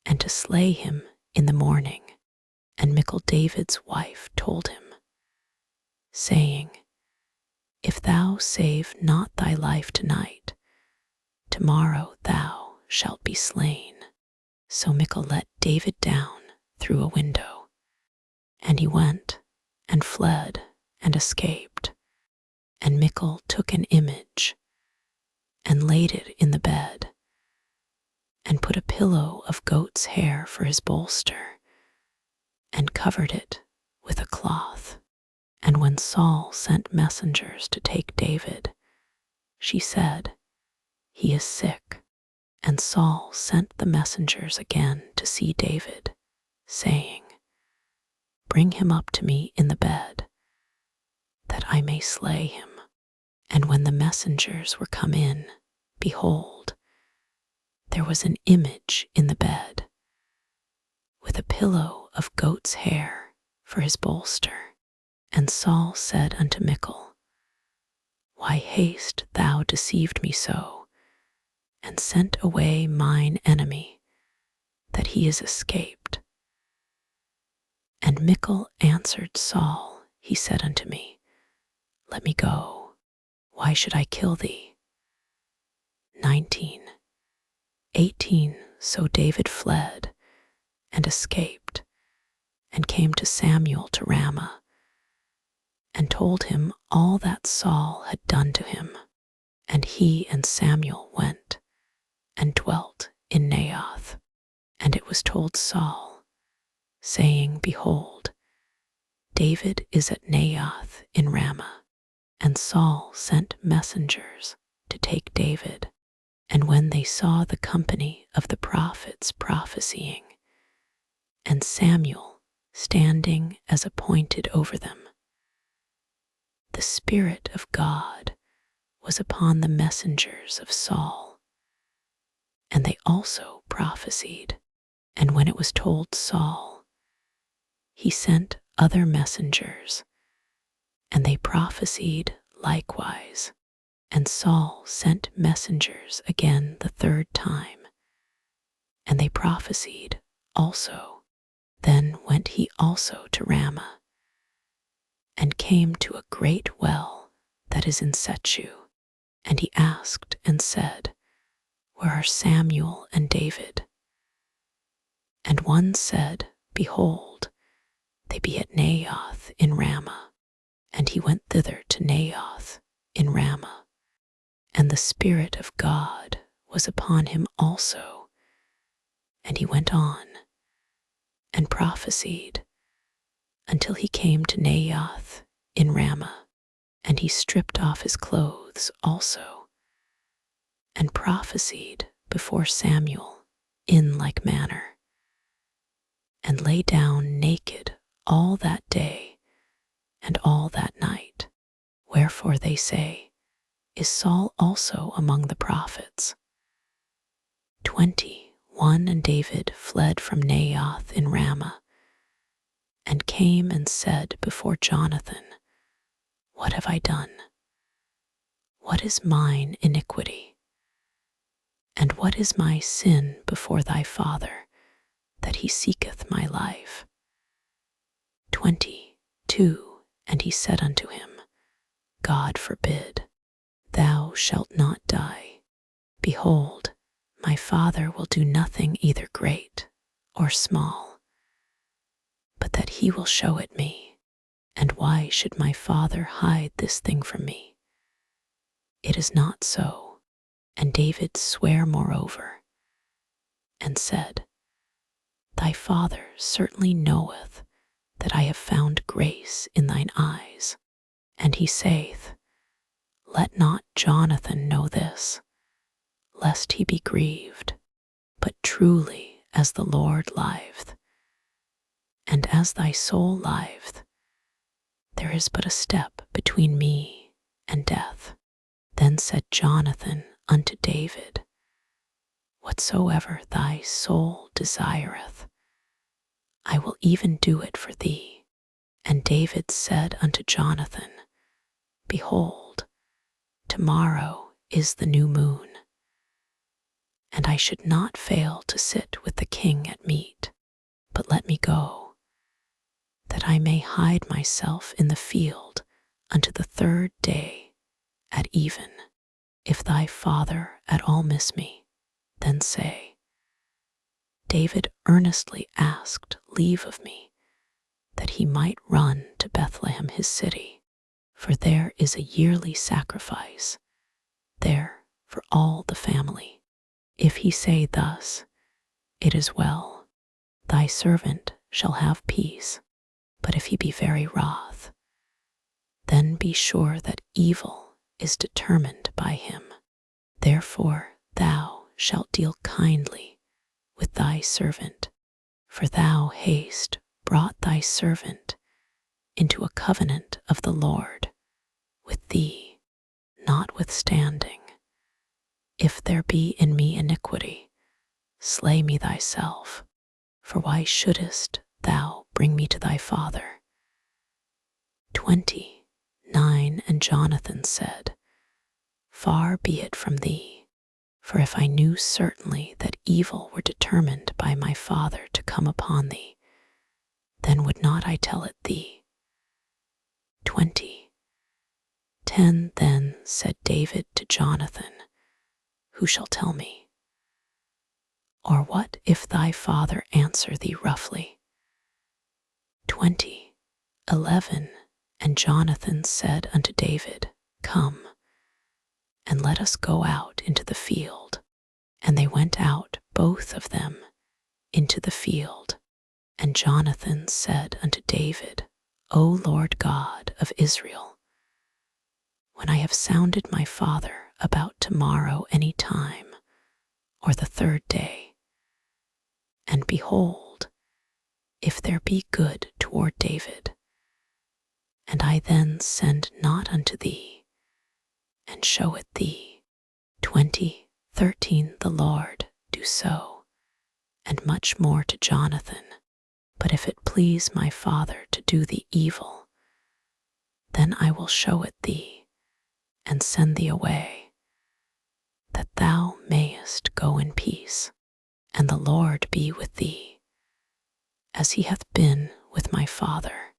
and to slay him in the morning. And Michal David's wife told him, saying, If thou save not thy life tonight, tomorrow thou shalt be slain. So Michal let David down through a window, and he went and fled and escaped. And Michal took an image and laid it in the bed, and put a pillow of goat's hair for his bolster, and covered it with a cloth. And when Saul sent messengers to take David, she said, He is sick. And Saul sent the messengers again to see David, saying, Bring him up to me in the bed, that I may slay him. And when the messengers were come in, behold, there was an image in the bed, with a pillow of goat's hair for his bolster. And Saul said unto Michal, Why hast thou deceived me so, and sent away mine enemy, that he is escaped? And Michal answered Saul, He said unto me, Let me go. Why should I kill thee? 19:18 So David fled and escaped, and came to Samuel to Ramah, and told him all that Saul had done to him. And he and Samuel went and dwelt in Naioth. And it was told Saul, saying, Behold, David is at Naioth in Ramah. And Saul sent messengers to take David. And when they saw the company of the prophets prophesying, and Samuel standing as appointed over them, the Spirit of God was upon the messengers of Saul, and they also prophesied. And when it was told Saul, he sent other messengers, and they prophesied likewise. And Saul sent messengers again the third time, And they prophesied also. Then went he also to Ramah, and came to a great well that is in Sechu. And he asked and said, Where are Samuel and David? And one said, Behold, they be at Naioth in Ramah. And he went thither to Naioth in Ramah. And the Spirit of God was upon him also. And he went on and prophesied until he came to Naioth in Ramah. And he stripped off his clothes also, and prophesied before Samuel in like manner, and lay down naked all that day and all that night. Wherefore they say, Is Saul also among the prophets? 21 And David fled from Naioth in Ramah, and came and said before Jonathan, What have I done? What is mine iniquity? And what is my sin before thy father, that he seeketh my life? 22 And he said unto him, God forbid, thou shalt not die. Behold, my father will do nothing either great or small, but that he will show it me. And why should my father hide this thing from me? It is not so. And David sware moreover, and said, Thy father certainly knoweth that I have found grace in thine eyes. And he saith, Let not Jonathan know this, lest he be grieved. But truly as the Lord liveth, and as thy soul liveth, there is but a step between me and death. Then said Jonathan unto David, Whatsoever thy soul desireth, I will even do it for thee. And David said unto Jonathan, Behold, tomorrow is the new moon, and I should not fail to sit with the king at meat. But let me go, that I may hide myself in the field unto the third day at even. If thy father at all miss me, then say, David earnestly asked leave of me, that he might run to Bethlehem his city, for there is a yearly sacrifice there for all the family. If he say thus, It is well, thy servant shall have peace. But if he be very wroth, then be sure that evil is determined by him. Therefore thou shalt deal kindly with thy servant, for thou hast brought thy servant into a covenant of the Lord with thee. Notwithstanding, if there be in me iniquity, slay me thyself, for why shouldest thou bring me to thy father? 29 And Jonathan said, Far be it from thee, for if I knew certainly that evil were determined by my father to come upon thee, then would not I tell it thee. 10 Then said David to Jonathan, Who shall tell me? Or what if thy father answer thee roughly? 11 And Jonathan said unto David, Come, and let us go out into the field. And they went out both of them into the field. And Jonathan said unto David, O Lord God of Israel, when I have sounded my father about tomorrow any time, or the third day, and behold, if there be good toward David, and I then send not unto thee, and show it thee. 13 The Lord do so, and much more to Jonathan. But if it please my father to do thee evil, then I will show it thee, and send thee away, that thou mayest go in peace. and the Lord be with thee, as he hath been with my father,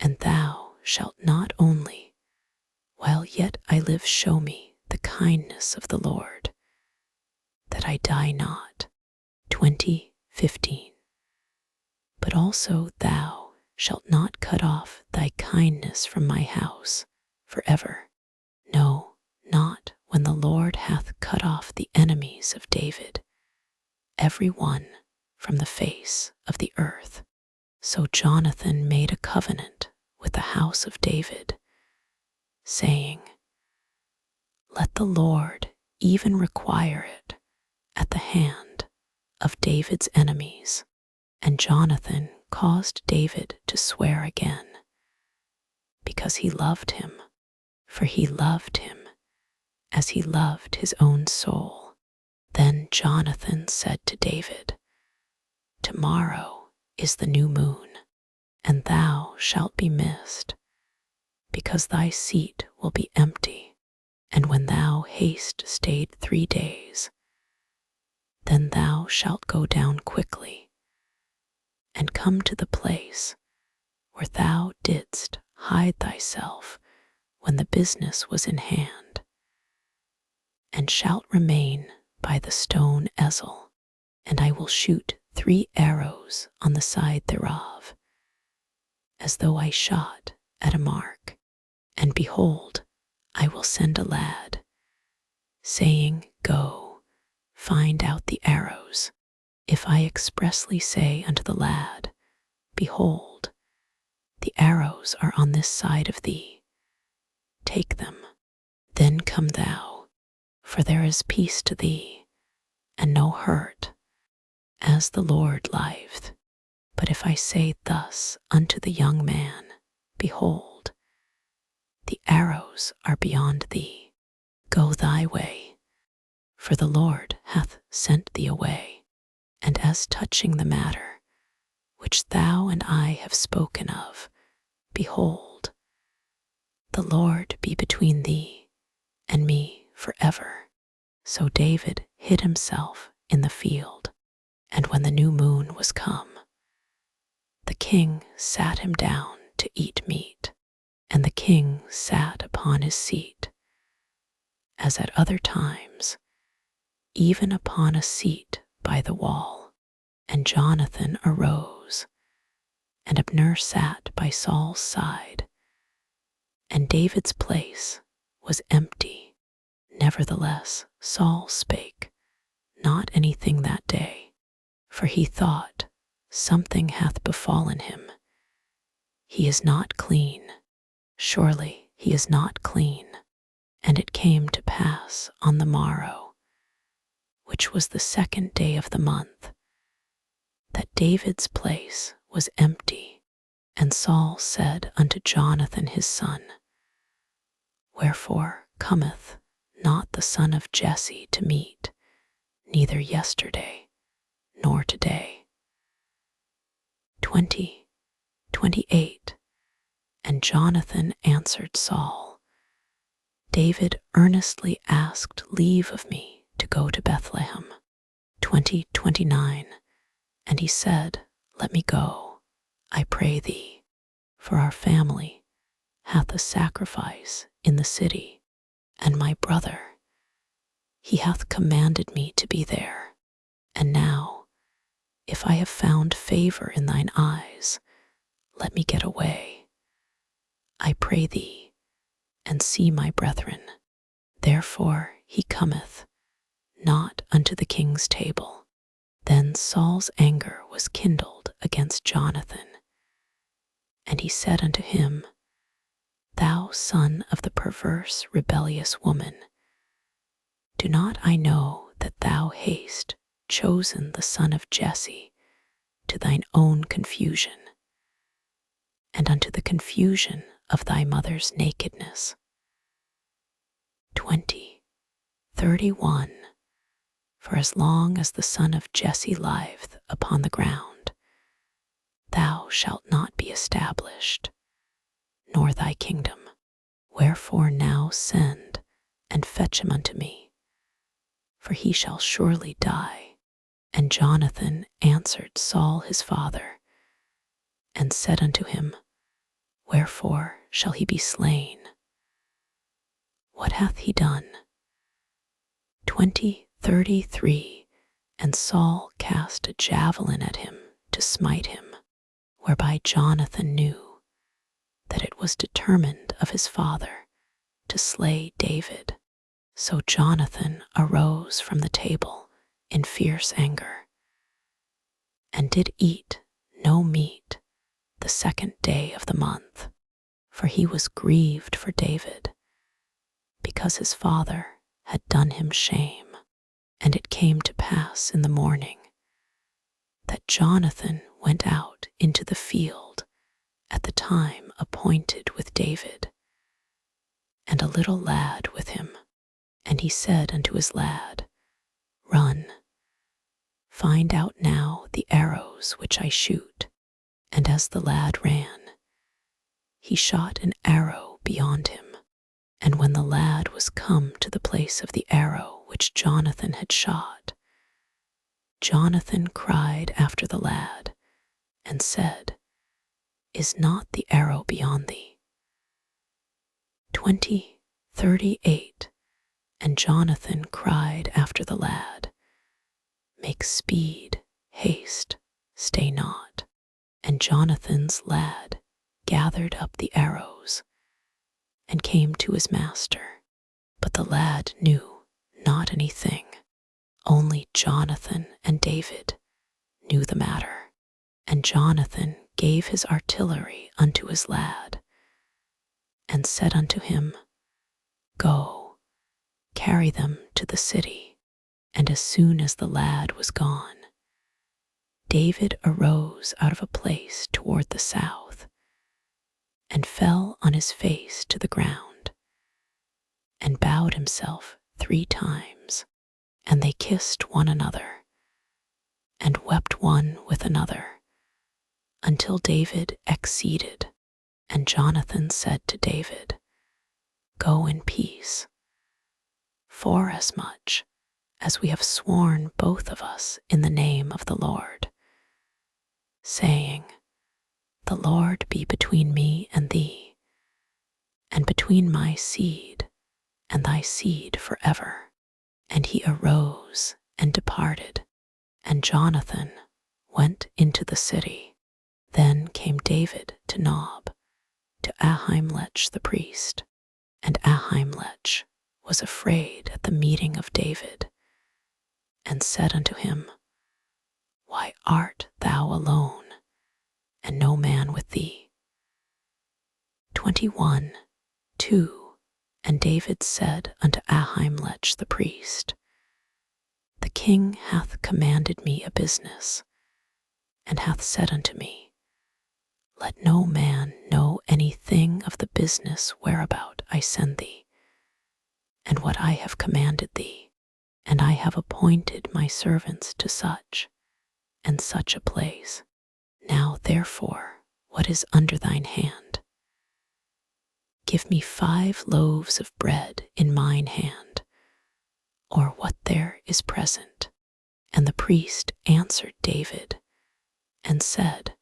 and thou shalt not only, while yet I live, show me the kindness of the Lord, that I die not. 20:15. But also thou shalt not cut off thy kindness from my house forever. No, not when the Lord hath cut off the enemies of David, every one from the face of the earth. So Jonathan made a covenant with the house of David, saying, Let the Lord even require it at the hand of David's enemies. And Jonathan caused David to swear again, because he loved him, for he loved him as he loved his own soul. Then Jonathan said to David, Tomorrow is the new moon, and thou shalt be missed, because thy seat will be empty. And when thou hast stayed 3 days, then thou shalt go down quickly, and come to the place where thou didst hide thyself when the business was in hand, and shalt remain by the stone Ezel, and I will shoot 3 arrows on the side thereof, as though I shot at a mark. And behold, I will send a lad, saying, Go, find out the arrows. If I expressly say unto the lad, Behold, the arrows are on this side of thee, take them. Then come thou, for there is peace to thee, and no hurt, as the Lord liveth. But if I say thus unto the young man, Behold, the arrows are beyond thee, go thy way, for the Lord hath sent thee away. And as touching the matter which thou and I have spoken of, behold, the Lord be between thee and me forever. So David hid himself in the field, and when the new moon was come, the king sat him down to eat meat, and the king sat upon his seat, as at other times, even upon a seat by the wall. And Jonathan arose, and Abner sat by Saul's side, and David's place was empty. Nevertheless Saul spake not anything that day, for he thought, Something hath befallen him. He is not clean. Surely he is not clean. And it came to pass on the morrow, which was the 2nd day of the month, that David's place was empty. And Saul said unto Jonathan his son, Wherefore cometh not the son of Jesse to meat, neither yesterday nor today? 20:28. And Jonathan answered Saul, David earnestly asked leave of me to go to Bethlehem. 20:29. And he said, Let me go, I pray thee, for our family hath a sacrifice in the city, and my brother, he hath commanded me to be there. And now, if I have found favor in thine eyes, let me get away, I pray thee, and see my brethren. Therefore he cometh not unto the king's table. Then Saul's anger was kindled against Jonathan, and he said unto him, Thou son of the perverse rebellious woman, do not I know that thou hast chosen the son of Jesse to thine own confusion, and unto the confusion of thy mother's nakedness? 20:31. For as long as the son of Jesse lieth upon the ground, thou shalt not be established, nor thy kingdom. Wherefore now send and fetch him unto me, for he shall surely die, And Jonathan answered Saul his father, and said unto him, Wherefore shall he be slain? What hath he done? 20:33. And Saul cast a javelin at him to smite him, whereby Jonathan knew that it was determined of his father to slay David. So Jonathan arose from the table in fierce anger, and did eat no meat the 2nd day of the month, for he was grieved for David, because his father had done him shame. And it came to pass in the morning that Jonathan went out into the field at the time appointed with David, and a little lad with him. And he said unto his lad, Run, find out now the arrows which I shoot. And as the lad ran, he shot an arrow beyond him. And when the lad was come to the place of the arrow which Jonathan had shot, Jonathan cried after the lad, and said, Is not the arrow beyond thee? 20:38. And Jonathan cried after the lad, Make speed, haste, stay not. And Jonathan's lad gathered up the arrows, and came to his master. But the lad knew not anything, only Jonathan and David knew the matter. And Jonathan gave his artillery unto his lad, and said unto him, Go, carry them to the city. And as soon as the lad was gone, David arose out of a place toward the south, and fell on his face to the ground, and bowed himself 3 times. And they kissed one another, and wept one with another, until David exceeded. And Jonathan said to David, Go in peace, forasmuch as we have sworn both of us in the name of the Lord, saying, The Lord be between me and thee, and between my seed and thy seed forever. And he arose and departed, and Jonathan went into the city. Then came David to Nob, to Ahimelech the priest. And Ahimelech was afraid at the meeting of David, and said unto him, Why art thou alone, and no man with thee? 21:2. And David said unto Ahimelech the priest, The king hath commanded me a business, and hath said unto me, Let no man know anything of the business whereabout I send thee, and what I have commanded thee. And I have appointed my servants to such and such a place. Now therefore, what is under thine hand? Give me 5 loaves of bread in mine hand, or what there is present. And the priest answered David, and said,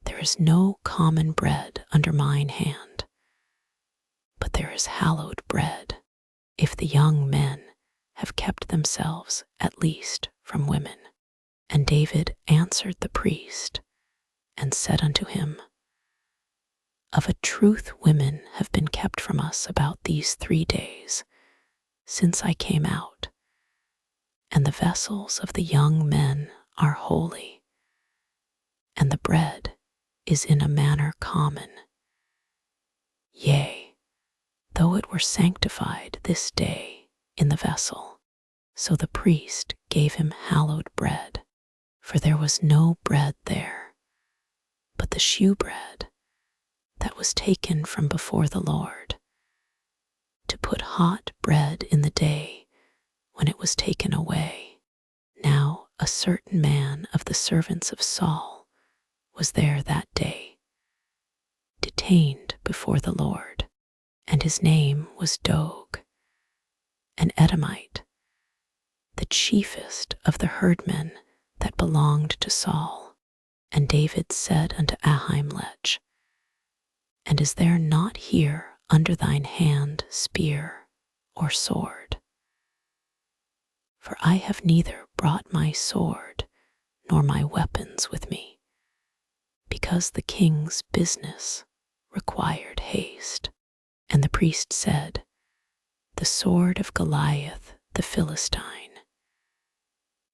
There is no common bread under mine hand, but there is hallowed bread, if the young men have kept themselves at least from women. And David answered the priest, and said unto him, Of a truth women have been kept from us about these 3 days, since I came out, and the vessels of the young men are holy, and the bread is in a manner common. Yea, though it were sanctified this day in the vessel, so the priest gave him hallowed bread, for there was no bread there, but the shewbread that was taken from before the Lord, to put hot bread in the day when it was taken away. Now a certain man of the servants of Saul was there that day, detained before the Lord, and his name was Dog, an Edomite, the chiefest of the herdmen that belonged to Saul. And David said unto Ahimelech, And is there not here under thine hand spear or sword? For I have neither brought my sword nor my weapons with me, because the king's business required haste. And the priest said, The sword of Goliath the Philistine,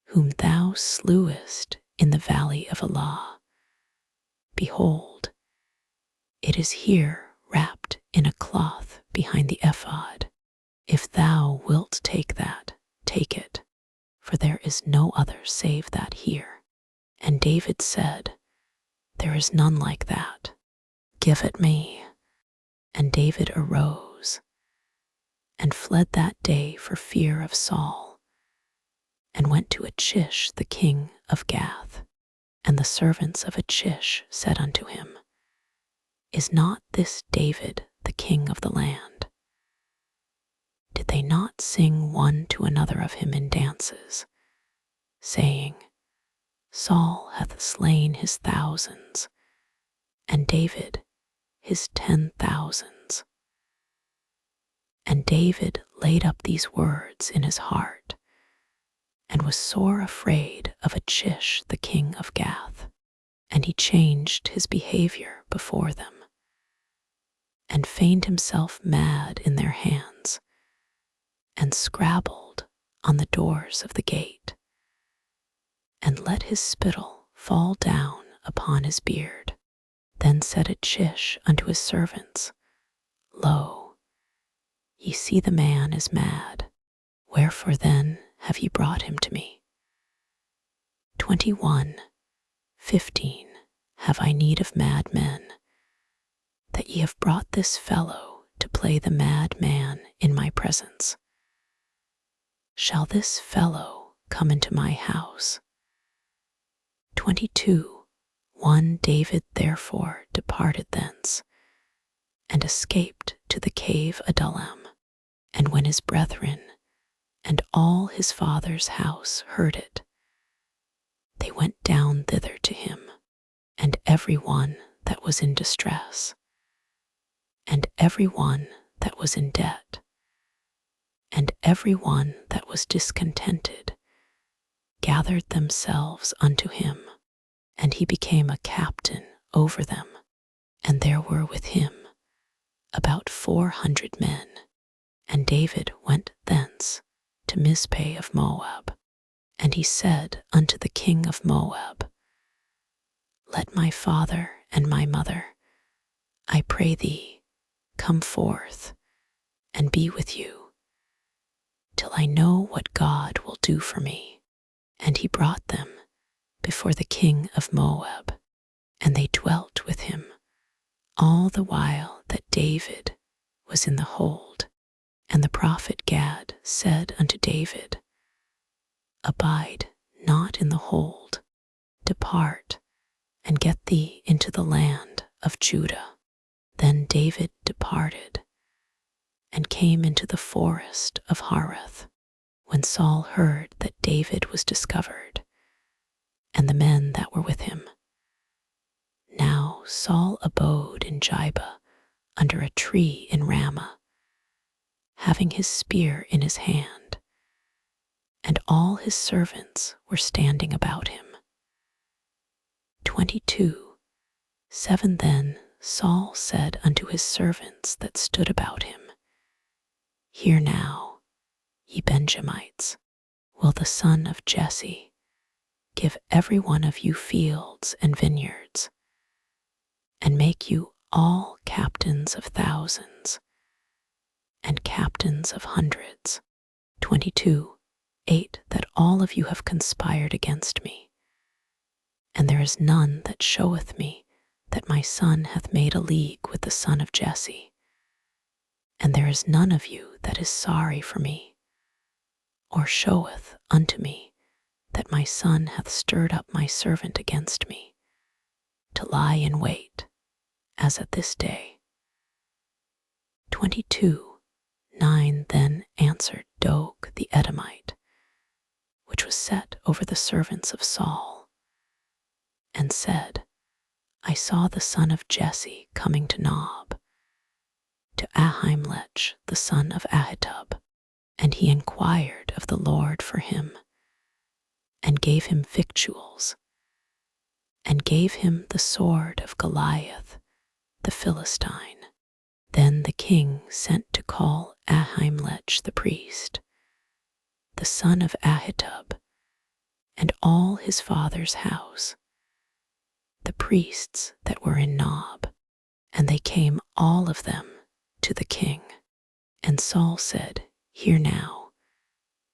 whom thou slewest in the valley of Elah, behold, it is here wrapped in a cloth behind the ephod. If thou wilt take that, take it, for there is no other save that here. And David said, There is none like that. Give it me. And David arose and fled that day for fear of Saul, and went to Achish the king of Gath. And the servants of Achish said unto him, Is not this David the king of the land? Did they not sing one to another of him in dances, saying, Saul hath slain his thousands, and David his 10,000s? And David laid up these words in his heart, and was sore afraid of Achish the king of Gath. And he changed his behavior before them, and feigned himself mad in their hands, and scrabbled on the doors of the gate, and let his spittle fall down upon his beard. Then said Achish unto his servants, Lo, ye see the man is mad. Wherefore then have ye brought him to me? 21:15 Have I need of mad men, that ye have brought this fellow to play the mad man in my presence? Shall this fellow come into my house? 22:1 David therefore departed thence, and escaped to the cave Adullam. And when his brethren and all his father's house heard it, they went down thither to him, and every one that was in distress, and every one that was in debt, and every one that was discontented, gathered themselves unto him, and he became a captain over them. And there were with him about 400 men. And David went thence to Mizpah of Moab, and he said unto the king of Moab, Let my father and my mother, I pray thee, come forth and be with you, till I know what God will do for me. And he brought them before the king of Moab, and they dwelt with him all the while that David was in the hold. And the prophet Gad said unto David, Abide not in the hold, depart, and get thee into the land of Judah. Then David departed, and came into the forest of Hareth, when Saul heard that David was discovered, and the men that were with him. Now Saul abode in Jibah under a tree in Ramah, having his spear in his hand, and all his servants were standing about him. 22:7 Then Saul said unto his servants that stood about him, Hear now, ye Benjamites, will the son of Jesse give every one of you fields and vineyards, and make you all captains of thousands, and captains of hundreds. 22:8 That all of you have conspired against me, and there is none that showeth me that my son hath made a league with the son of Jesse, and there is none of you that is sorry for me, or showeth unto me that my son hath stirred up my servant against me, to lie in wait, as at this day. 22:9 Then answered Dog the Edomite was set over the servants of Saul, and said, I saw the son of Jesse coming to Nob, to Ahimelech the son of Ahitub, and he inquired of the Lord for him, and gave him victuals, and gave him the sword of Goliath the Philistine. Then the king sent to call Ahimelech the priest, the son of Ahitub, and all his father's house, the priests that were in Nob, and they came all of them to the king. And Saul said, Hear now,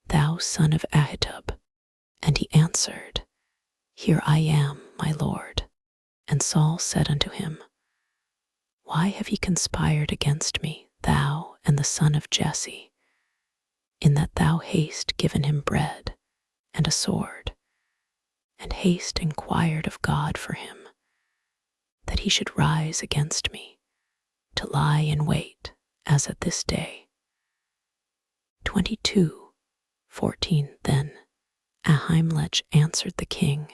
thou son of Ahitub. And he answered, Here I am, my lord. And Saul said unto him, Why have ye conspired against me, thou and the son of Jesse, in that thou hast given him bread and a sword, and hast inquired of God for him, that he should rise against me, to lie in wait, as at this day? 22:14 Then Ahimelech answered the king,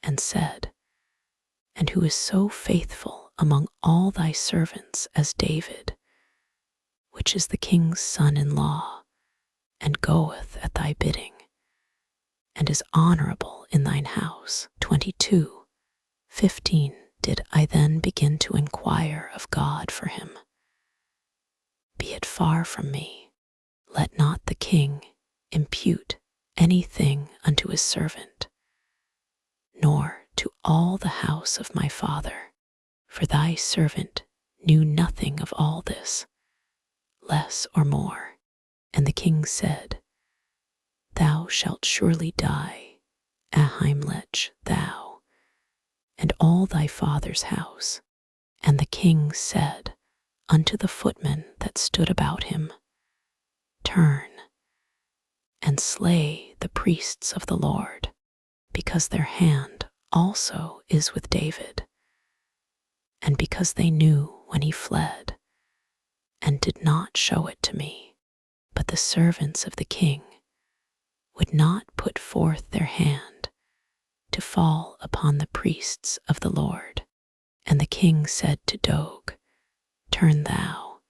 and said, And who is so faithful among all thy servants as David, which is the king's son-in-law, and goeth at thy bidding, and is honorable in thine house? 22:15 Did I then begin to inquire of God for him? Be it far from me, let not the king impute anything unto his servant, nor to all the house of my father, for thy servant knew nothing of all this, less or more. And the king said, Thou shalt surely die, Ahimelech, thou, and all thy father's house. And the king said unto the footmen that stood about him, Turn, and slay the priests of the Lord, because their hand also is with David, and because they knew when he fled, and did not show it to me. But the servants of the king would not put forth their hand to fall upon the priests of the Lord. And the king said to Dog, Turn thou,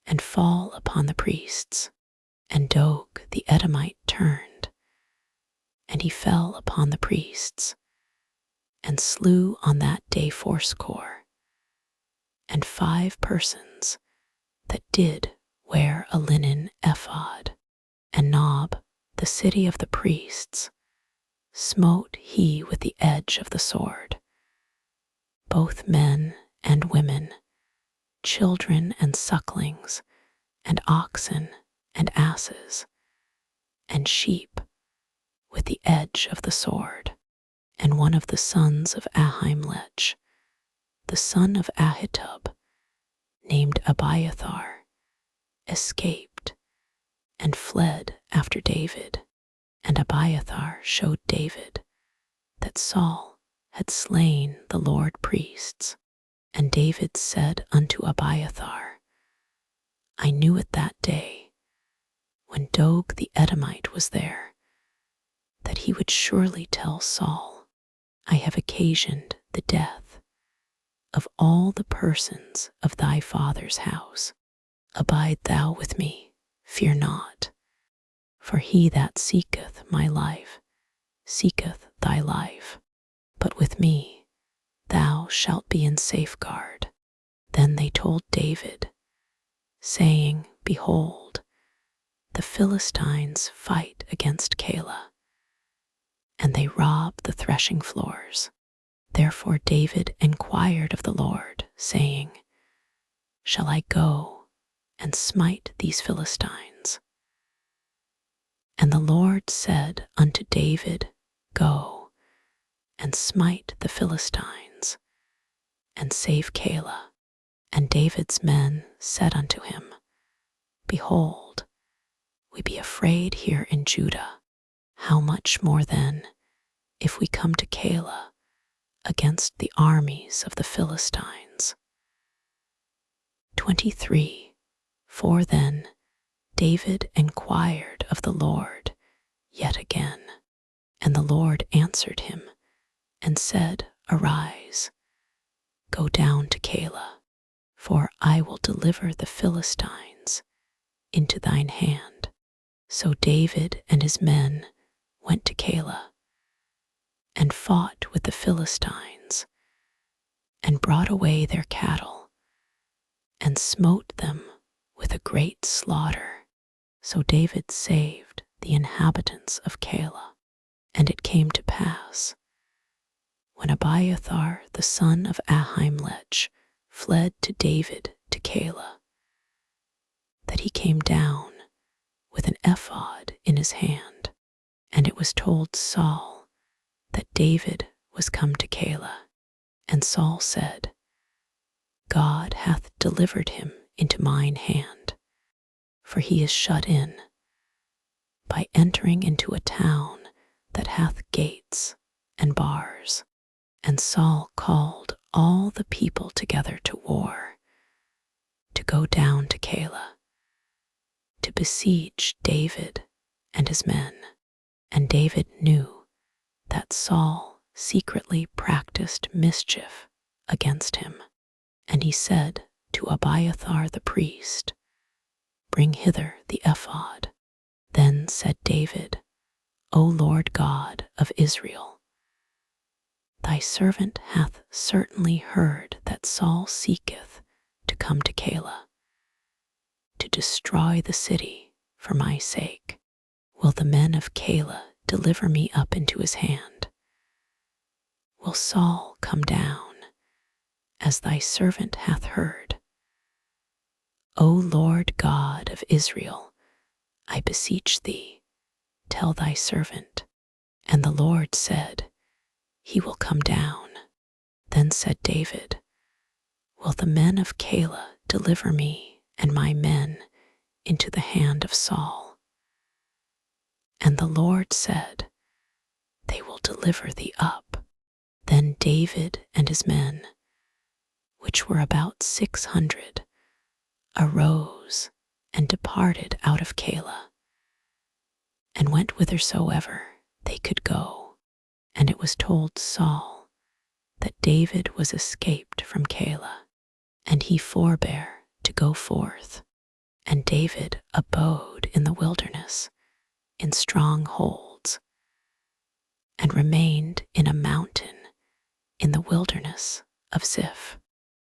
and fall upon the priests. And Dog the Edomite turned, and he fell upon the priests, and slew on that day 80, and 5 persons that did wear a linen ephod. And Nob, the city of the priests, smote he with the edge of the sword, both men and women, children and sucklings, and oxen and asses, and sheep, with the edge of the sword. And one of the sons of Ahimelech, the son of Ahitub, named Abiathar, escaped and fled after David. And Abiathar showed David that Saul had slain the Lord priests. And David said unto Abiathar, I knew it that day, when Dog the Edomite was there, that he would surely tell Saul, I have occasioned the death of all the persons of thy father's house. Abide thou with me, fear not, for he that seeketh my life seeketh thy life, but with me thou shalt be in safeguard. Then they told David, saying, Behold, the Philistines fight against Keilah, and they rob the threshing floors. Therefore David inquired of the Lord, saying, Shall I go and smite these Philistines? And the Lord said unto David, Go and smite the Philistines, and save Keilah. And David's men said unto him, Behold, we be afraid here in Judah. How much more then, if we come to Keilah against the armies of the Philistines? 23. For then David inquired of the Lord yet again, And the Lord answered him and said, Arise, go down to Keilah, for I will deliver the Philistines into thine hand. So David and his men went to Keilah and fought with the Philistines and brought away their cattle and smote them with a great slaughter. So David saved the inhabitants of Keilah. And it came to pass, when Abiathar the son of Ahimelech fled to David to Keilah, that he came down with an ephod in his hand. And it was told Saul that David was come to Keilah. And Saul said, God hath delivered him into mine hand, for he is shut in by entering into a town that hath gates and bars. And Saul called all the people together to war, to go down to Keilah, to besiege David and his men. And David knew that Saul secretly practiced mischief against him. And he said to Abiathar the priest, Bring hither the ephod. Then said David, O Lord God of Israel, thy servant hath certainly heard that Saul seeketh to come to Keilah, to destroy the city for my sake. Will the men of Keilah deliver me up into his hand? Will Saul come down, as thy servant hath heard? O Lord God of Israel, I beseech thee, tell thy servant. And the Lord said, He will come down. Then said David, Will the men of Keilah deliver me and my men into the hand of Saul? And the Lord said, They will deliver thee up. Then David and his men, which were about 600, arose and departed out of Keilah, and went whithersoever they could go. And it was told Saul that David was escaped from Keilah, and he forbare to go forth. And David abode in the wilderness, in strongholds, and remained in a mountain in the wilderness of Ziph.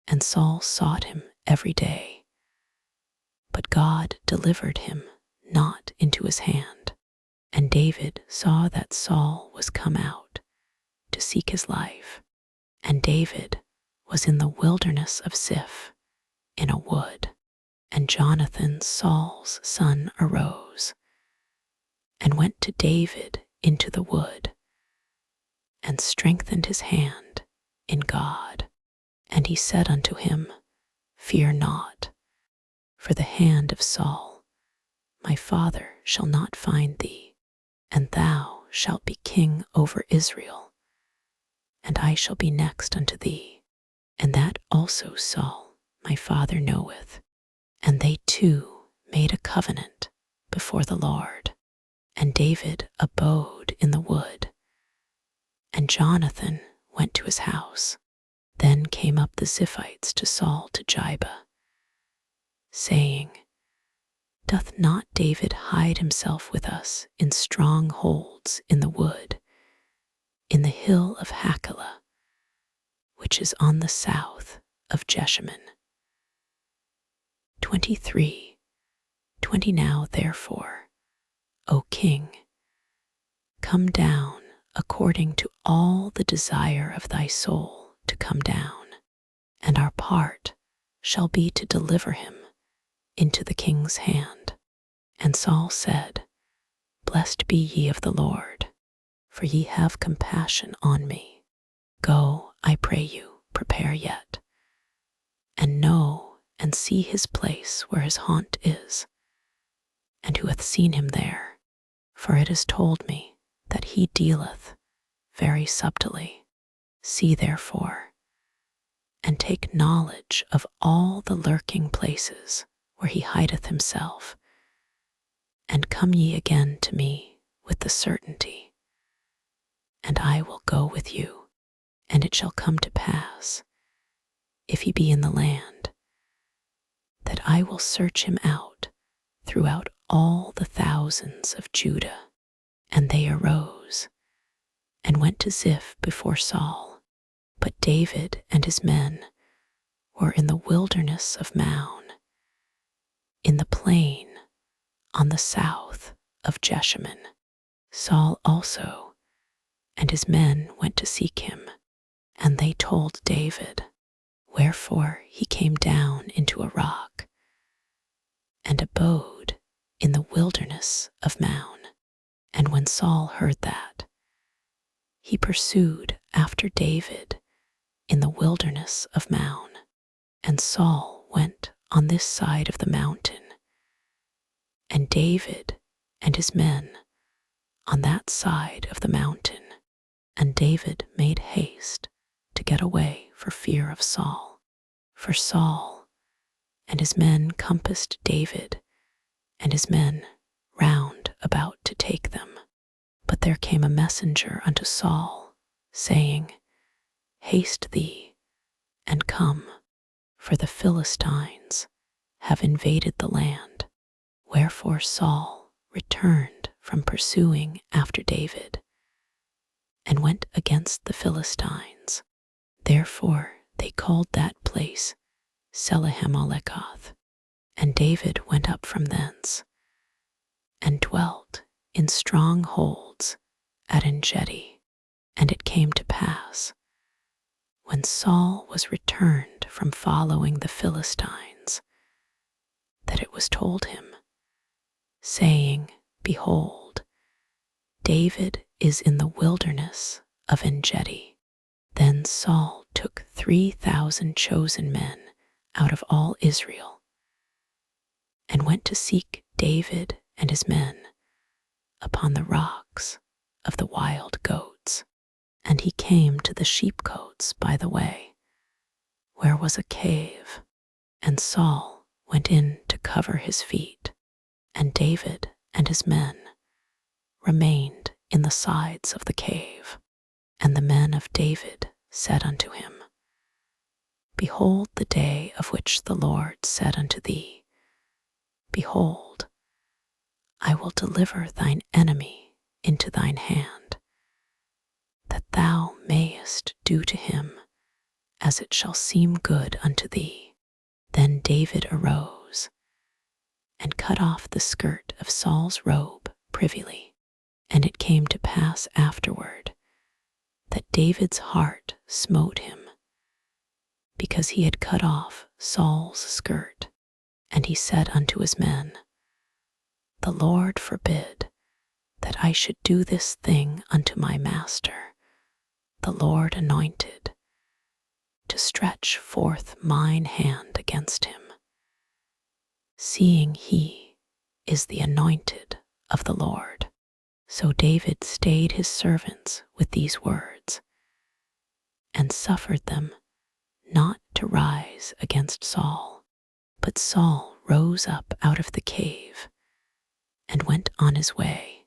And Saul sought him every day, but God delivered him not into his hand. And David saw that Saul was come out to seek his life, and David was in the wilderness of Ziph, in a wood. And Jonathan, Saul's son, arose, and went to David into the wood, and strengthened his hand in God. And he said unto him, Fear not, for the hand of Saul, my father, shall not find thee, and thou shalt be king over Israel, and I shall be next unto thee. And that also Saul, my father, knoweth. And they two made a covenant before the Lord. And David abode in the wood, and Jonathan went to his house. Then came up the Ziphites to Saul to Gibah, saying, Doth not David hide himself with us in strongholds in the wood, in the hill of Keilah, which is on the south of Jeshimon? 23. Now therefore, O king, come down according to all the desire of thy soul to come down, and our part shall be to deliver him into the king's hand. And Saul said, Blessed be ye of the Lord, for ye have compassion on me. Go, I pray you, prepare yet, and know and see his place where his haunt is, and who hath seen him there, for it is told me that he dealeth very subtilly. See therefore, and take knowledge of all the lurking places where he hideth himself, and come ye again to me with the certainty. and I will go with you. And it shall come to pass, if he be in the land, that I will search him out throughout all the thousands of Judah. And they arose and went to Ziph before Saul. But David and his men were in the wilderness of Maon, in the plain on the south of Jeshimon. Saul also and his men went to seek him, and they told David. Wherefore he came down into a rock and abode in the wilderness of Maon. And when Saul heard that, he pursued after David in the wilderness of Maon. And Saul went on this side of the mountain, and David and his men on that side of the mountain. And David made haste to get away for fear of Saul. For Saul and his men compassed David and his men round about to take them. But there came a messenger unto Saul, saying, Haste thee, and come, for the Philistines have invaded the land. Wherefore Saul returned from pursuing after David, and went against the Philistines. Therefore they called that place Selahem-Alekoth. And David went up from thence, and dwelt in strongholds at En-gedi. And it came to pass, when Saul was returned from following the Philistines, that it was told him, saying, Behold, David is in the wilderness of En-gedi. Then Saul took 3,000 chosen men out of all Israel, and went to seek David and his men upon the rocks of the wild goats. And he came to the sheepcotes by the way, where was a cave, and Saul went in to cover his feet, and David and his men remained in the sides of the cave. And the men of David said unto him, Behold the day of which the Lord said unto thee, Behold, I will deliver thine enemy into thine hand, that thou mayest do to him as it shall seem good unto thee. Then David arose and cut off the skirt of Saul's robe privily. And it came to pass afterward that David's heart smote him, because he had cut off Saul's skirt. And he said unto his men, The Lord forbid that I should do this thing unto my master, the Lord anointed, to stretch forth mine hand against him, seeing he is the anointed of the Lord. So David stayed his servants with these words, and suffered them not to rise against Saul. But Saul rose up out of the cave, and went on his way.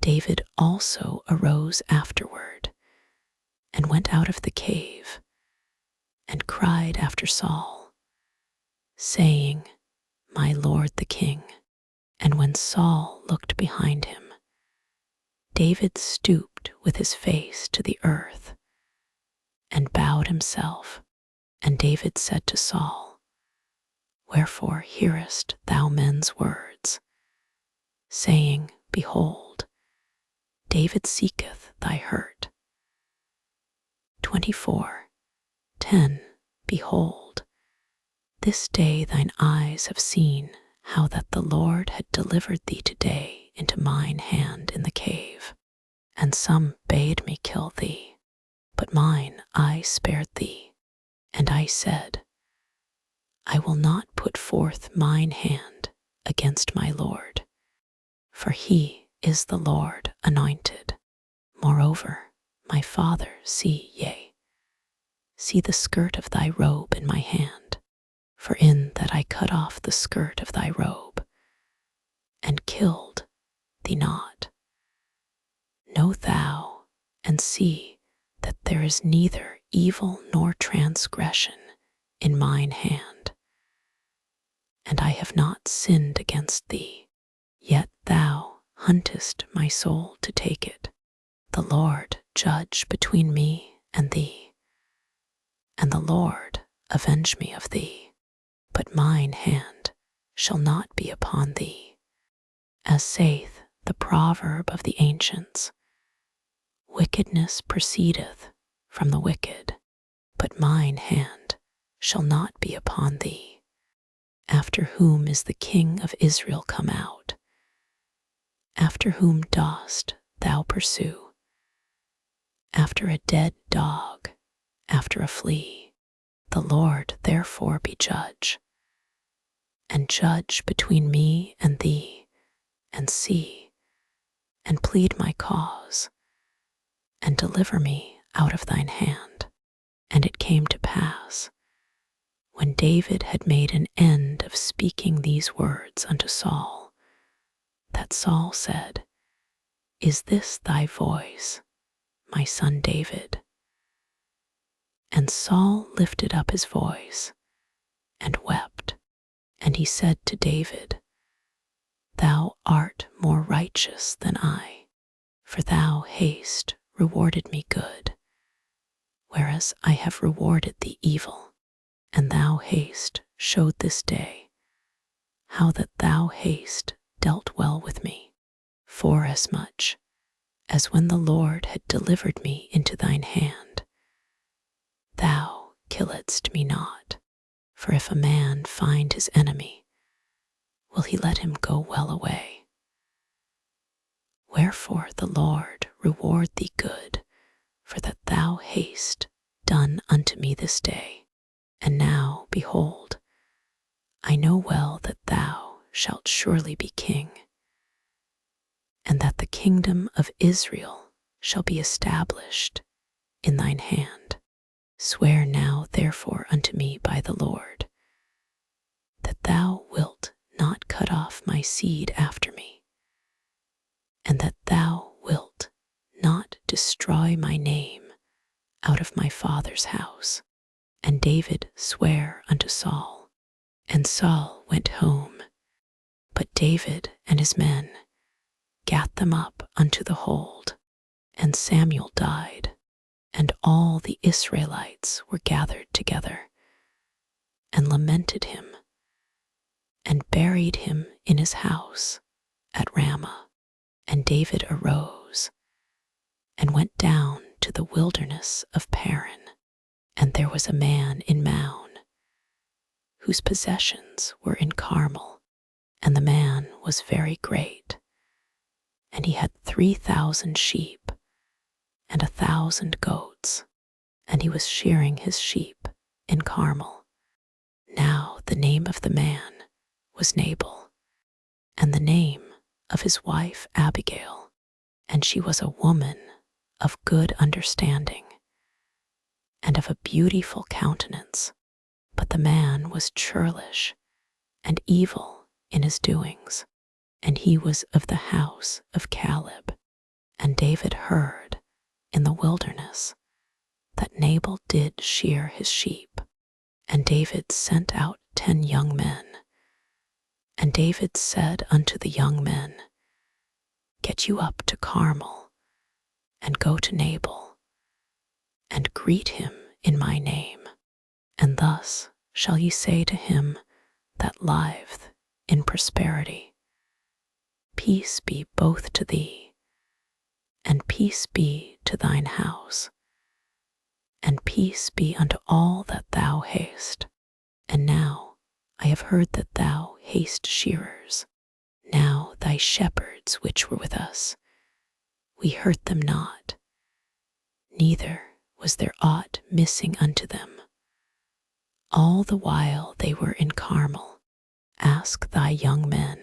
David also arose afterward, and went out of the cave, and cried after Saul, saying, My lord the king. And when Saul looked behind him, David stooped with his face to the earth, and bowed himself. And David said to Saul, Wherefore hearest thou men's words, saying, Behold, David seeketh thy hurt? 24:10. Behold, this day thine eyes have seen how that the Lord had delivered thee today into mine hand in the cave. And some bade me kill thee, but mine eye spared thee. And I said, I will not put forth mine hand against my Lord, for he is the Lord anointed. Moreover, my father, see the skirt of thy robe in my hand, for in that I cut off the skirt of thy robe, and killed thee not. Know thou, and and see that there is neither evil nor transgression in mine hand. And I have not sinned against thee, yet thou huntest my soul to take it. The Lord judge between me and thee, and the Lord avenge me of thee, but mine hand shall not be upon thee. As saith the proverb of the ancients, wickedness proceedeth from the wicked, but mine hand shall not be upon thee. After whom is the King of Israel come out? After whom dost thou pursue? After a dead dog, after a flea. The Lord therefore be judge, and judge between me and thee, and see, and plead my cause, and deliver me out of thine hand. And it came to pass, when David had made an end of speaking these words unto Saul, that Saul said, Is this thy voice, my son David? And Saul lifted up his voice and wept, and he said to David, Thou art more righteous than I, for thou hast rewarded me good, whereas I have rewarded thee evil. And thou hast showed this day how that thou hast dealt well with me, forasmuch as when the Lord had delivered me into thine hand, thou killedst me not. For if a man find his enemy, will he let him go well away? Wherefore the Lord reward thee good, for that thou hast done unto me this day. And now, behold, I know well that thou shalt surely be king, and that the kingdom of Israel shall be established in thine hand. Swear now therefore unto me by the Lord, that thou wilt not cut off my seed after me, and that thou wilt not destroy my name out of my father's house. And David sware unto Saul, and Saul went home. But David and his men gat them up unto the hold, and Samuel died, and all the Israelites were gathered together, and lamented him, and buried him in his house at Ramah. And David arose, and went down to the wilderness of Paran. And there was a man in Maon, whose possessions were in Carmel, and the man was very great. And he had 3,000 sheep, and 1,000 goats, and he was shearing his sheep in Carmel. Now the name of the man was Nabal, and the name of his wife Abigail, and she was a woman of good understanding, and of a beautiful countenance. But the man was churlish and evil in his doings, and he was of the house of Caleb. And David heard in the wilderness that Nabal did shear his sheep. And David sent out 10 young men. And David said unto the young men, Get you up to Carmel, and go to Nabal, and greet him in my name. And thus shall ye say to him that lieth in prosperity, Peace be both to thee, and peace be to thine house, and peace be unto all that thou hast. And now I have heard that thou hast shearers. Now thy shepherds which were with us, we hurt them not, neither was there aught missing unto them. All the while they were in Carmel, ask thy young men,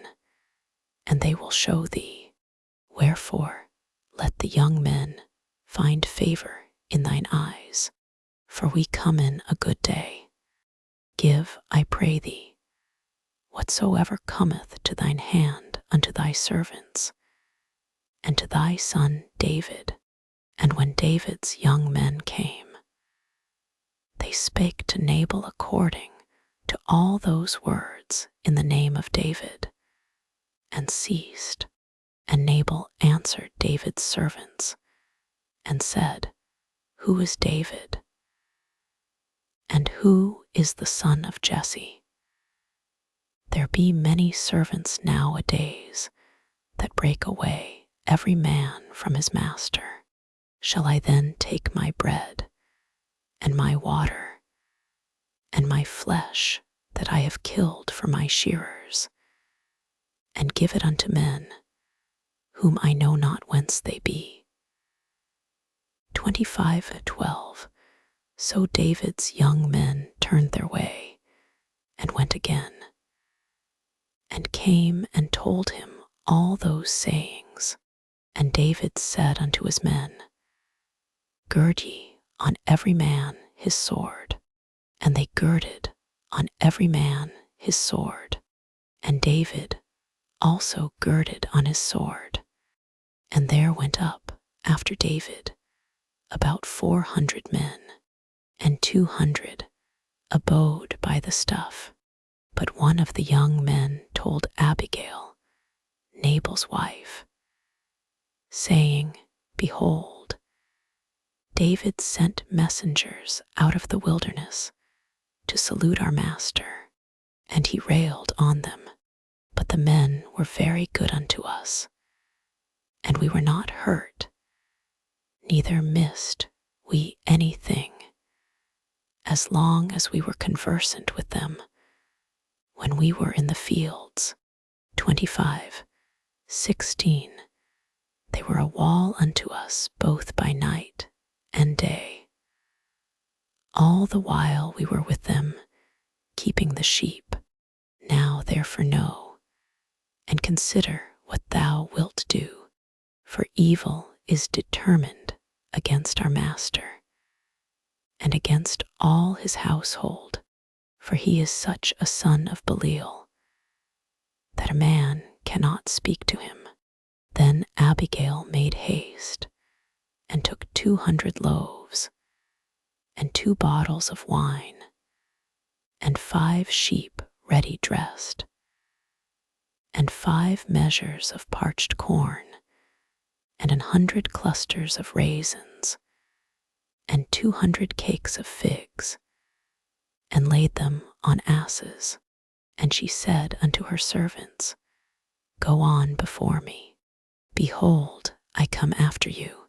and they will show thee. Wherefore let the young men find favor in thine eyes, for we come in a good day. Give, I pray thee, whatsoever cometh to thine hand unto thy servants, and to thy son David, And when David's young men came, they spake to Nabal according to all those words in the name of David, and ceased. And Nabal answered David's servants, and said, Who is David? And who is the son of Jesse? There be many servants nowadays that break away every man from his master. Shall I then take my bread, and my water, and my flesh that I have killed for my shearers, and give it unto men, whom I know not whence they be? 25:12. So David's young men turned their way, and went again, and came and told him all those sayings. And David said unto his men, Gird ye on every man his sword. And they girded on every man his sword. And David also girded on his sword. And there went up after David about 400 men, and 200 abode by the stuff. But one of the young men told Abigail, Nabal's wife, saying, Behold, David sent messengers out of the wilderness to salute our master, and he railed on them. But the men were very good unto us, and we were not hurt, neither missed we anything, as long as we were conversant with them when we were in the fields. 25:16. They were a wall unto us both by night and day, all the while we were with them, keeping the sheep. Now therefore know, and consider what thou wilt do, for evil is determined against our master, and against all his household, for he is such a son of Belial, that a man cannot speak to him. Then Abigail made haste, and took 200 loaves, and 2 bottles of wine, and 5 sheep ready dressed, and 5 measures of parched corn, and 100 clusters of raisins, and 200 cakes of figs, and laid them on asses. And she said unto her servants, Go on before me. Behold, I come after you.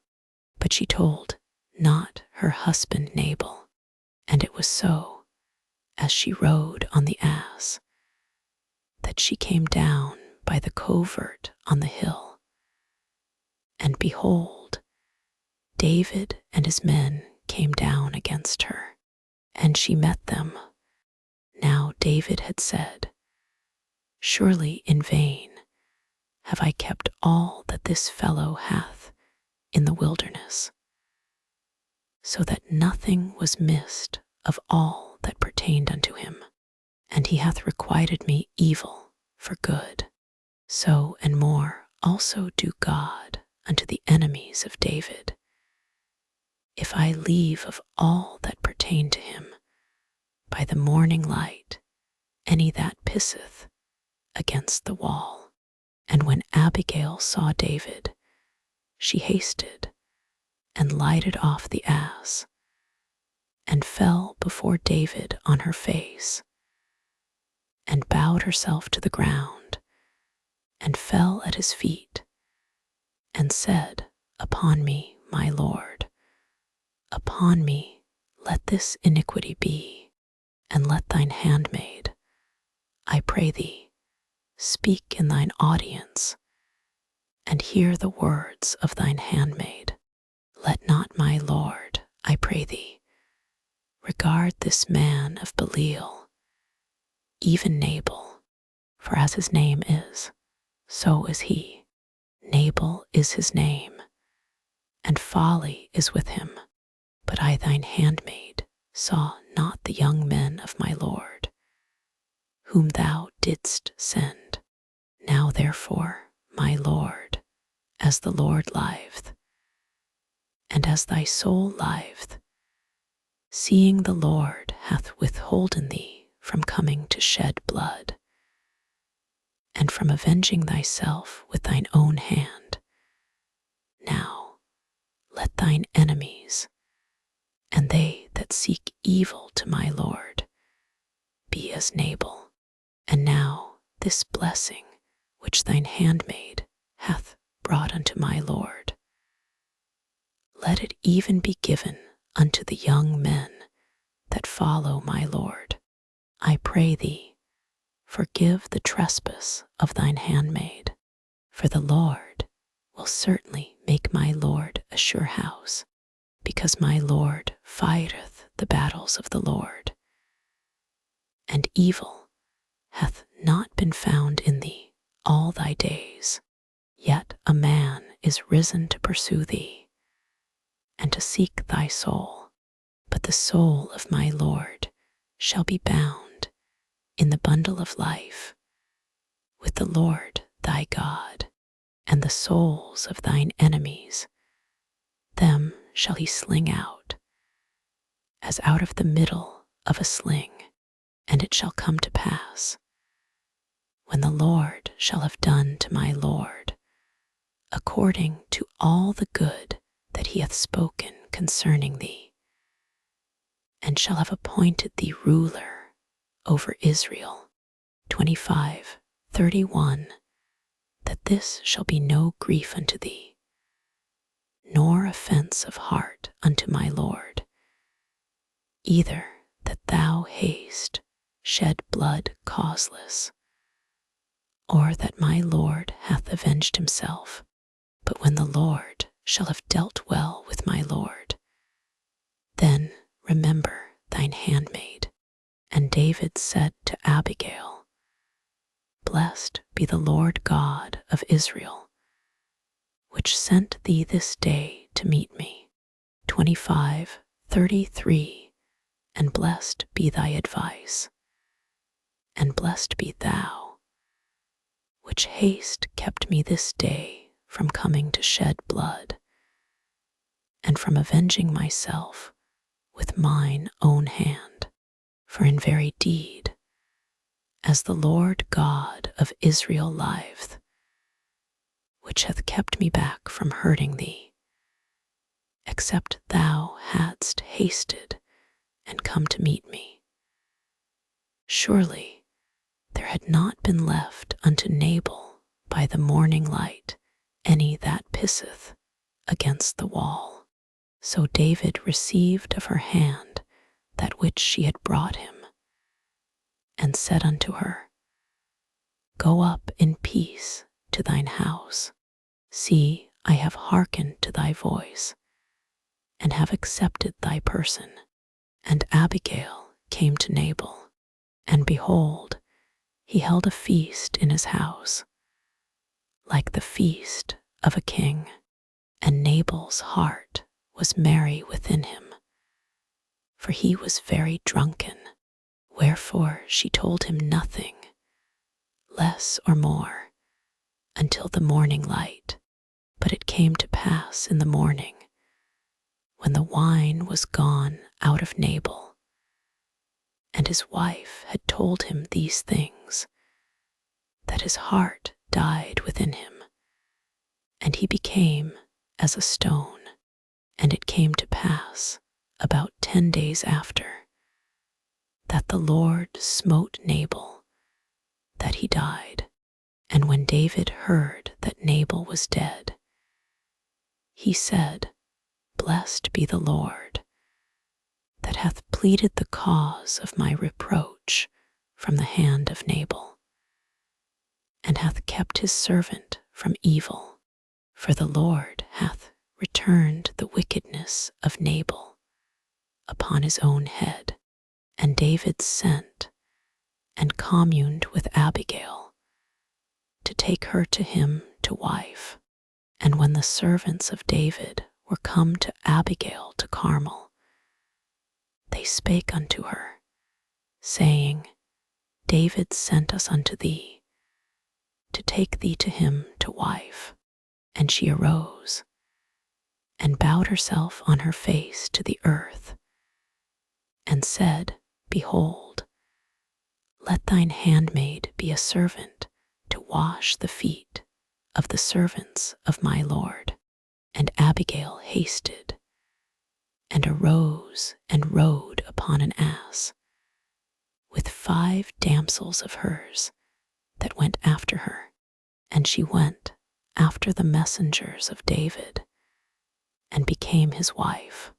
But she told not her husband Nabal. And it was so, as she rode on the ass, that she came down by the covert on the hill. And behold, David and his men came down against her, and she met them. Now David had said, Surely in vain have I kept all that this fellow hath in the wilderness, so that nothing was missed of all that pertained unto him, and he hath requited me evil for good. So and more also do God unto the enemies of David, if I leave of all that pertain to him by the morning light any that pisseth against the wall. And when Abigail saw David, she hasted, and lighted off the ass, and fell before David on her face, and bowed herself to the ground, and fell at his feet, and said, Upon me, my lord, upon me let this iniquity be, and let thine handmaid, I pray thee, speak in thine audience, and hear the words of thine handmaid. Let not my lord, I pray thee, regard this man of Belial, even Nabal, for as his name is, so is he. Nabal is his name, and folly is with him. But I thine handmaid saw not the young men of my lord, whom thou didst send. Now therefore, my lord, as the Lord liveth, and as thy soul liveth, seeing the Lord hath withholden thee from coming to shed blood, and from avenging thyself with thine own hand. Now let thine enemies, and they that seek evil to my Lord, be as Nabal. And now this blessing which thine handmaid hath brought unto my Lord, let it even be given unto the young men that follow my Lord. I pray thee, forgive the trespass of thine handmaid, for the Lord will certainly make my Lord a sure house, because my Lord fighteth the battles of the Lord. And evil hath not been found in thee all thy days, yet a man is risen to pursue thee, and to seek thy soul. But the soul of my Lord shall be bound in the bundle of life with the Lord thy God, and the souls of thine enemies, them shall he sling out, as out of the middle of a sling. And it shall come to pass, when the Lord shall have done to my Lord, according to all the good that he hath spoken concerning thee, and shall have appointed thee ruler over Israel. 25:31, that this shall be no grief unto thee, nor offense of heart unto my Lord, either that thou haste shed blood causeless, or that my Lord hath avenged himself. But when the Lord shall have dealt well with my Lord, then remember thine handmaid. And David said to Abigail, Blessed be the Lord God of Israel, which sent thee this day to meet me. 25:33, and blessed be thy advice, and blessed be thou, which haste kept me this day from coming to shed blood, and from avenging myself with mine own hand. For in very deed, as the Lord God of Israel liveth, which hath kept me back from hurting thee, except thou hadst hasted and come to meet me, surely there had not been left unto Nabal by the morning light any that pisseth against the wall. So David received of her hand that which she had brought him, and said unto her, Go up in peace to thine house. See, I have hearkened to thy voice, and have accepted thy person. And Abigail came to Nabal, and behold, he held a feast in his house, like the feast of a king. And Nabal's heart was merry within him, for he was very drunken. Wherefore she told him nothing, less or more, until the morning light. But it came to pass in the morning, when the wine was gone out of Nabal, and his wife had told him these things, that his heart died within him, and he became as a stone. And it came to pass about 10 days after, that the Lord smote Nabal, that he died. And when David heard that Nabal was dead, he said, Blessed be the Lord, that hath pleaded the cause of my reproach from the hand of Nabal, and hath kept his servant from evil. For the Lord hath returned the wickedness of Nabal upon his own head. And David sent and communed with Abigail to take her to him to wife. And when the servants of David were come to Abigail to Carmel, they spake unto her, saying, David sent us unto thee, to take thee to him to wife. And she arose and bowed herself on her face to the earth, and said, Behold, let thine handmaid be a servant to wash the feet of the servants of my lord. And Abigail hasted, and arose and rode upon an ass, with 5 damsels of hers that went after her. And she went after the messengers of David, and became his wife.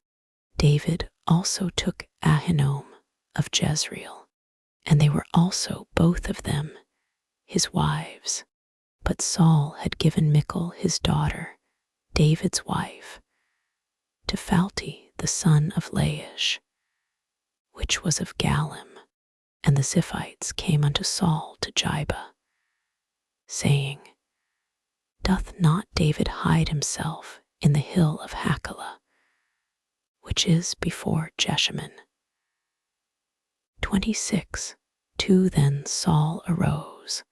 David also took Ahinoam of Jezreel, and they were also both of them his wives. But Saul had given Michal his daughter, David's wife, to Phalti the son of Laish, which was of Gallim. And the Ziphites came unto Saul to Jibah, saying, Doth not David hide himself in the hill of Keilah, which is before Jeshimon? 26. 2 Then Saul arose,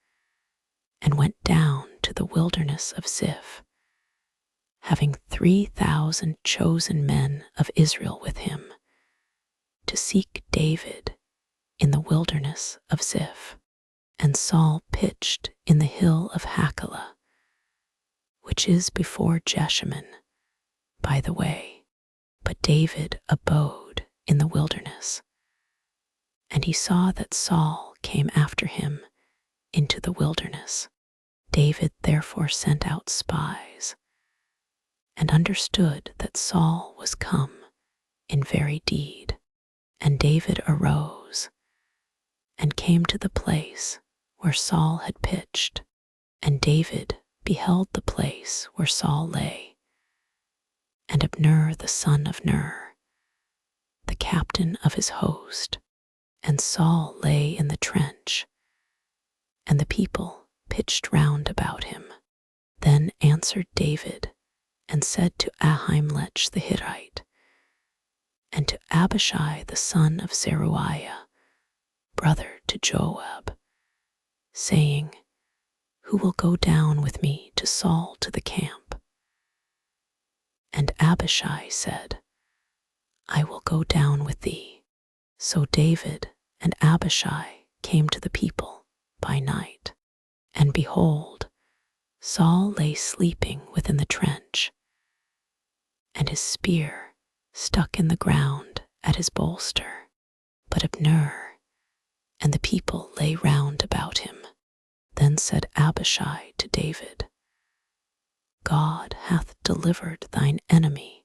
and went down to the wilderness of Ziph, having 3,000 chosen men of Israel with him, to seek David in the wilderness of Ziph. And Saul pitched in the hill of Keilah, which is before Jeshimon, by the way. But David abode in the wilderness. And he saw that Saul came after him into the wilderness. David therefore sent out spies, and understood that Saul was come in very deed. And David arose, and came to the place where Saul had pitched. And David beheld the place where Saul lay, and Abner the son of Ner, the captain of his host. And Saul lay in the trench, and the people pitched round about him. Then answered David, and said to Ahimelech the Hittite, and to Abishai the son of Zeruiah, brother to Joab, saying, Who will go down with me to Saul to the camp? And Abishai said, I will go down with thee. So David and Abishai came to the people by night. And behold, Saul lay sleeping within the trench, and his spear stuck in the ground at his bolster. But Abner and the people lay round about him. Then said Abishai to David, God hath delivered thine enemy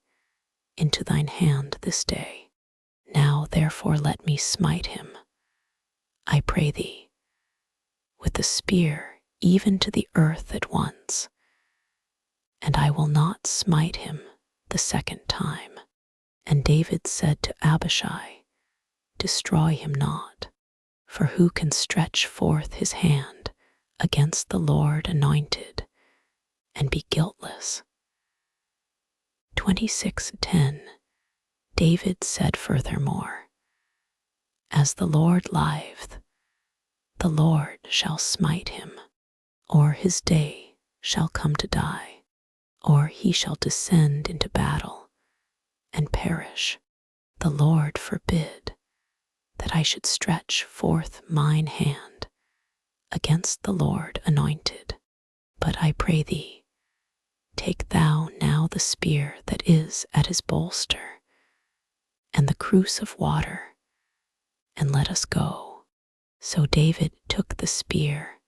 into thine hand this day. Now therefore let me smite him, I pray thee, with the spear even to the earth at once, and I will not smite him the second time. And David said to Abishai, Destroy him not, for who can stretch forth his hand against the Lord anointed, and be guiltless? 26:10 David said furthermore, As the Lord liveth, the Lord shall smite him, or his day shall come to die, or he shall descend into battle and perish. The Lord forbid that I should stretch forth mine hand against the Lord anointed. But I pray thee, take thou now the spear that is at his bolster, and the cruse of water, and let us go. So David took the spear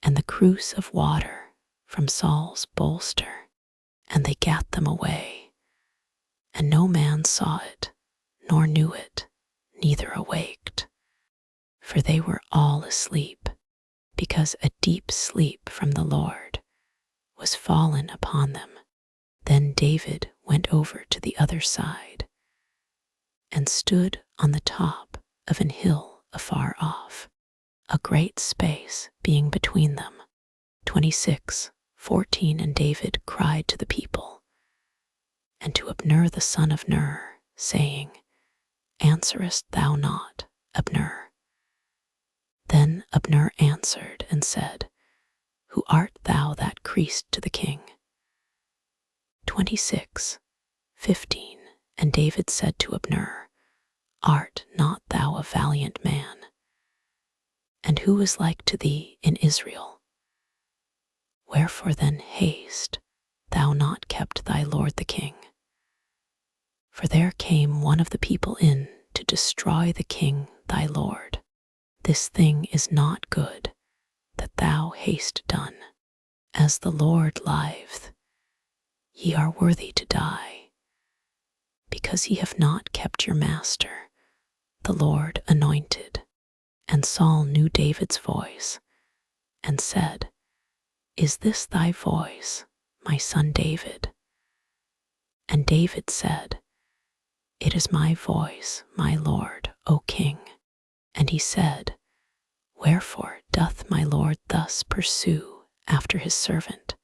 and the cruse of water from Saul's bolster, and they gat them away, and no man saw it, nor knew it, neither awaked, for they were all asleep, because a deep sleep from the Lord was fallen upon them. Then David went over to the other side, and stood on the top of an hill afar off, a great space being between them. 26:14 And David cried to the people, and to Abner the son of Ner, saying, Answerest thou not, Abner? Then Abner answered and said, Who art thou that criest to the king? 26:15. And David said to Abner, Art not thou a valiant man? And who is like to thee in Israel? Wherefore then hast thou not kept thy lord the king? For there came one of the people in to destroy the king thy lord. This thing is not good that thou hast done. As the Lord liveth, ye are worthy to die, because ye have not kept your master, the Lord anointed. And Saul knew David's voice, and said, Is this thy voice, my son David? And David said, It is my voice, my lord, O king. And he said, Wherefore doth my lord thus pursue after his servant?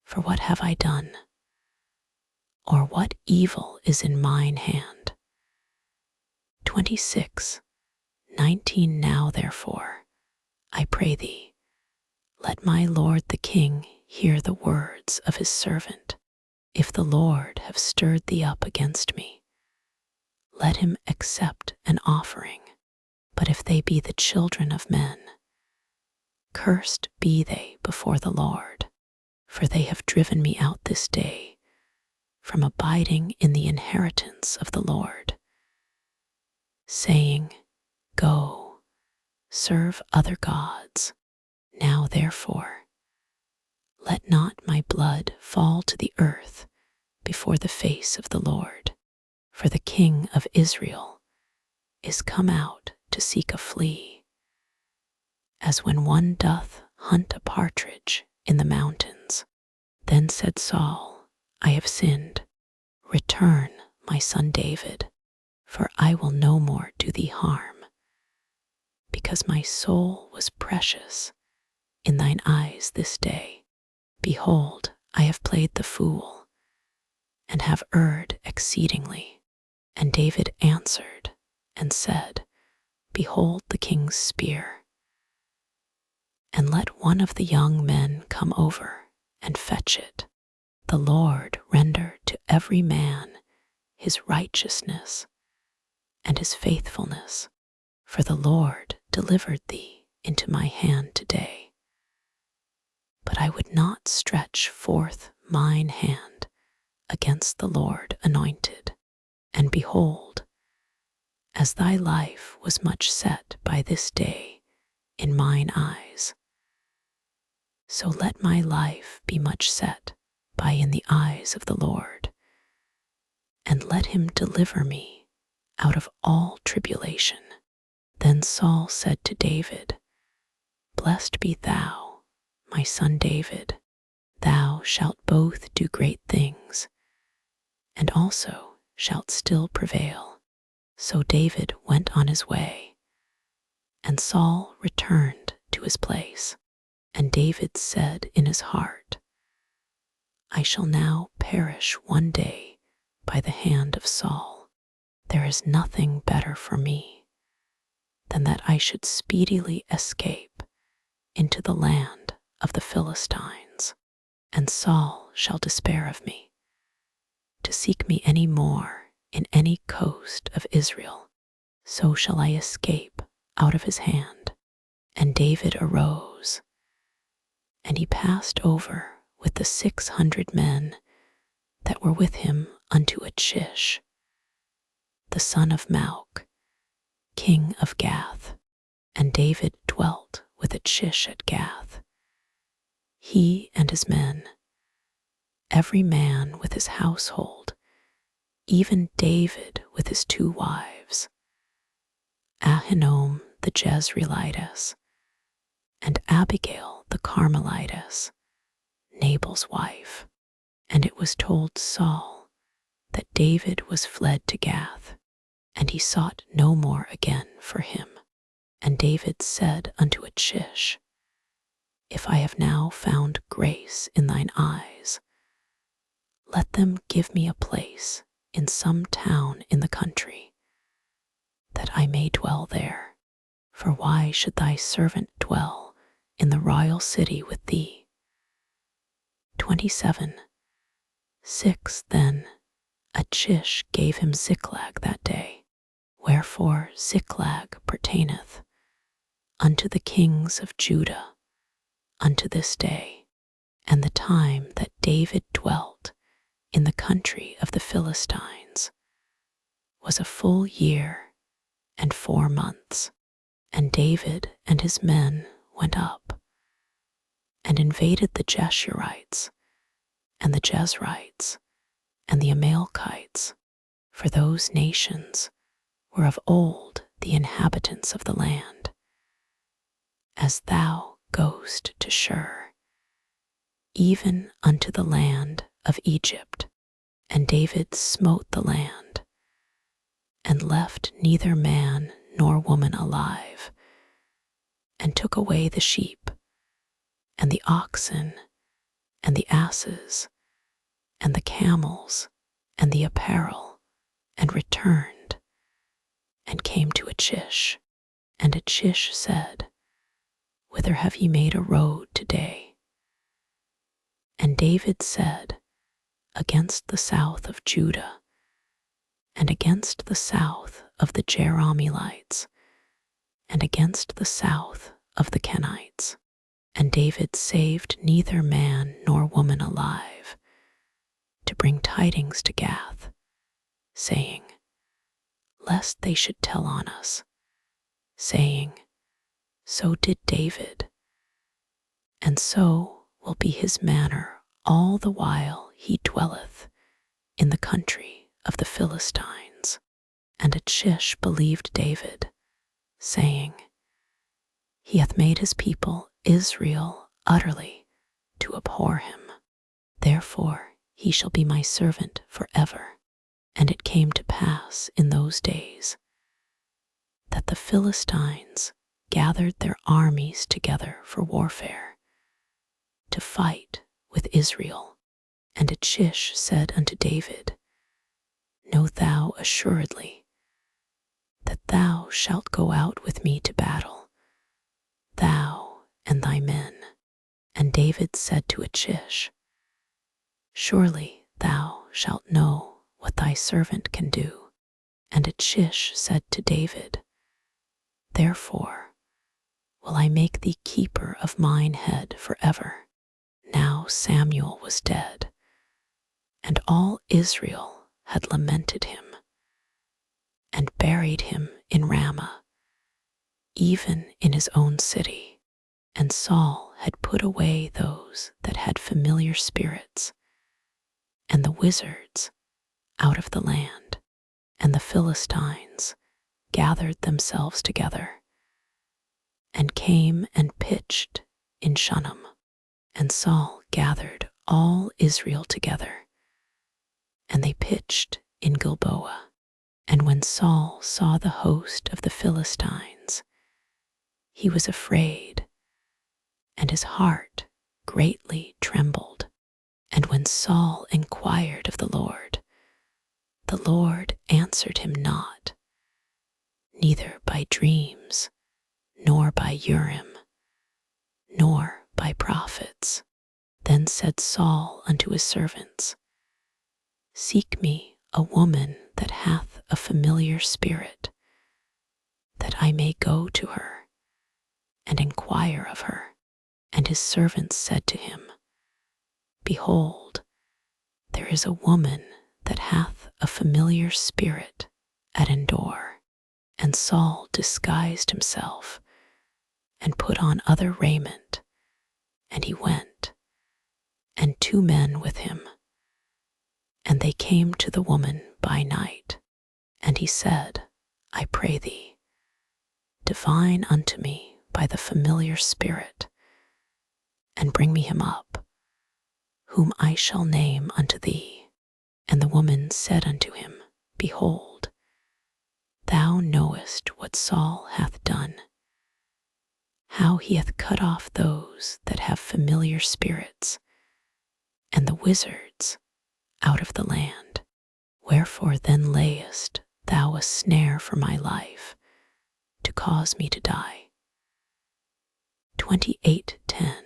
For what have I done? Or what evil is in mine hand? 26:19. Now therefore, I pray thee, let my lord the king hear the words of his servant. If the Lord have stirred thee up against me, let him accept an offering. But if they be the children of men, cursed be they before the Lord, for they have driven me out this day from abiding in the inheritance of the Lord, saying, Go, serve other gods. Now therefore, let not my blood fall to the earth before the face of the Lord, for the king of Israel is come out to seek a flea, as when one doth hunt a partridge in the mountains. Then said Saul, I have sinned. Return, my son David, for I will no more do thee harm, because my soul was precious in thine eyes this day. Behold, I have played the fool, and have erred exceedingly. And David answered and said, Behold the king's spear. And let one of the young men come over and fetch it. The Lord render to every man his righteousness and his faithfulness, for the Lord delivered thee into my hand today. But I would not stretch forth mine hand against the Lord anointed. And behold, as thy life was much set by this day in mine eyes, so let my life be much set by in the eyes of the Lord, and let him deliver me out of all tribulation. Then Saul said to David, Blessed be thou, my son David. Thou shalt both do great things, and also shalt still prevail. So David went on his way, and Saul returned to his place. And David said in his heart, I shall now perish one day by the hand of Saul. There is nothing better for me than that I should speedily escape into the land of the Philistines, and Saul shall despair of me, to seek me any more in any coast of Israel. So shall I escape out of his hand. And David arose, and he passed over with the 600 men that were with him unto Achish, the son of Maoch, king of Gath. And David dwelt with Achish at Gath, he and his men, every man with his household, even David with his 2 wives, Ahinoam the Jezreelitess, and Abigail the Carmelitess, Nabal's wife. And it was told Saul that David was fled to Gath, and he sought no more again for him. And David said unto Achish, If I have now found grace in thine eyes, let them give me a place in some town in the country, that I may dwell there. For why should thy servant dwell in the royal city with thee? 27. 6 Then Achish gave him Ziklag that day, wherefore Ziklag pertaineth unto the kings of Judah unto this day. And the time that David dwelt in the country of the Philistines was a full year and 4 months. And David and his men went up and invaded the Geshurites and the Jezrites and the Amalekites, for those nations were of old the inhabitants of the land. As thou goest to Shur, even unto the land of Egypt. And David smote the land, and left neither man nor woman alive, and took away the sheep, and the oxen, and the asses, and the camels, and the apparel, and returned, and came to Achish. And Achish said, Whither have ye made a road today? And David said, Against the south of Judah, and against the south of the Jerahmeelites, and against the south of the Kenites. And David saved neither man nor woman alive, to bring tidings to Gath, saying, Lest they should tell on us, saying, So did David, and so will be his manner all the while he dwelleth in the country of the Philistines. And Achish believed David, saying, He hath made his people Israel utterly to abhor him. Therefore he shall be my servant forever. And it came to pass in those days that the Philistines gathered their armies together for warfare, to fight with Israel. And Achish said unto David, Know thou assuredly that thou shalt go out with me to battle, thou and thy men. And David said to Achish, Surely thou shalt know what thy servant can do. And Achish said to David, Therefore will I make thee keeper of mine head forever. Now Samuel was dead, and all Israel had lamented him, and buried him in Ramah, even in his own city. And Saul had put away those that had familiar spirits, and the wizards out of the land. And the Philistines gathered themselves together, and came and pitched in Shunem. And Saul gathered all Israel together, and they pitched in Gilboa. And when Saul saw the host of the Philistines, he was afraid, and his heart greatly trembled. And when Saul inquired of the Lord answered him not, neither by dreams, nor by Urim, nor by prophets. Then said Saul unto his servants, Seek me a woman that hath a familiar spirit, that I may go to her, and inquire of her. And his servants said to him, Behold, there is a woman that hath a familiar spirit at Endor. And Saul disguised himself, and put on other raiment, and he went, and 2 men with him. And they came to the woman by night. And he said, I pray thee, divine unto me by the familiar spirit, and bring me him up, whom I shall name unto thee. And the woman said unto him, Behold, thou knowest what Saul hath done, how he hath cut off those that have familiar spirits, and the wizards out of the land. Wherefore then layest thou a snare for my life, to cause me to die? 28:10.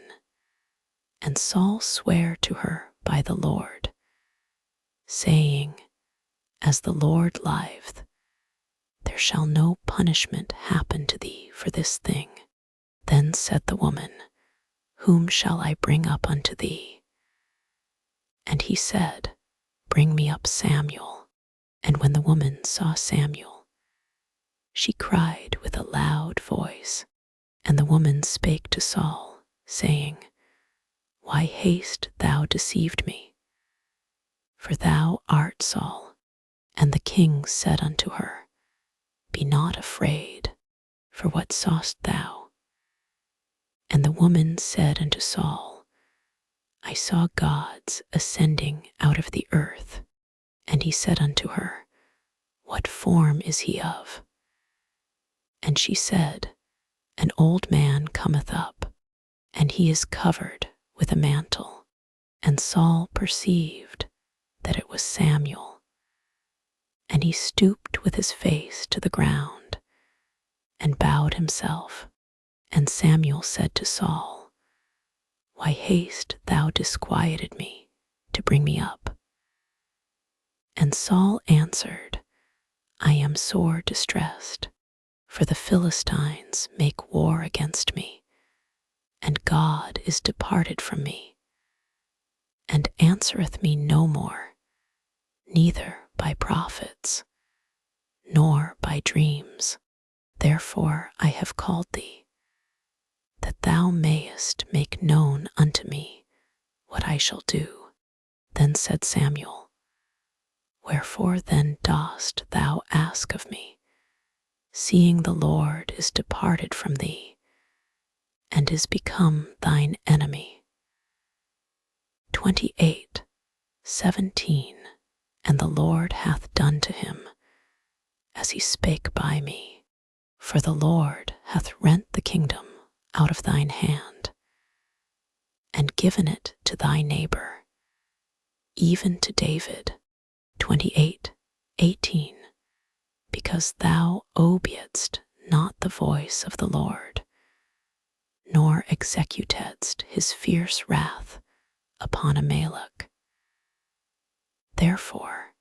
And Saul sware to her by the Lord, saying, As the Lord liveth, there shall no punishment happen to thee for this thing. Then said the woman, Whom shall I bring up unto thee? And he said, Bring me up Samuel. And when the woman saw Samuel, she cried with a loud voice. And the woman spake to Saul, saying, Why hast thou deceived me? For thou art Saul. And the king said unto her, Be not afraid, for what sawest thou? And the woman said unto Saul, I saw gods ascending out of the earth. And he said unto her, What form is he of? And she said, An old man cometh up, and he is covered with a mantle. And Saul perceived that it was Samuel. And he stooped with his face to the ground, and bowed himself. And Samuel said to Saul, Why hast thou disquieted me to bring me up? And Saul answered, I am sore distressed, for the Philistines make war against me, and God is departed from me, and answereth me no more, neither by prophets, nor by dreams. Therefore I have called thee, that thou mayest make known unto me what I shall do. Then said Samuel, Wherefore then dost thou ask of me, seeing the Lord is departed from thee, and is become thine enemy? 28:17. And the Lord hath done to him as he spake by me, for the Lord hath rent the kingdom out of thine hand, and given it to thy neighbor, even to David. 28:18. Because thou obeyedst not the voice of the Lord, nor executedst his fierce wrath upon Amalek. Therefore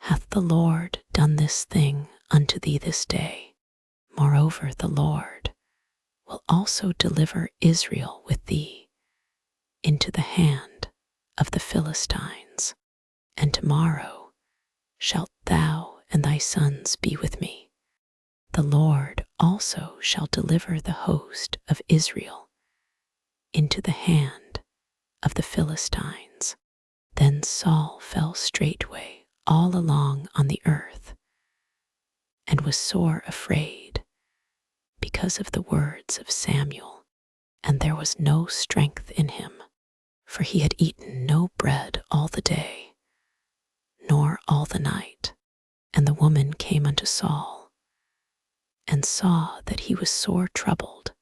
hath the Lord done this thing unto thee this day. Moreover, the Lord will also deliver Israel with thee into the hand of the Philistines. And tomorrow shalt thou and thy sons be with me. The Lord also shall deliver the host of Israel into the hand of the Philistines. Then Saul fell straightway all along on the earth, and was sore afraid because of the words of Samuel, and there was no strength in him, for he had eaten no bread all the day, nor all the night. And the woman came unto Saul, and saw that he was sore troubled,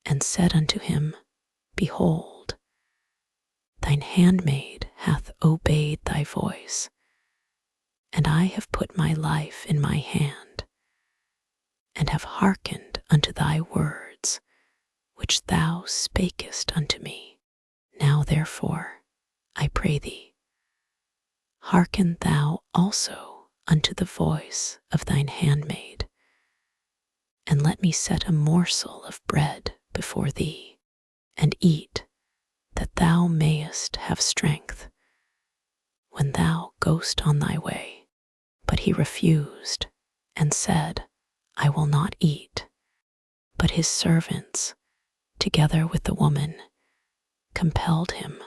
and said unto him, Behold, thine handmaid hath obeyed thy voice, and I have put my life in my hand, and have hearkened unto thy words, which thou spakest unto me. Now therefore, I pray thee, hearken thou also unto the voice of thine handmaid, and let me set a morsel of bread before thee, and eat, that thou mayest have strength when thou goest on thy way. But he refused, and said, I will not eat. But his servants, together with the woman, compelled him,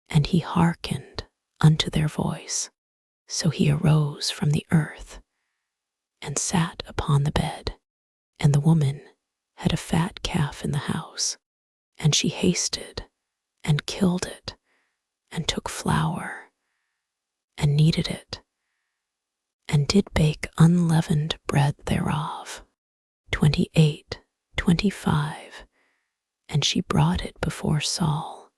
and he hearkened unto their voice. So he arose from the earth, and sat upon the bed. And the woman had a fat calf in the house, and she hasted, and killed it, and took flour, and kneaded it, and did bake unleavened bread thereof. 28:25. And she brought it before Saul,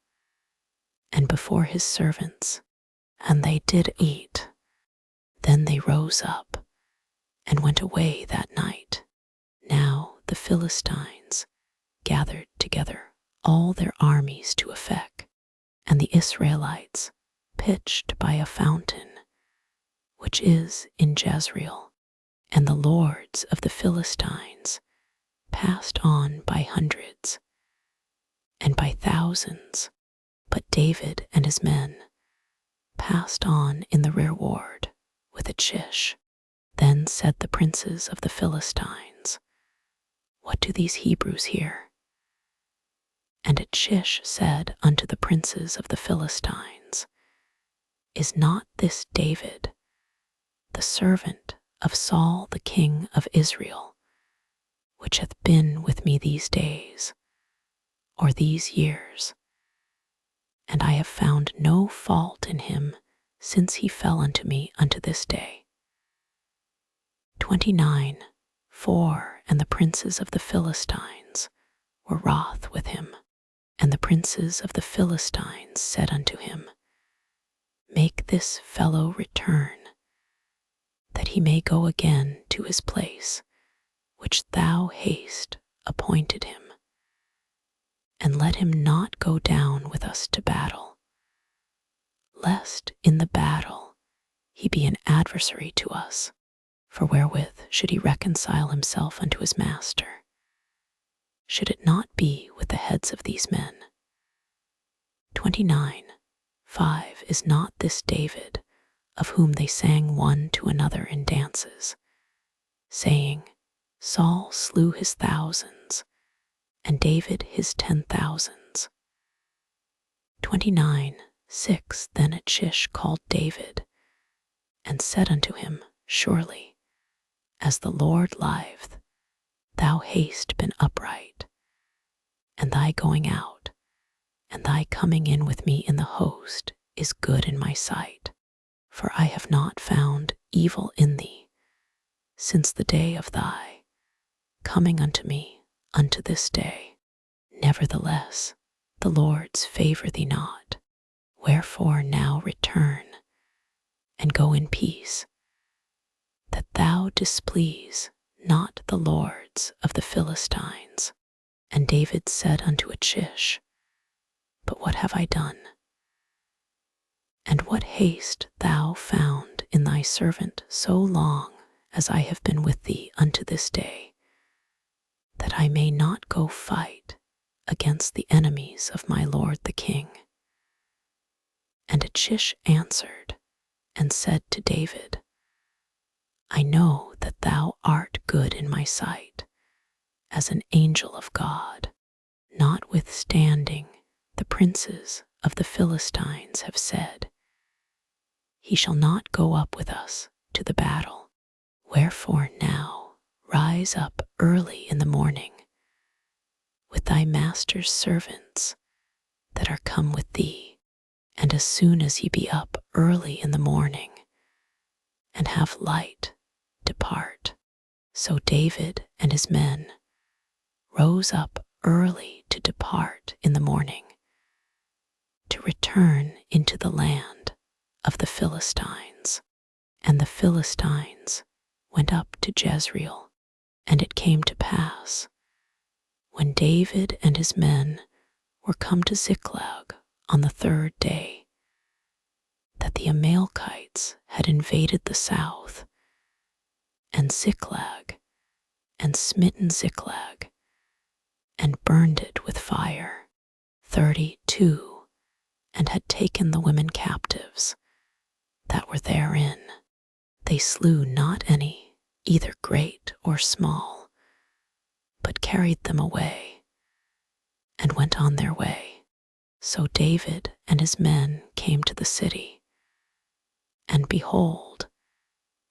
and before his servants, and they did eat. Then they rose up, and went away that night. Now the Philistines gathered together all their armies to Aphek, and the Israelites pitched by a fountain, which is in Jezreel, and the lords of the Philistines passed on by hundreds and by thousands, but David and his men passed on in the rearward with Achish. Then said the princes of the Philistines, "What do these Hebrews here?" And Achish said unto the princes of the Philistines, "Is not this David, the servant of Saul the king of Israel, which hath been with me these days, or these years? And I have found no fault in him since he fell unto me unto this day." 29. And the princes of the Philistines were wroth with him. And the princes of the Philistines said unto him, "Make this fellow return, that he may go again to his place, which thou hast appointed him, and let him not go down with us to battle, lest in the battle he be an adversary to us, for wherewith should he reconcile himself unto his master? Should it not be with the heads of these men?" 29. Is not this David, of whom they sang one to another in dances, saying, "Saul slew his thousands, and David his 10,000s. 29. Then Achish called David, and said unto him, "Surely, as the Lord liveth, thou hast been upright, and thy going out, and thy coming in with me in the host is good in my sight. For I have not found evil in thee since the day of thy coming unto me unto this day. Nevertheless, the Lord's favor thee not. Wherefore now return, and go in peace, that thou displease not the lords of the Philistines." And David said unto Achish, "But what have I done? And what hast thou found in thy servant so long as I have been with thee unto this day, that I may not go fight against the enemies of my lord the king?" And Achish answered and said to David, "I know that thou art good in my sight, as an angel of God. Notwithstanding, the princes of the Philistines have said, He shall not go up with us to the battle. Wherefore now rise up early in the morning with thy master's servants that are come with thee, and as soon as he be up early in the morning, and have light, depart." So David and his men rose up early to depart in the morning, to return into the land of the Philistines. And the Philistines went up to Jezreel. And it came to pass, when David and his men were come to Ziklag on the 3rd day, that the Amalekites had invaded the south, and Ziklag, and smitten Ziklag, and burned it with fire, 32, and had taken the women captives that were therein. They slew not any, either great or small, but carried them away, and went on their way. So David and his men came to the city, and behold,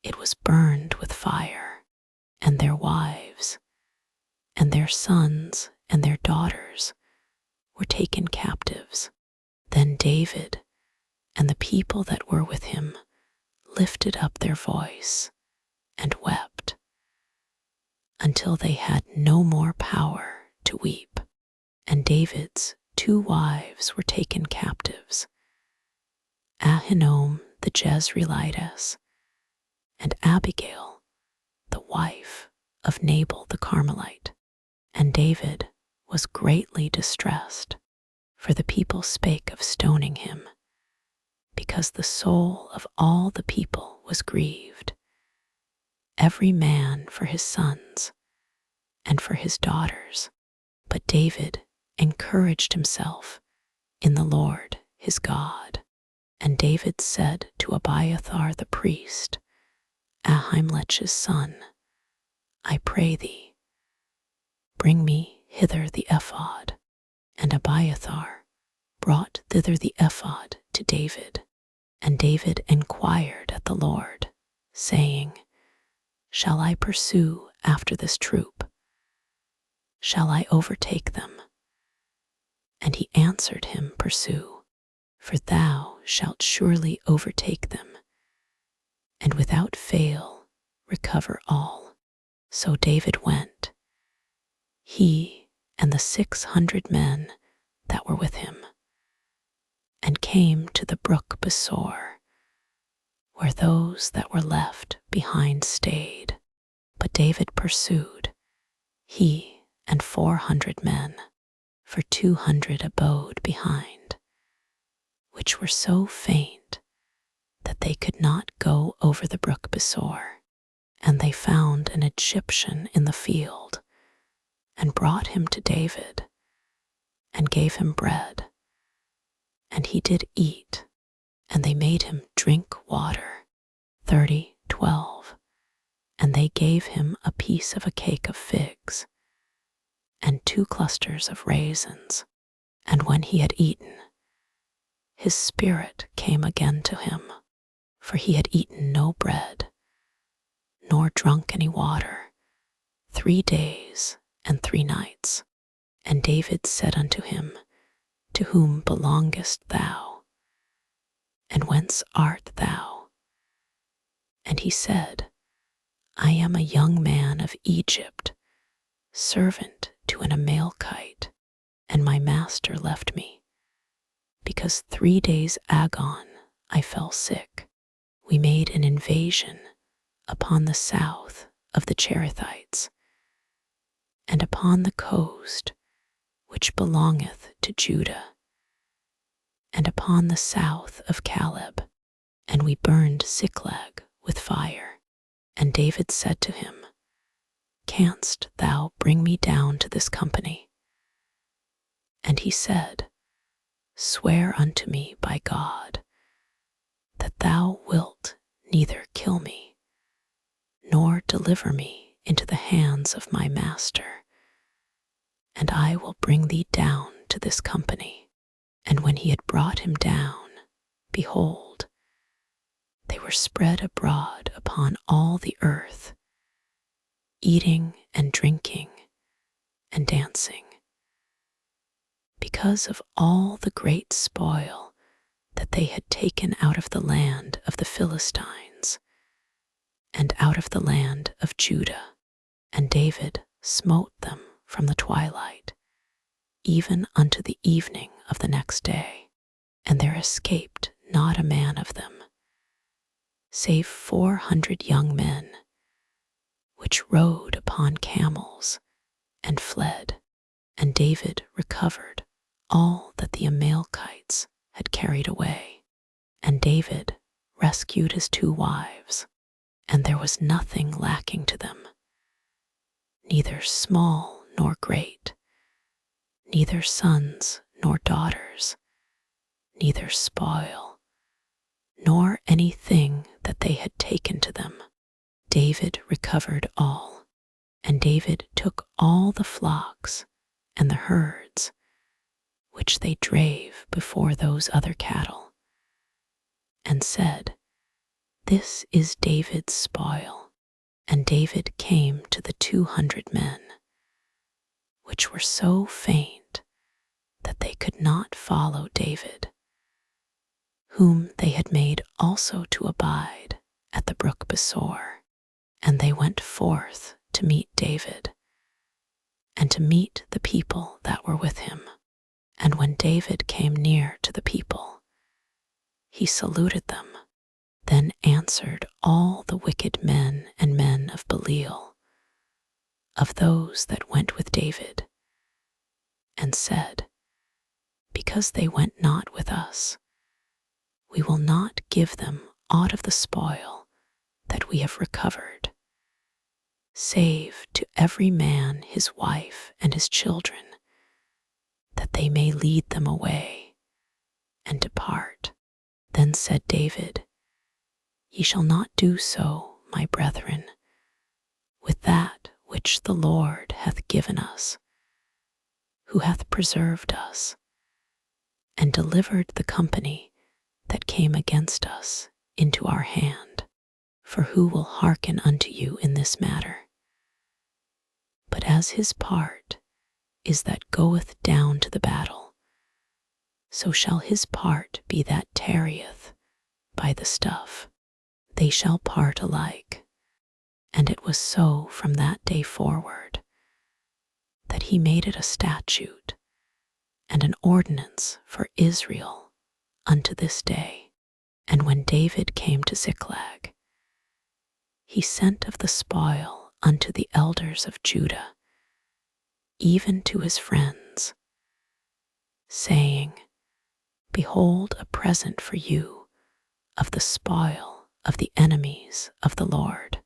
it was burned with fire, and their wives, and their sons, and their daughters were taken captives. Then David and the people that were with him lifted up their voice and wept, until they had no more power to weep. And David's 2 wives were taken captives, Ahinoam the Jezreelitess, and Abigail, the wife of Nabal the Carmelite. And David was greatly distressed, for the people spake of stoning him, because the soul of all the people was grieved, every man for his sons and for his daughters. But David encouraged himself in the Lord his God. And David said to Abiathar the priest, Ahimelech's son, I pray thee, bring me hither the ephod. And Abiathar brought thither the ephod to David. And David enquired at the Lord, saying, Shall I pursue after this troop? Shall I overtake them? And he answered him, Pursue, for thou shalt surely overtake them, and without fail recover all. So David went, he and the 600 men that were with him, and came to the brook Besor, where those that were left behind stayed. But David pursued, he and 400 men, for 200 abode behind, which were so faint that they could not go over the brook Besor. And they found an Egyptian in the field, and brought him to David, and gave him bread. And he did eat, and they made him drink water. 30:12. And they gave him a piece of a cake of figs, and 2 clusters of raisins. And when he had eaten, his spirit came again to him, for he had eaten no bread, nor drunk any water, 3 days and 3 nights. And David said unto him, To whom belongest thou? And whence art thou? And he said, I am a young man of Egypt, servant to an Amalekite, and my master left me, because 3 days agone I fell sick. We made an invasion upon the south of the Cherethites, and upon the coast which belongeth to Judah, and upon the south of Caleb, and we burned Ziklag with fire. And David said to him, Canst thou bring me down to this company? And he said, Swear unto me by God, that thou wilt neither kill me, nor deliver me into the hands of my master, and I will bring thee down to this company. And when he had brought him down, behold, they were spread abroad upon all the earth, eating and drinking and dancing, because of all the great spoil that they had taken out of the land of the Philistines, and out of the land of Judah. And David smote them from the twilight, even unto the evening of the next day, and there escaped not a man of them, save 400 young men, which rode upon camels and fled. And David recovered all that the Amalekites had carried away. And David rescued his 2 wives, and there was nothing lacking to them, neither small nor great, neither sons nor daughters, neither spoil, nor anything that they had taken to them. David recovered all, and David took all the flocks and the herds which they drave before those other cattle, and said, This is David's spoil. And David came to the 200 men, which were so faint that they could not follow David, whom they had made also to abide at the brook Besor. And they went forth to meet David, and to meet the people that were with him. And when David came near to the people, he saluted them. Then answered all the wicked men and men of Belial, of those that went with David, and said, Because they went not with us, we will not give them aught of the spoil that we have recovered, save to every man his wife and his children, that they may lead them away and depart. Then said David, Ye shall not do so, my brethren, with that which the Lord hath given us, who hath preserved us, and delivered the company that came against us into our hand. For who will hearken unto you in this matter? But as his part is that goeth down to the battle, so shall his part be that tarrieth by the stuff. They shall part alike. And it was so from that day forward, that he made it a statute and an ordinance for Israel unto this day. And when David came to Ziklag, he sent of the spoil unto the elders of Judah, even to his friends, saying, Behold, a present for you of the spoil of the enemies of the Lord.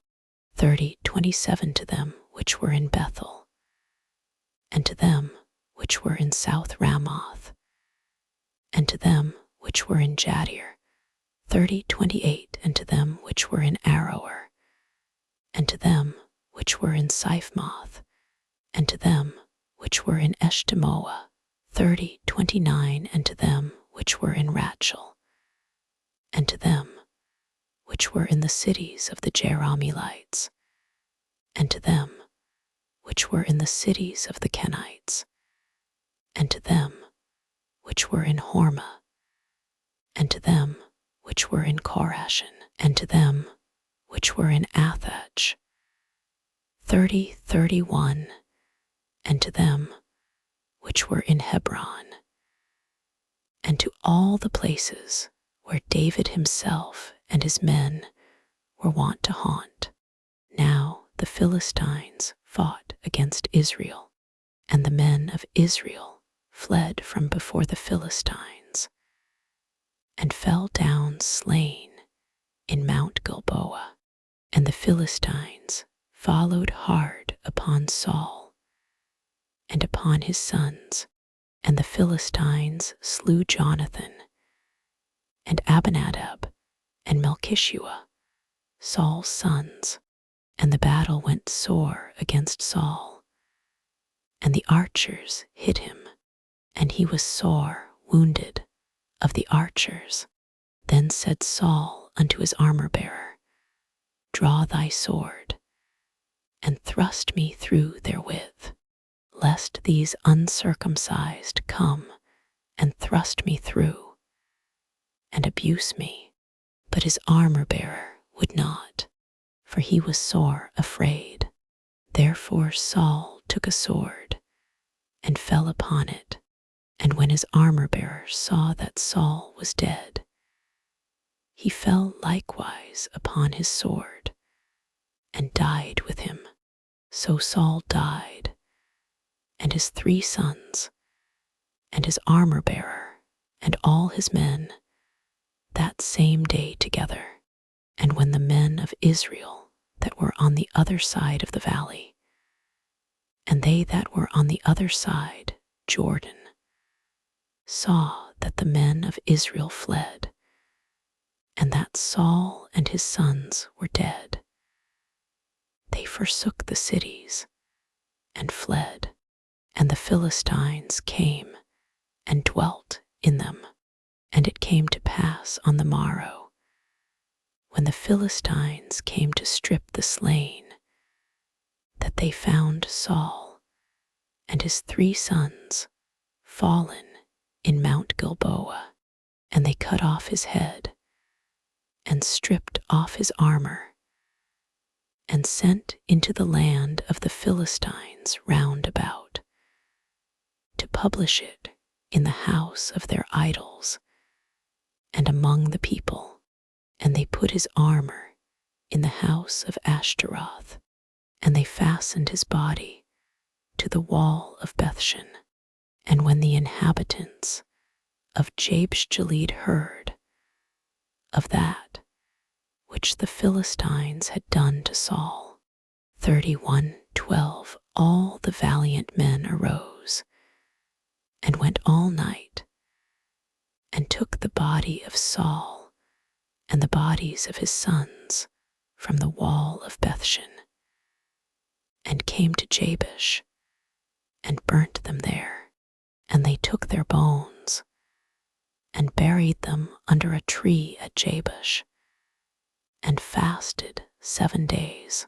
27 to them which were in Bethel, and to them which were in South Ramoth, and to them which were in Jadir. 28 and to them which were in Aroer, and to them which were in Siphmoth, and to them which were in Eshtemoa. 29 and to them which were in Rachel, and to them which were in the cities of the Jerahmeelites, and to them which were in the cities of the Kenites, and to them which were in Hormah, and to them which were in Korashan, and to them which were in Athach. 31 and to them which were in Hebron, and to all the places where David himself and his men were wont to haunt. Now the Philistines fought against Israel, and the men of Israel fled from before the Philistines, and fell down slain in Mount Gilboa. And the Philistines followed hard upon Saul and upon his sons, and the Philistines slew Jonathan and Abinadab and Melchishua, Saul's sons. And the battle went sore against Saul, and the archers hit him, and he was sore wounded of the archers. Then said Saul unto his armor-bearer, Draw thy sword, and thrust me through therewith, lest these uncircumcised come and thrust me through, and abuse me. But his armor-bearer would not, for he was sore afraid. Therefore Saul took a sword, and fell upon it. And when his armor-bearer saw that Saul was dead, he fell likewise upon his sword, and died with him. So Saul died, and his 3 sons, and his armor-bearer, and all his men, that same day together. And when the men of Israel that were on the other side of the valley, and they that were on the other side Jordan, saw that the men of Israel fled, and that Saul and his sons were dead, they forsook the cities and fled. And the Philistines came and dwelt in them. And it came to pass on the morrow, when the Philistines came to strip the slain, that they found Saul and his 3 sons fallen in Mount Gilboa. And they cut off his head, and stripped off his armor, and sent into the land of the Philistines round about, to publish it in the house of their idols, and among the people. And they put his armor in the house of Ashtaroth, and they fastened his body to the wall of Bethshan. And when the inhabitants of Jabes Gilead heard of that which the Philistines had done to Saul. 31:12 All the valiant men arose and went all night and took the body of Saul and the bodies of his sons from the wall of Bethshan, and came to Jabesh and burnt them there. And they took their bones and buried them under a tree at Jabesh, and fasted 7 days.